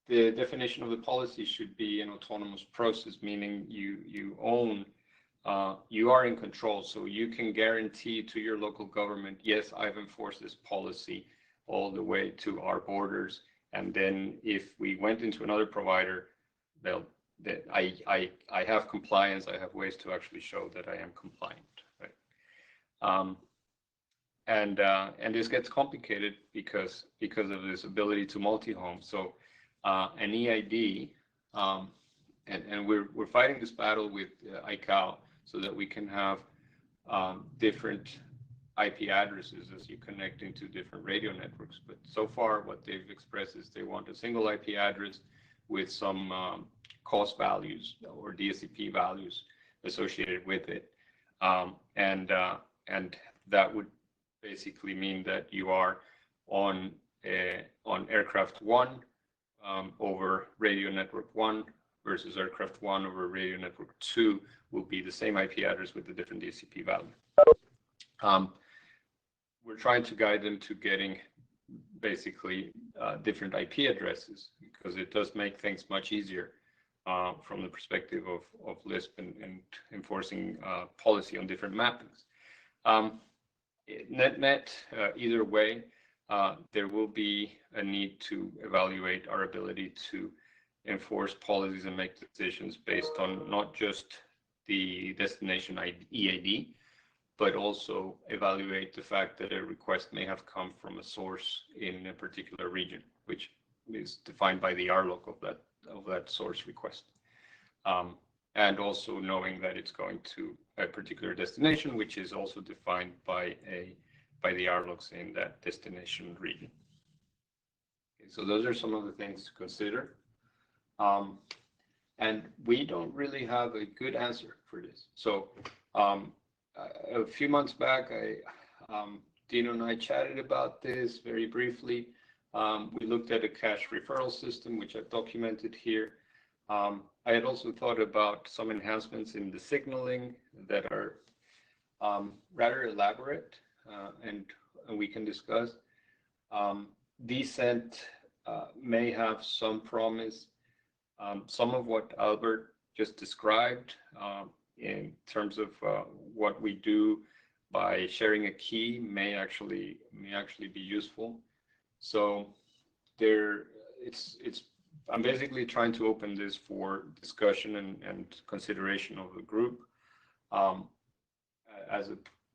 The definition of the policy should be an autonomous process, meaning you own, you are in control, so you can guarantee to your local government, yes, I've enforced this policy all the way to our borders, and then if we went into another provider, I have compliance, I have ways to actually show that I am compliant, right? And this gets complicated because of this ability to multi-home. So an EID, and we're fighting this battle with ICAO so that we can have different IP addresses as you connect into different radio networks. But so far, what they've expressed is they want a single IP address with some cost values or DSCP values associated with it, and that would basically mean that you are on aircraft 1 over radio network 1 versus aircraft 1 over radio network 2 will be the same IP address with a different DSCP value. We're trying to guide them to getting basically different IP addresses, because it does make things much easier from the perspective of LISP and enforcing policy on different mappings. Net, either way, there will be a need to evaluate our ability to enforce policies and make decisions based on not just the destination EAD, but also evaluate the fact that a request may have come from a source in a particular region, which is defined by the RLOC of that source request. And also knowing that it's going to a particular destination, which is also defined by the RLOCs in that destination region. Okay, so those are some of the things to consider. And we don't really have a good answer for this. So a few months back, Dino and I chatted about this very briefly. We looked at a cache referral system, which I've documented here. I had also thought about some enhancements in the signaling that are rather elaborate, and we can discuss. Descent may have some promise. Some of what Albert just described in terms of what we do by sharing a key may actually be useful. So I'm basically trying to open this for discussion and consideration of the group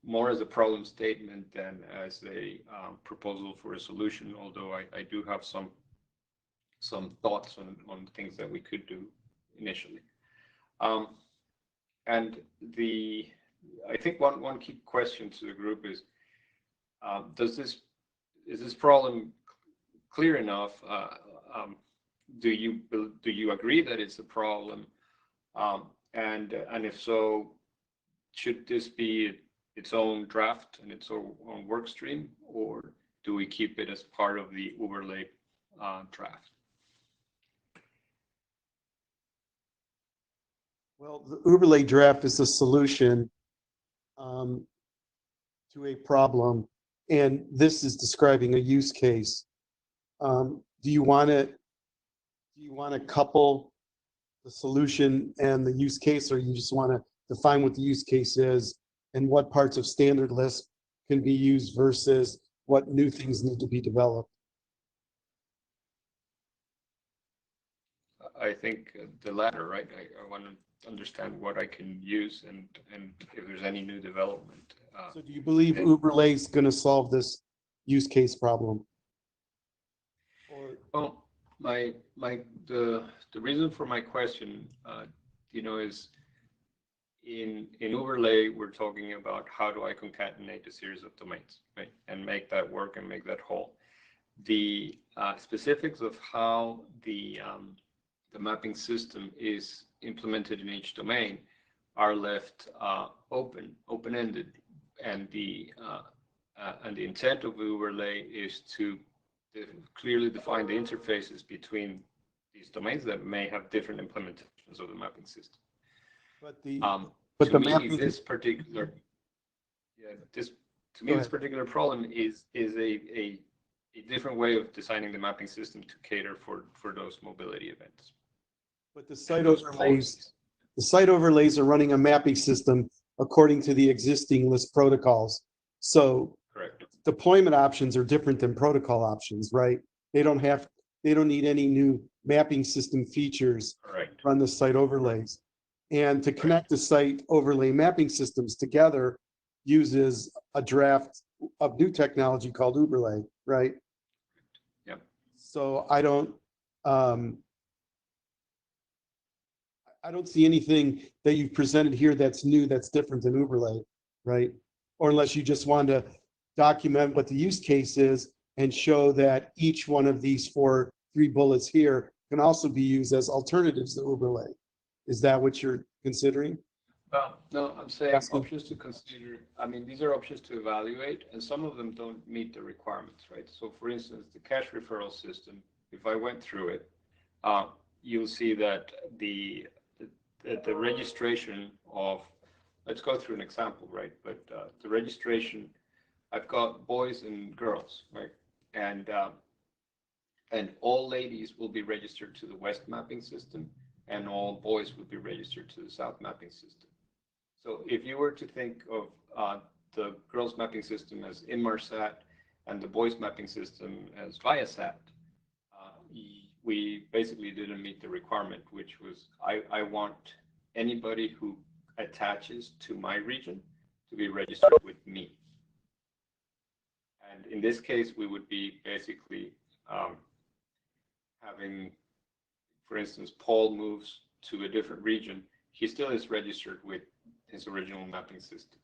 more as a problem statement than as a proposal for a solution, although I do have some thoughts on things that we could do initially. And I think one key question to the group is, is this problem clear enough? Do you agree that it's a problem? And if so, should this be its own draft and its own work stream, or do we keep it as part of the overlay draft? Well, the overlay draft is a solution to a problem, and this is describing a use case. Do you want to couple the solution and the use case, or you just want to define what the use case is and what parts of standard LISP can be used versus what new things need to be developed? I think the latter, right? I want to understand what I can use and if there's any new development. So do you believe overlay is going to solve this use case problem? Well, the reason for my question, is in overlay, we're talking about how do I concatenate a series of domains, right, and make that work and make that whole. The specifics of how the mapping system is implemented in each domain are left open-ended, and the intent of the overlay is to clearly define the interfaces between these domains that may have different implementations of the mapping system. But the this particular problem is a different way of designing the mapping system to cater for those mobility events. But the site overlays are running a mapping system according to the existing LISP protocols. So correct. Deployment options are different than protocol options, right? They don't need any new mapping system features to run the site overlays. And to connect the site overlay mapping systems together uses a draft of new technology called overlay, right? Yep. So I don't see anything that you've presented here that's new, that's different than overlay, right? Or unless you just want to document what the use case is and show that each one of these three bullets here can also be used as alternatives to overlay. Is that what you're considering? No, I'm saying options to consider. I mean, these are options to evaluate, and some of them don't meet the requirements, right? So for instance, the cache referral system, if I went through it, you'll see that the registration of, let's go through an example, right? But the registration, I've got boys and girls, right? And all ladies will be registered to the West mapping system, and all boys will be registered to the South mapping system. So if you were to think of the girls mapping system as Inmarsat and the boys mapping system as Viasat, we basically didn't meet the requirement, which was I want anybody who attaches to my region to be registered with me. And in this case, we would be basically having, for instance, Paul moves to a different region, he still is registered with his original mapping system.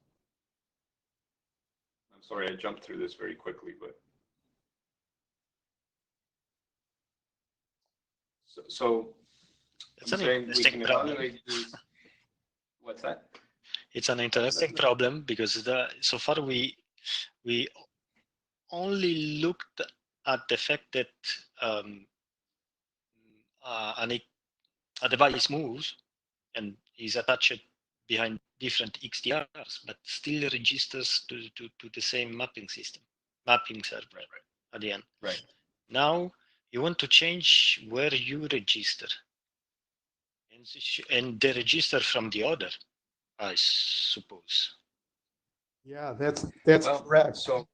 I'm sorry, I jumped through this very quickly, but so it's I'm an saying we interesting can problem. evaluate this. What's that? It's an interesting problem because so far we only looked at the fact that a device moves and is attached behind different XDRs, but still registers to the same mapping server at the end. Right. Now you want to change where you register, and the register from the other, I suppose. Yeah, that's Well, correct. So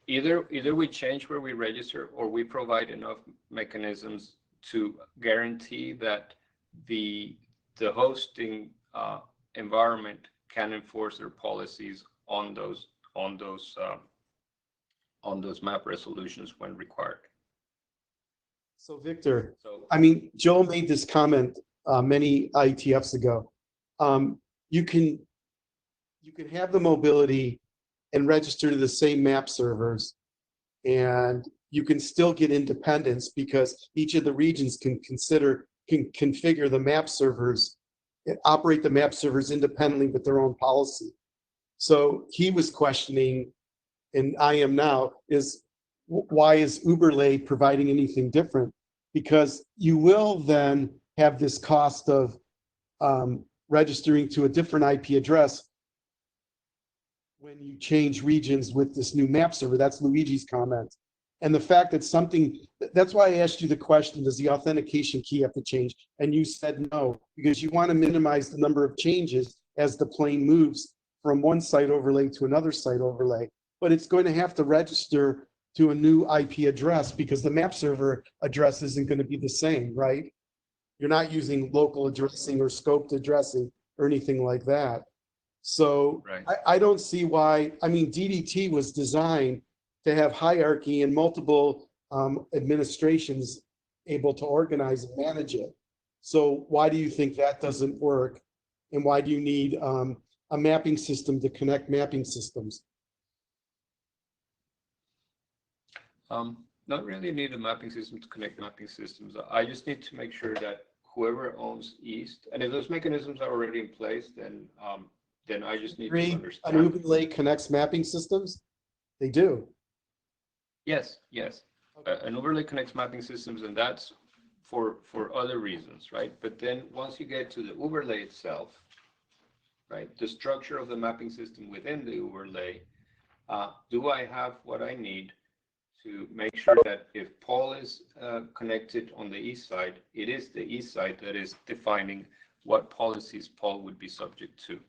either we change where we register, or we provide enough mechanisms to guarantee that the hosting environment can enforce their policies on those map resolutions when required. So Victor, So I mean, Joel made this comment many IETFs ago. You can have the mobility and register to the same map servers, and you can still get independence because each of the regions can configure the map servers and operate the map servers independently with their own policy. So he was questioning, and I am now, is why is Uberlay providing anything different? Because you will then have this cost of registering to a different IP address when you change regions with this new map server. That's Luigi's comment. And the fact that that's why I asked you the question, does the authentication key have to change? And you said no, because you want to minimize the number of changes as the plane moves from one site overlay to another site overlay. But it's going to have to register to a new IP address because the map server address isn't going to be the same, right? You're not using local addressing or scoped addressing or anything like that. So right. I don't see why. I mean, DDT was designed to have hierarchy and multiple administrations able to organize and manage it. So why do you think that doesn't work? And why do you need a mapping system to connect mapping systems? Not really need a mapping system to connect mapping systems. I just need to make sure that whoever owns East, and if those mechanisms are already in place, then I just need to understand. An Uberlay connects mapping systems? They do. Yes, yes. An overlay connects mapping systems, and that's for other reasons, right? But then once you get to the overlay itself, right, the structure of the mapping system within the overlay, do I have what I need to make sure that if Paul is connected on the east side, it is the east side that is defining what policies Paul would be subject to.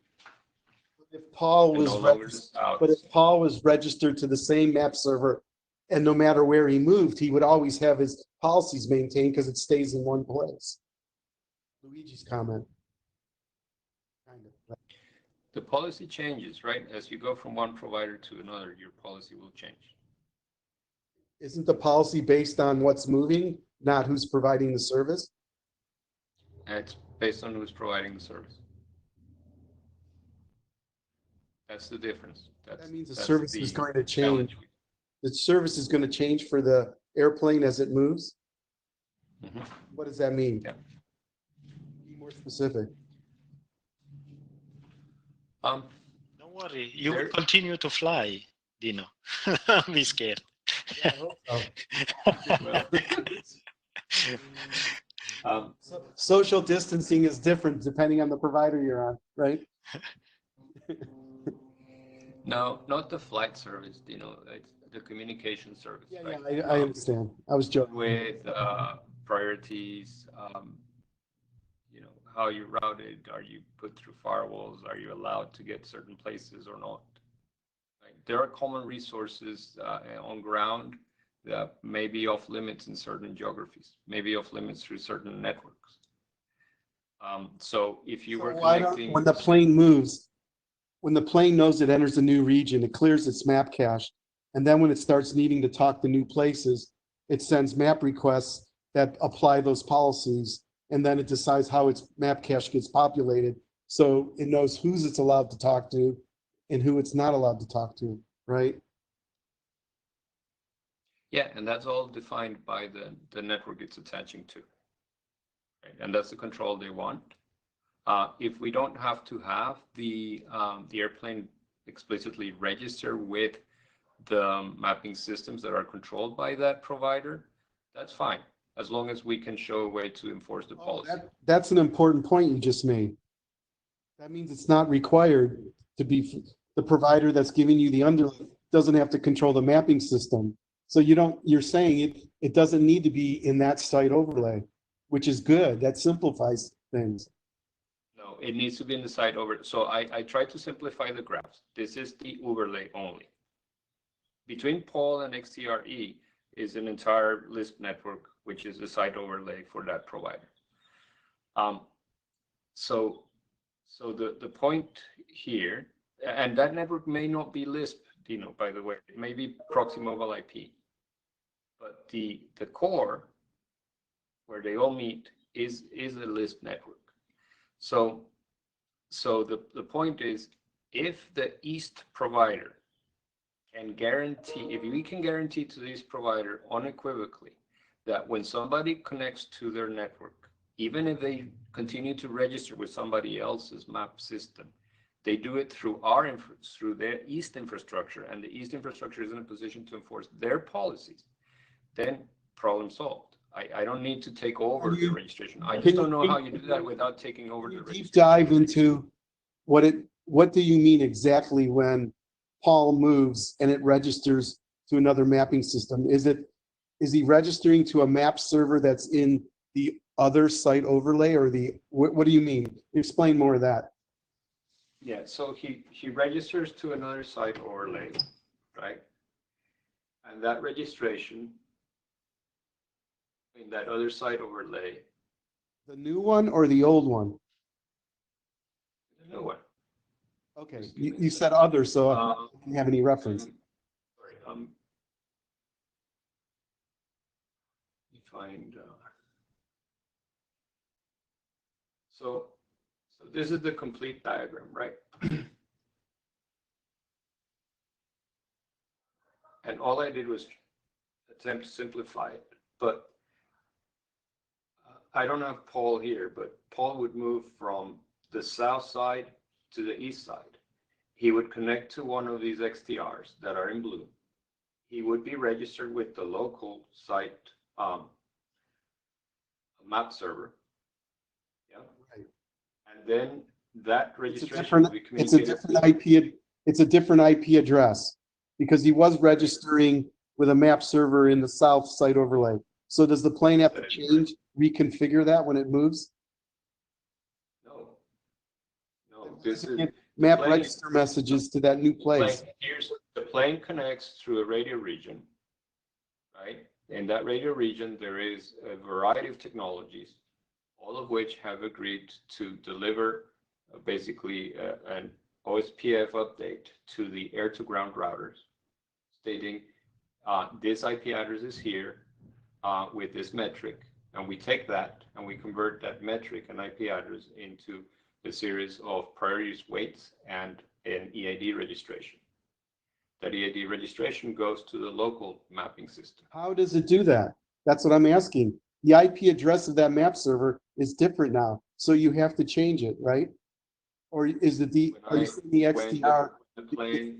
If Paul was registered to the same map server, and no matter where he moved, he would always have his policies maintained because it stays in one place. Luigi's comment. Kind of. The policy changes, right? As you go from one provider to another, your policy will change. Isn't the policy based on what's moving, not who's providing the service? It's based on who's providing the service. That's the difference. That means the service is going to change. The service is going to change for the airplane as it moves. Mm-hmm. What does that mean? Yeah. Be more specific. Don't worry, you will continue to fly, Dino. Don't be scared. Yeah, I hope so. Social distancing is different depending on the provider you're on, right? No, not the flight service, Dino. It's the communication service. Yeah, right? yeah, I understand. I was joking. With priorities, you know, how you routed, are you put through firewalls, are you allowed to get certain places or not? Right? There are common resources on ground that may be off limits in certain geographies, maybe off limits through certain networks. So if you were connecting, when the plane moves, when the plane knows it enters a new region, it clears its map cache. And then when it starts needing to talk to new places, it sends map requests that apply those policies. And then it decides how its map cache gets populated. So it knows who's it's allowed to talk to and who it's not allowed to talk to, right? yeah, and that's all defined by the network it's attaching to. Right? And that's the control they want. If we don't have to have the airplane explicitly register with the mapping systems that are controlled by that provider, that's fine, as long as we can show a way to enforce the policy. That's an important point you just made. That means it's not required to be the provider that's giving you the underlay doesn't have to control the mapping system. So you're saying it doesn't need to be in that site overlay, which is good. That simplifies things. No, it needs to be in the site overlay. So I tried to simplify the graphs. This is the overlay only. Between POL and XTRE is an entire LISP network, which is the site overlay for that provider. So the point here, and that network may not be LISP, Dino, by the way, it may be proxy mobile IP, but the core where they all meet is a LISP network. So the point is, if the East provider can guarantee, if we can guarantee to this provider unequivocally that when somebody connects to their network, even if they continue to register with somebody else's map system, they do it through through their East infrastructure, and the East infrastructure is in a position to enforce their policies, then problem solved. I don't need to take over the registration. I just don't know how you do that without taking over the registration. Deep dive into what do you mean exactly when POL moves and it registers to another mapping system? Is he registering to a map server that's in the other site overlay, or what do you mean? Explain more of that. Yeah, so he registers to another site overlay, right? And that registration in that other site overlay. The new one or the old one? The new one. Okay, you said other, so I didn't have any reference. Sorry, let me find. So this is the complete diagram, right? And all I did was attempt to simplify it, but I don't have POL here, but POL would move from the south side to the east side. He would connect to one of these XTRs that are in blue. He would be registered with the local site map server. Yeah. Right. And then that registration will be communicated. It's a different IP address because he was registering with a map server in the south site overlay. So does the plane have to change, reconfigure that when it moves? No. This is map register messages to that new place. The plane connects through a radio region, right? In that radio region, there is a variety of technologies, all of which have agreed to deliver basically an OSPF update to the air-to-ground routers, stating this IP address is here with this metric, and we take that and we convert that metric and IP address into a series of priority use weights and an EID registration. That EID registration goes to the local mapping system. How does it do that? That's what I'm asking. The IP address of that map server is different now, so you have to change it, right? Or is it the XDR? The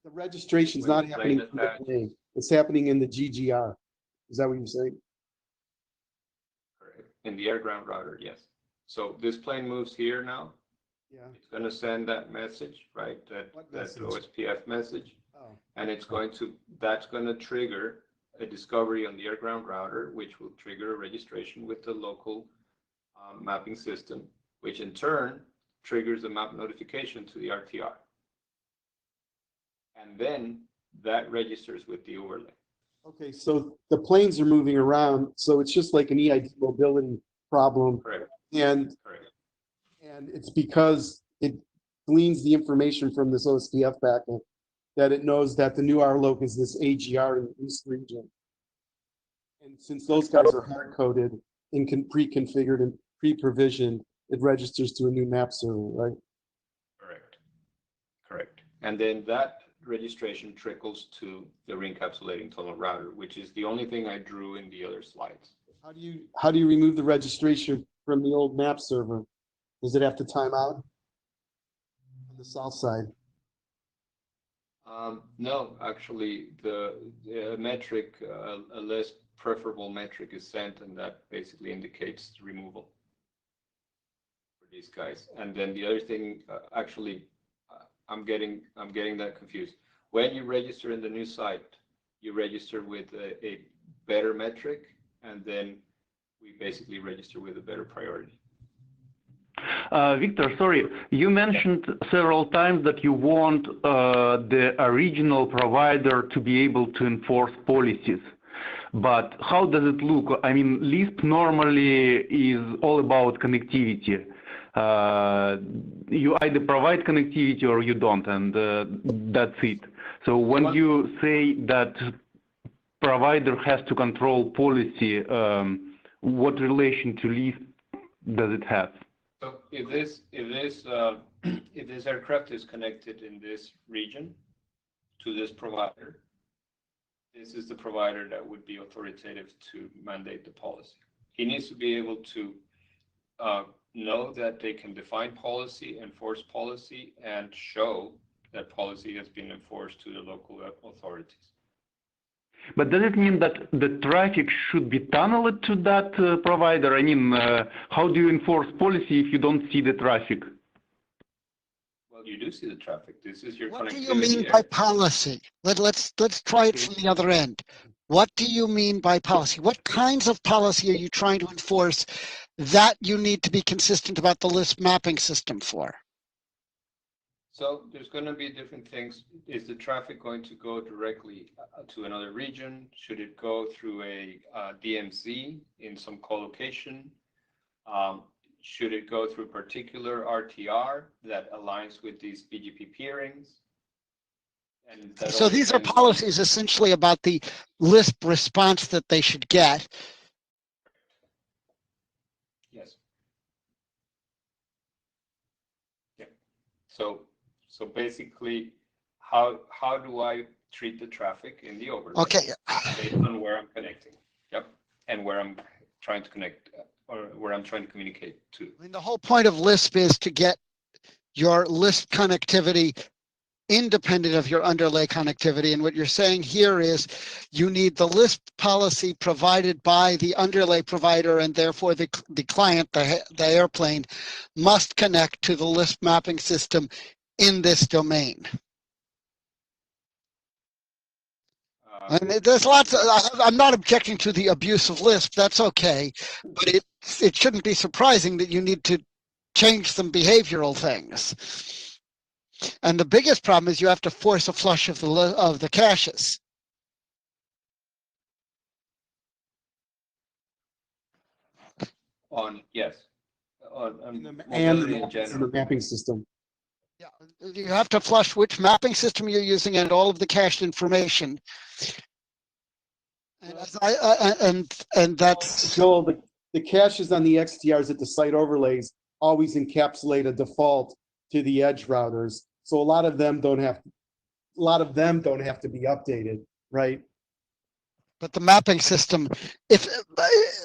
registration is not happening in the plane. It's happening in the GGR. Is that what you're saying? Correct. In the air-ground router, yes. So this plane moves here now. Yeah. It's going to send that message, right? That OSPF message. Oh. And it's going to, that's going to trigger a discovery on the air-ground router, which will trigger a registration with the local mapping system, which in turn triggers a map notification to the RTR. And then that registers with the overlay. Okay, so the planes are moving around, so it's just like an EID mobility problem. Correct. And it's because it gleans the information from this OSPF packet that it knows that the new RLOC is this AGR in the East region. And since those guys are hard-coded and pre-configured and pre-provisioned, it registers to a new map server, right? Correct. And then that registration trickles to the re-encapsulating tunnel router, which is the only thing I drew in the other slides. How do you remove the registration from the old map server? Does it have to time out on the south side? No, actually, the metric, a less preferable metric is sent, and that basically indicates removal for these guys. And then the other thing, actually, I'm getting that confused. When you register in the new site, you register with a better metric, and then we basically register with a better priority. Victor, sorry, you mentioned several times that you want the original provider to be able to enforce policies. But how does it look? I mean, LISP normally is all about connectivity. You either provide connectivity or you don't, and that's it. So when you say that provider has to control policy, what relation to LISP does it have? So if this aircraft is connected in this region to this provider, this is the provider that would be authoritative to mandate the policy. He needs to be able to know that they can define policy, enforce policy, and show that policy has been enforced to the local authorities. But does it mean that the traffic should be tunneled to that provider? I mean, how do you enforce policy if you don't see the traffic? Well, you do see the traffic. This is your connectivity. What do you mean by policy? Let's try it from the other end. What do you mean by policy? What kinds of policy are you trying to enforce that you need to be consistent about the LISP mapping system for? So there's going to be different things. Is the traffic going to go directly to another region? Should it go through a DMZ in some co-location? Should it go through a particular RTR that aligns with these BGP peerings? And so these are policies essentially about the LISP response that they should get. Yes. Yeah. So basically, how do I treat the traffic in the overlay? Okay. Based on where I'm connecting. Yep. And where I'm trying to connect, or where I'm trying to communicate to. I mean, the whole point of LISP is to get your LISP connectivity independent of your underlay connectivity. And what you're saying here is you need the LISP policy provided by the underlay provider, and therefore the client, the airplane, must connect to the LISP mapping system in this domain. I mean, there's lots of, I'm not objecting to the abuse of LISP, that's okay, but it shouldn't be surprising that you need to change some behavioral things. And the biggest problem is you have to force a flush of the caches. Yes, and the mapping system. Yeah, you have to flush which mapping system you're using and all of the cached information. And that's Joel, the caches on the XTRs at the site overlays always encapsulate a default to the edge routers. So a lot of them don't have to be updated, right? But the mapping system,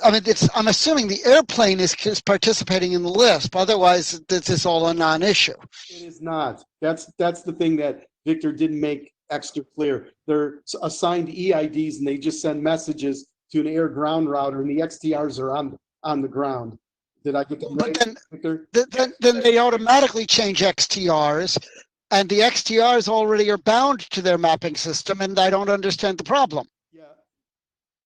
I'm assuming the airplane is participating in the LISP. Otherwise, this is all a non-issue. It is not. That's the thing that Victor didn't make extra clear. They're assigned EIDs and they just send messages to an air-ground router, and the XTRs are on the ground. Did I get that right, Victor? Then they automatically change XTRs, and the XTRs already are bound to their mapping system, and I don't understand the problem.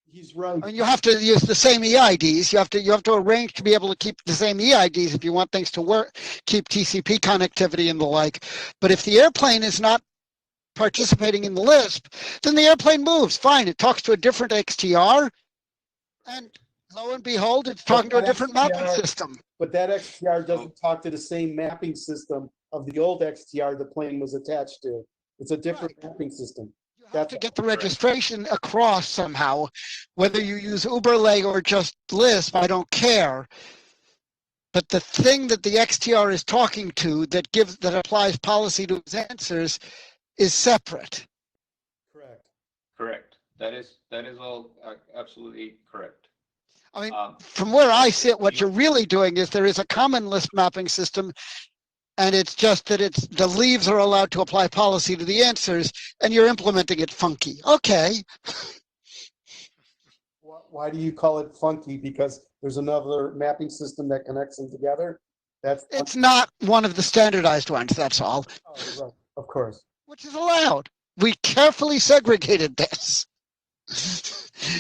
He's right. I mean, you have to use the same EIDs. You have to arrange to be able to keep the same EIDs if you want things to work, keep TCP connectivity and the like. But if the airplane is not participating in the LISP, then the airplane moves. Fine, it talks to a different XTR, and lo and behold, it's talking to a different mapping system. But that XTR doesn't talk to the same mapping system of the old XTR the plane was attached to. It's a different mapping system. You have to get the registration across somehow, whether you use Uberlay or just LISP, I don't care. But the thing that the XTR is talking to that applies policy to its answers is separate. Correct. That is all absolutely correct. I mean, from where I sit, what you're really doing is there is a common LISP mapping system and it's just that the leaves are allowed to apply policy to the answers, and you're implementing it funky. Okay. Why do you call it funky? Because there's another mapping system that connects them together? It's not one of the standardized ones, that's all. Oh, right. Of course. Which is allowed. We carefully segregated this.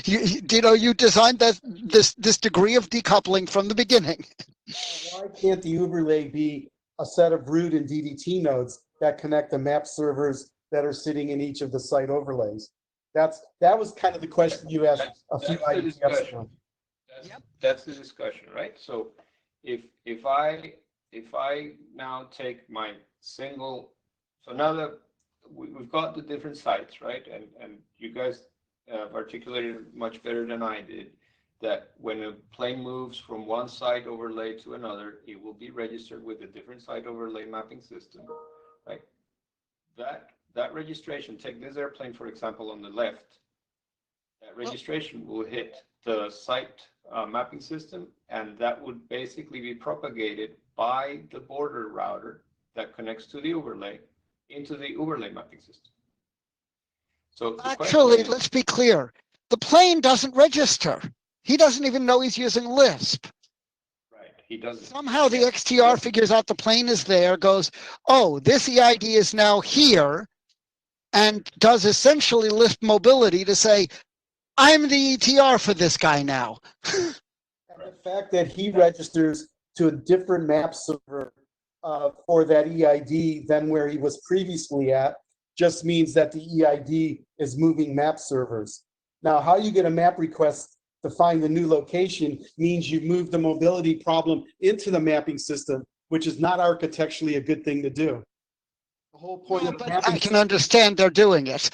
You designed this degree of decoupling from the beginning. Why can't the overlay be a set of root and DDT nodes that connect the map servers that are sitting in each of the site overlays? That was kind of the question you asked a few IETFs ago. That's the discussion, right? So if I now take my single, so now that we've got the different sites, right? And you guys articulated much better than I did, that when a plane moves from one site overlay to another, it will be registered with a different site overlay mapping system, right? That registration, take this airplane, for example, on the left, that registration will hit the site mapping system, and that would basically be propagated by the border router that connects to the overlay into the overlay mapping system. So actually, let's be clear. The plane doesn't register. He doesn't even know he's using LISP. Right, he doesn't. Somehow the XTR figures out the plane is there, goes, oh, this EID is now here, and does essentially LISP mobility to say, I'm the ETR for this guy now. And the fact that he registers to a different map server for that EID than where he was previously at just means that the EID is moving map servers. Now, how you get a map request to find the new location means you move the mobility problem into the mapping system, which is not architecturally a good thing to do. The whole point of mapping, I can understand they're doing it.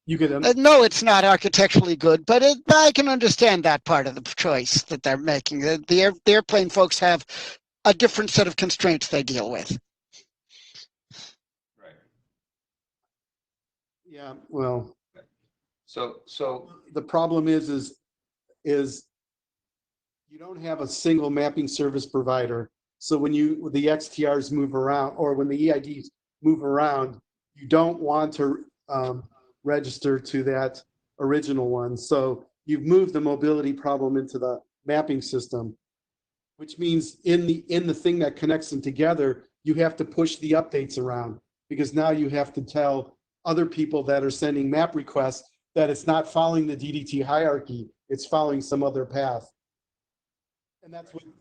You could no, it's not architecturally good, but I can understand that part of the choice that they're making. The airplane folks have a different set of constraints they deal with. Right. Yeah, well. So the problem is you don't have a single mapping service provider. So when the XTRs move around, or when the EIDs move around, you don't want to register to that original one. So you've moved the mobility problem into the mapping system, which means in the thing that connects them together, you have to push the updates around, because now you have to tell other people that are sending map requests that it's not following the DDT hierarchy, it's following some other path.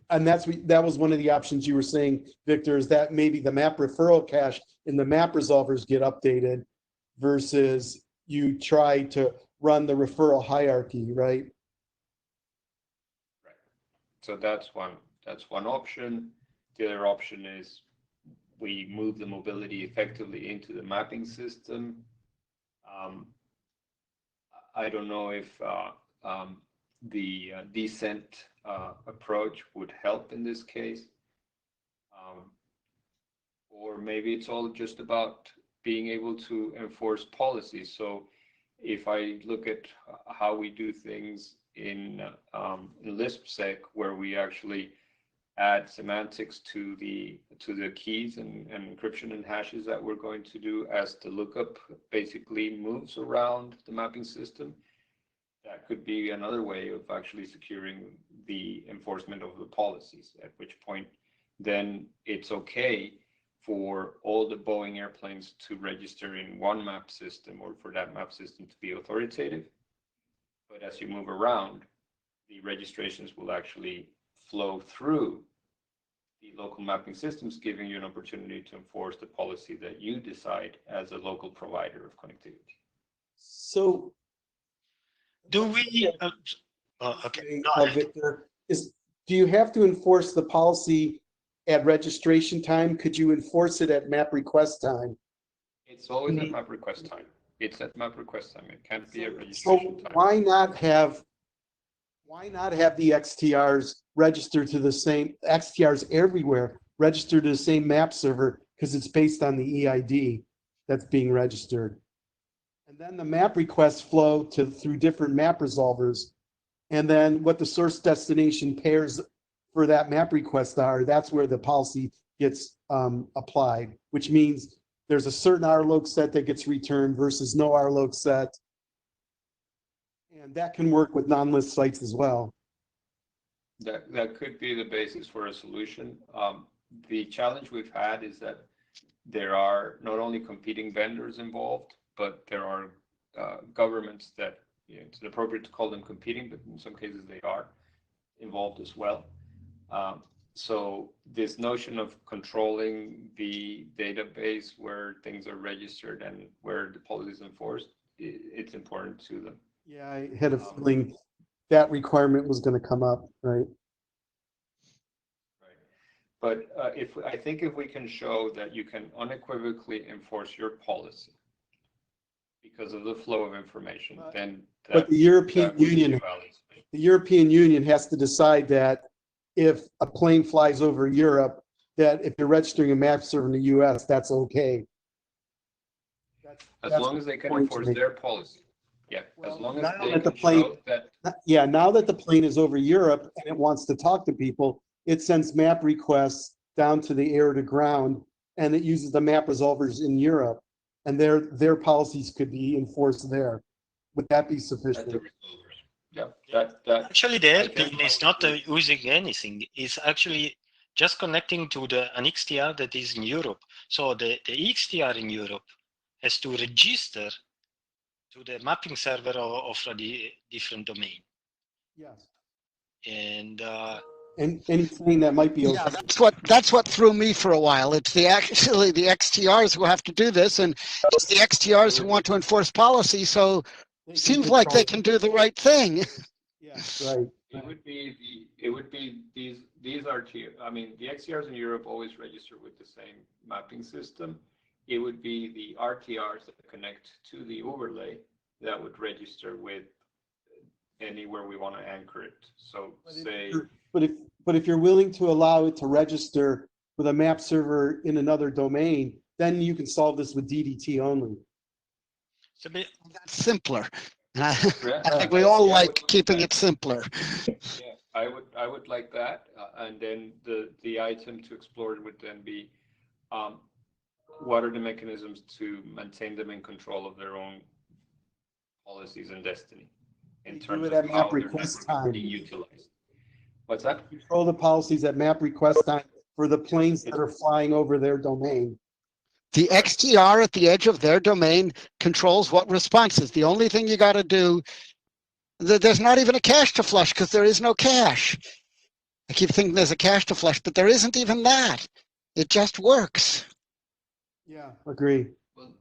And that was one of the options you were saying, Victor, is that maybe the map referral cache and the map resolvers get updated versus you try to run the referral hierarchy, right? Right. So that's one option. The other option is we move the mobility effectively into the mapping system. I don't know if the descent approach would help in this case, or maybe it's all just about being able to enforce policies. So if I look at how we do things in LISP-sec, where we actually add semantics to the keys and encryption and hashes that we're going to do as the lookup basically moves around the mapping system, that could be another way of actually securing the enforcement of the policies, at which point then it's okay for all the Boeing airplanes to register in one map system, or for that map system to be authoritative. But as you move around, the registrations will actually flow through the local mapping systems, giving you an opportunity to enforce the policy that you decide as a local provider of connectivity. So do we okay, Victor, do you have to enforce the policy at registration time? Could you enforce it at map request time? It's always at map request time. It's at map request time. It can't be at registration time. Why not have the XTRs register to the same XTRs everywhere, register to the same map server, because it's based on the EID that's being registered. And then the map requests flow through different map resolvers. And then what the source destination pairs for that map request are, that's where the policy gets applied, which means there's a certain RLOC set that gets returned versus no RLOC set. And that can work with non-list sites as well. That could be the basis for a solution. The challenge we've had is that there are not only competing vendors involved, but there are governments that, it's appropriate to call them competing, but in some cases they are involved as well. So this notion of controlling the database where things are registered and where the policy is enforced, it's important to them. Yeah, I had a feeling that requirement was going to come up, right? But I think if we can show that you can unequivocally enforce your policy because of the flow of information, then but the European Union has to decide that if a plane flies over Europe, that if you're registering a map server in the US, that's okay. As long as they can enforce their policy. Yeah, as long as they can show that. Yeah, now that the plane is over Europe and it wants to talk to people, it sends map requests down to the air to ground, and it uses the map resolvers in Europe, and their policies could be enforced there. Would that be sufficient? Yeah, actually the airplane is not using anything. It's actually just connecting to an XTR that is in Europe. So the XTR in Europe has to register to the mapping server of the different domain. Yes. And anything that might be okay. Yeah, that's what threw me for a while. It's actually the XTRs who have to do this, and it's the XTRs who want to enforce policy. So it seems like they can do the right thing. Yeah, right. It would be these RT. I mean, the XTRs in Europe always register with the same mapping system. It would be the RTRs that connect to the overlay that would register with anywhere we want to anchor it. So but if you're willing to allow it to register with a map server in another domain, then you can solve this with DDT only. So that's simpler. I think we all like keeping it simpler. Yeah, I would like that, and then the item to explore would then be what are the mechanisms to maintain them in control of their own policies and destiny in terms of how they're being utilized. What's that? Control the policies at map request time for the planes that are flying over their domain. The XTR at the edge of their domain controls what responses. The only thing you got to do, there's not even a cache to flush because there is no cache. I keep thinking there's a cache to flush, but there isn't even that. It just works. Yeah, agree. Well,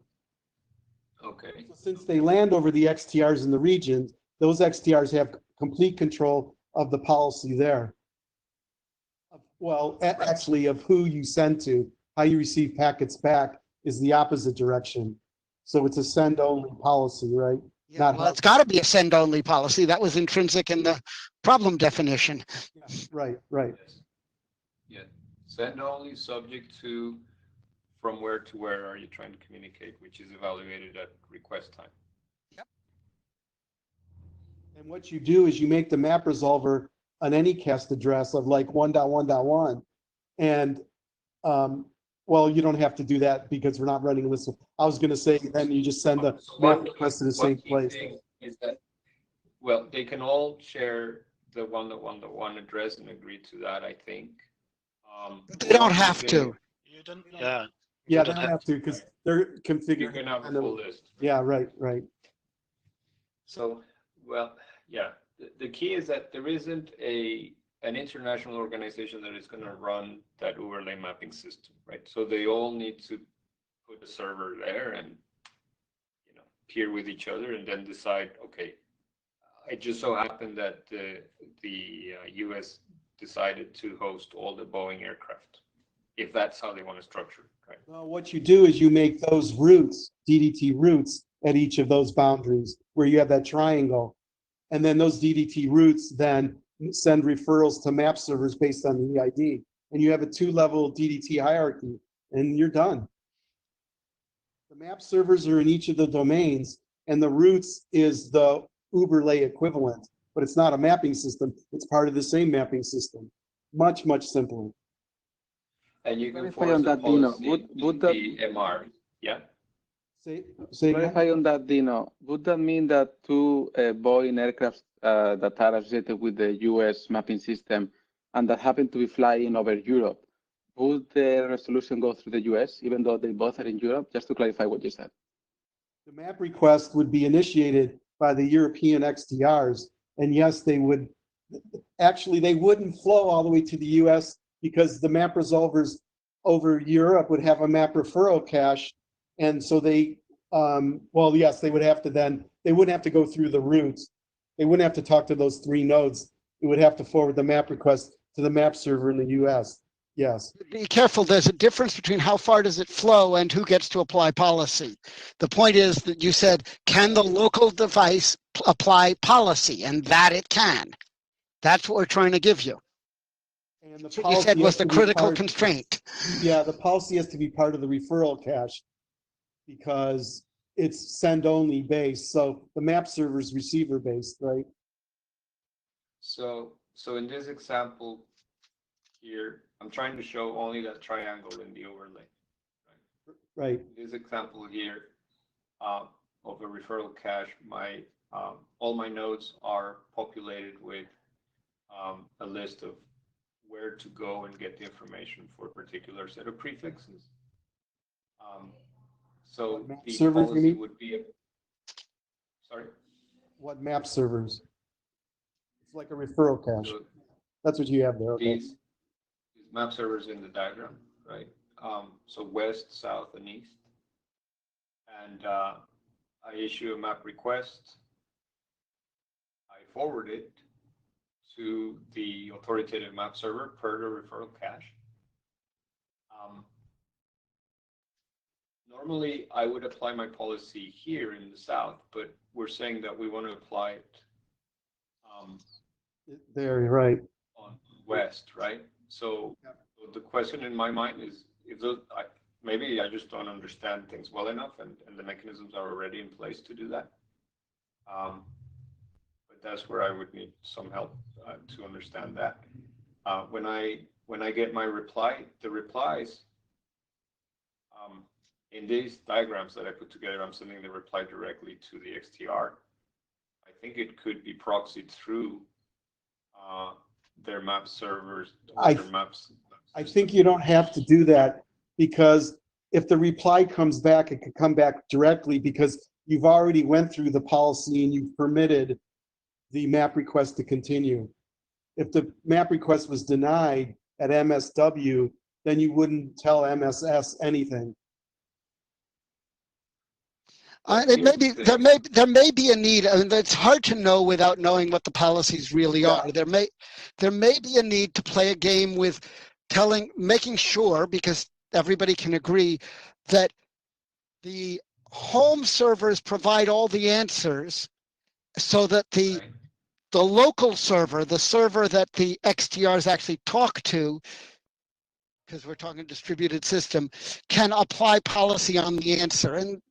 okay. So since they land over the XTRs in the region, those XTRs have complete control of the policy there. Well, actually of who you send to. How you receive packets back is the opposite direction. So it's a send-only policy, right? Yeah, well, it's got to be a send-only policy. That was intrinsic in the problem definition. Yeah, right, right. Yes. Yeah, send-only subject to from where to where are you trying to communicate, which is evaluated at request time. Yep. And what you do is you make the map resolver an anycast address of like 1.1.1. And well, you don't have to do that because we're not running a list. I was going to say then you just send the map request to the same place. Is that, well, they can all share the 1.1.1 address and agree to that, I think. They don't have to. You don't. Yeah. Yeah, they don't have to because they're configured. You can have a full list. Yeah, right, right. So, well, yeah. The key is that there isn't an international organization that is going to run that overlay mapping system, right? So they all need to put a server there and, peer with each other and then decide, okay, it just so happened that the US decided to host all the Boeing aircraft, if that's how they want to structure it, right? Well, what you do is you make those routes, DDT routes, at each of those boundaries where you have that triangle. And then those DDT routes then send referrals to map servers based on the EID. And you have a 2-level DDT hierarchy, and you're done. The map servers are in each of the domains, and the routes is the Uberlay equivalent, but it's not a mapping system. It's part of the same mapping system. Much, much simpler. And you can Clarify force on the that, Dino. policy Would to that the MR. Yeah. Say again? clarify on that, Dino? Would that mean that two Boeing aircraft that are associated with the US mapping system and that happen to be flying over Europe, would the resolution go through the US, even though they both are in Europe? Just to clarify what you said. The map request would be initiated by the European XDRs, and yes, they would. Actually, they wouldn't flow all the way to the US because the map resolvers over Europe would have a map referral cache. And so they, well, yes, they would have to then, they wouldn't have to go through the routes. They wouldn't have to talk to those 3 nodes. It would have to forward the map request to the map server in the US. Yes. Be careful, there's a difference between how far does it flow and who gets to apply policy. The point is that you said, can the local device apply policy? And that it can. That's what we're trying to give you. And the What you said was the critical part, constraint. yeah, the policy has to be part of the referral cache because it's send-only based. So the map server is receiver-based, right? So in this example here, I'm trying to show only that triangle in the overlay. Right. In this example here of a referral cache, my all my nodes are populated with a list of where to go and get the information for a particular set of prefixes. So the servers policy would be, sorry? What map servers? It's like a referral cache. So that's what you have there. Okay. These map servers in the diagram, right? So west, south, and east. And I issue a map request. I forward it to the authoritative map server per the referral cache. Normally, I would apply my policy here in the south, but we're saying that we want to apply it there, right. on west, right? So the question in my mind is, if those, maybe I just don't understand things well enough, and the mechanisms are already in place to do that. But that's where I would need some help to understand that. When I get my reply, the replies in these diagrams that I put together, I'm sending the reply directly to the XTR. I think it could be proxied through their map servers, their maps. I think you don't have to do that because if the reply comes back, it could come back directly because you've already went through the policy and you've permitted the map request to continue. If the map request was denied at MSW, then you wouldn't tell MSS anything. There may be a need. I mean, it's hard to know without knowing what the policies really are. There may be a need to play a game with making sure, because everybody can agree, that the home servers provide all the answers, so that the local server, the server that the XTRs actually talk to, because we're talking distributed system, can apply policy on the answer. And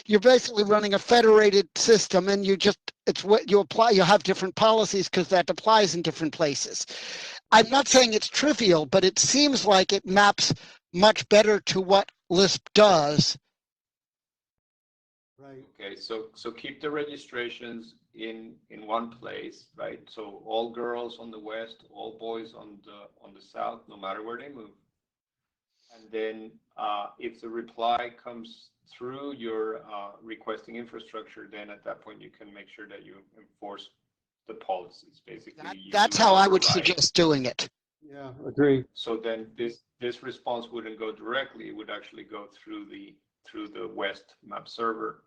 you're basically running a federated system, and it's what you apply. You have different policies because that applies in different places. I'm not saying it's trivial, but it seems like it maps much better to what LISP does. Right. Okay, so keep the registrations in one place, right? So all girls on the west, all boys on the south, no matter where they move. And then if the reply comes through your requesting infrastructure, then at that point you can make sure that you enforce the policies. Basically, that's how I would suggest doing it. Yeah, agree. So then this response wouldn't go directly; it would actually go through the West map server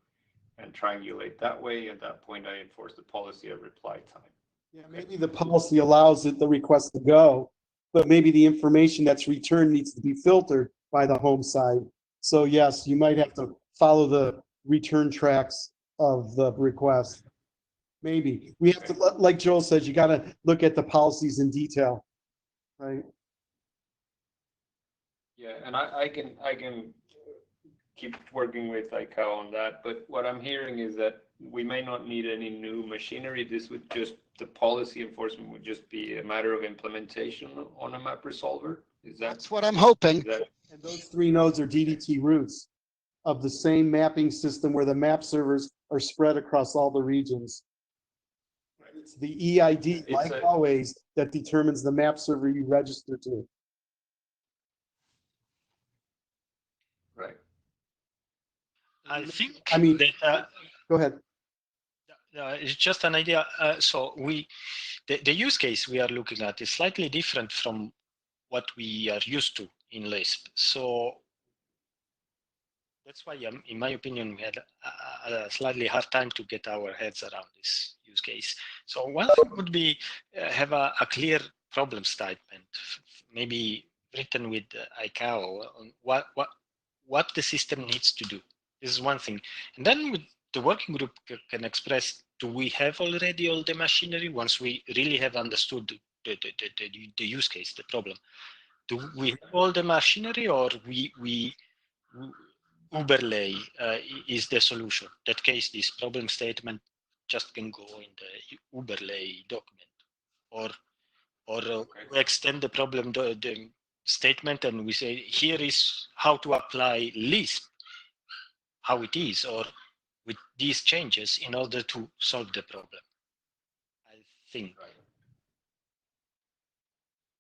and triangulate that way. At that point, I enforce the policy at reply time. Yeah, maybe the policy allows the request to go, but maybe the information that's returned needs to be filtered by the home side. So yes, you might have to follow the return tracks of the request. Maybe we have to, like Joel says, you got to look at the policies in detail, right? Yeah, and I can keep working with ICAO on that, but what I'm hearing is that we may not need any new machinery. This would just, the policy enforcement would just be a matter of implementation on a map resolver. That's what I'm hoping. And those 3 nodes are DDT roots of the same mapping system where the map servers are spread across all the regions. It's the EID, like always, that determines the map server you register to. Right. I think I mean, that, go ahead. it's just an idea. So the use case we are looking at is slightly different from what we are used to in LISP. So that's why, in my opinion, we had a slightly hard time to get our heads around this use case. So one thing would be have a clear problem statement, maybe written with ICAO on what the system needs to do. This is one thing. And then with the working group can express, do we have already all the machinery once we really have understood the use case, the problem? Do we have all the machinery, or we overlay is the solution? In that case, this problem statement just can go in the overlay document, or we extend the problem the statement and we say here is how to apply LISP, how it is, or with these changes in order to solve the problem. I think. Right.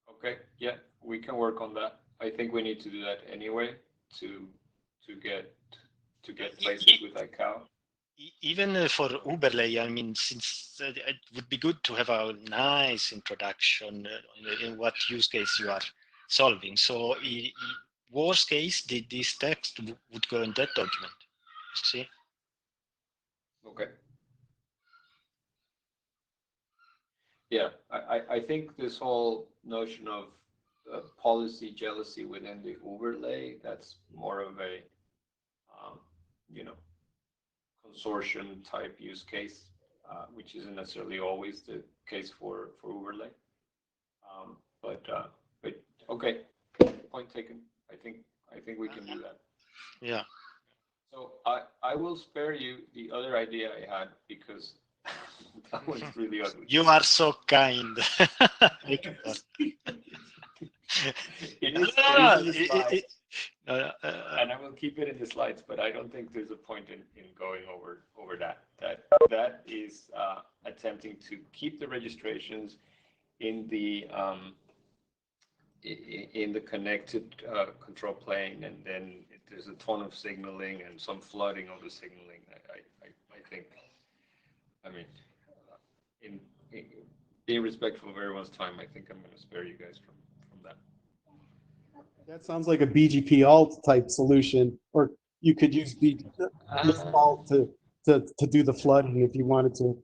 Okay. Yeah, we can work on that. I think we need to do that anyway to get places with ICAO. Even for overlay, I mean, since it would be good to have a nice introduction in what use case you are solving. So, worst case, this text would go in that document. See? Okay. Yeah, I think this whole notion of policy jealousy within the overlay, that's more of a, you know, consortium type use case, which isn't necessarily always the case for overlay. But okay, point taken. I think we can do that. Yeah. So I will spare you the other idea I had because that one's really ugly. You are so kind. And I will keep it in the slides, but I don't think there's a point in going over that. That is attempting to keep the registrations in the connected control plane, and then there's a ton of signaling and some flooding of the signaling. I think, I mean, in being respectful of everyone's time, I think I'm going to spare you guys from that. That sounds like a BGP alt type solution, or you could use BGP alt to do the flooding if you wanted to.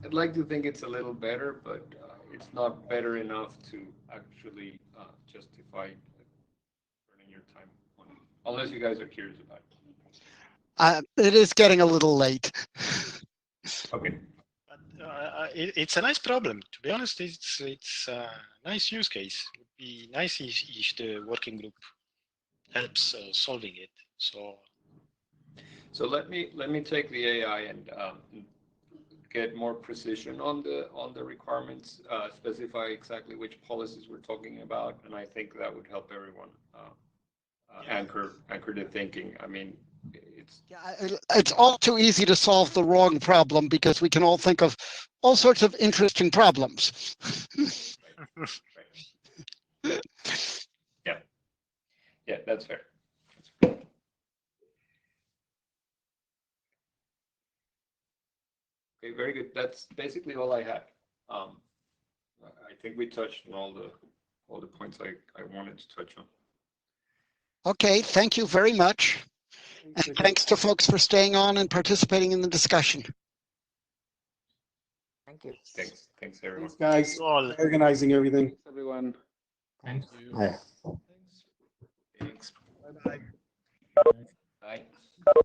I'd like to think it's a little better, but it's not better enough to actually justify burning your time on it, unless you guys are curious about it. It is getting a little late. Okay. But it's a nice problem. To be honest, it's a nice use case. It would be nice if the working group helps solving it. So let me take the AI and get more precision on the requirements, specify exactly which policies we're talking about, and I think that would help everyone anchor the thinking. I mean, it's all too easy to solve the wrong problem because we can all think of all sorts of interesting problems. Right. Yeah, that's fair. Okay, very good. That's basically all I had. I think we touched on all the points I wanted to touch on. Okay, thank you very much. And thanks to folks for staying on and participating in the discussion. Thank you. Thanks everyone. Thanks, guys, for organizing everything. Thanks, everyone. Thanks. Yeah. Thanks. Bye-bye. Bye.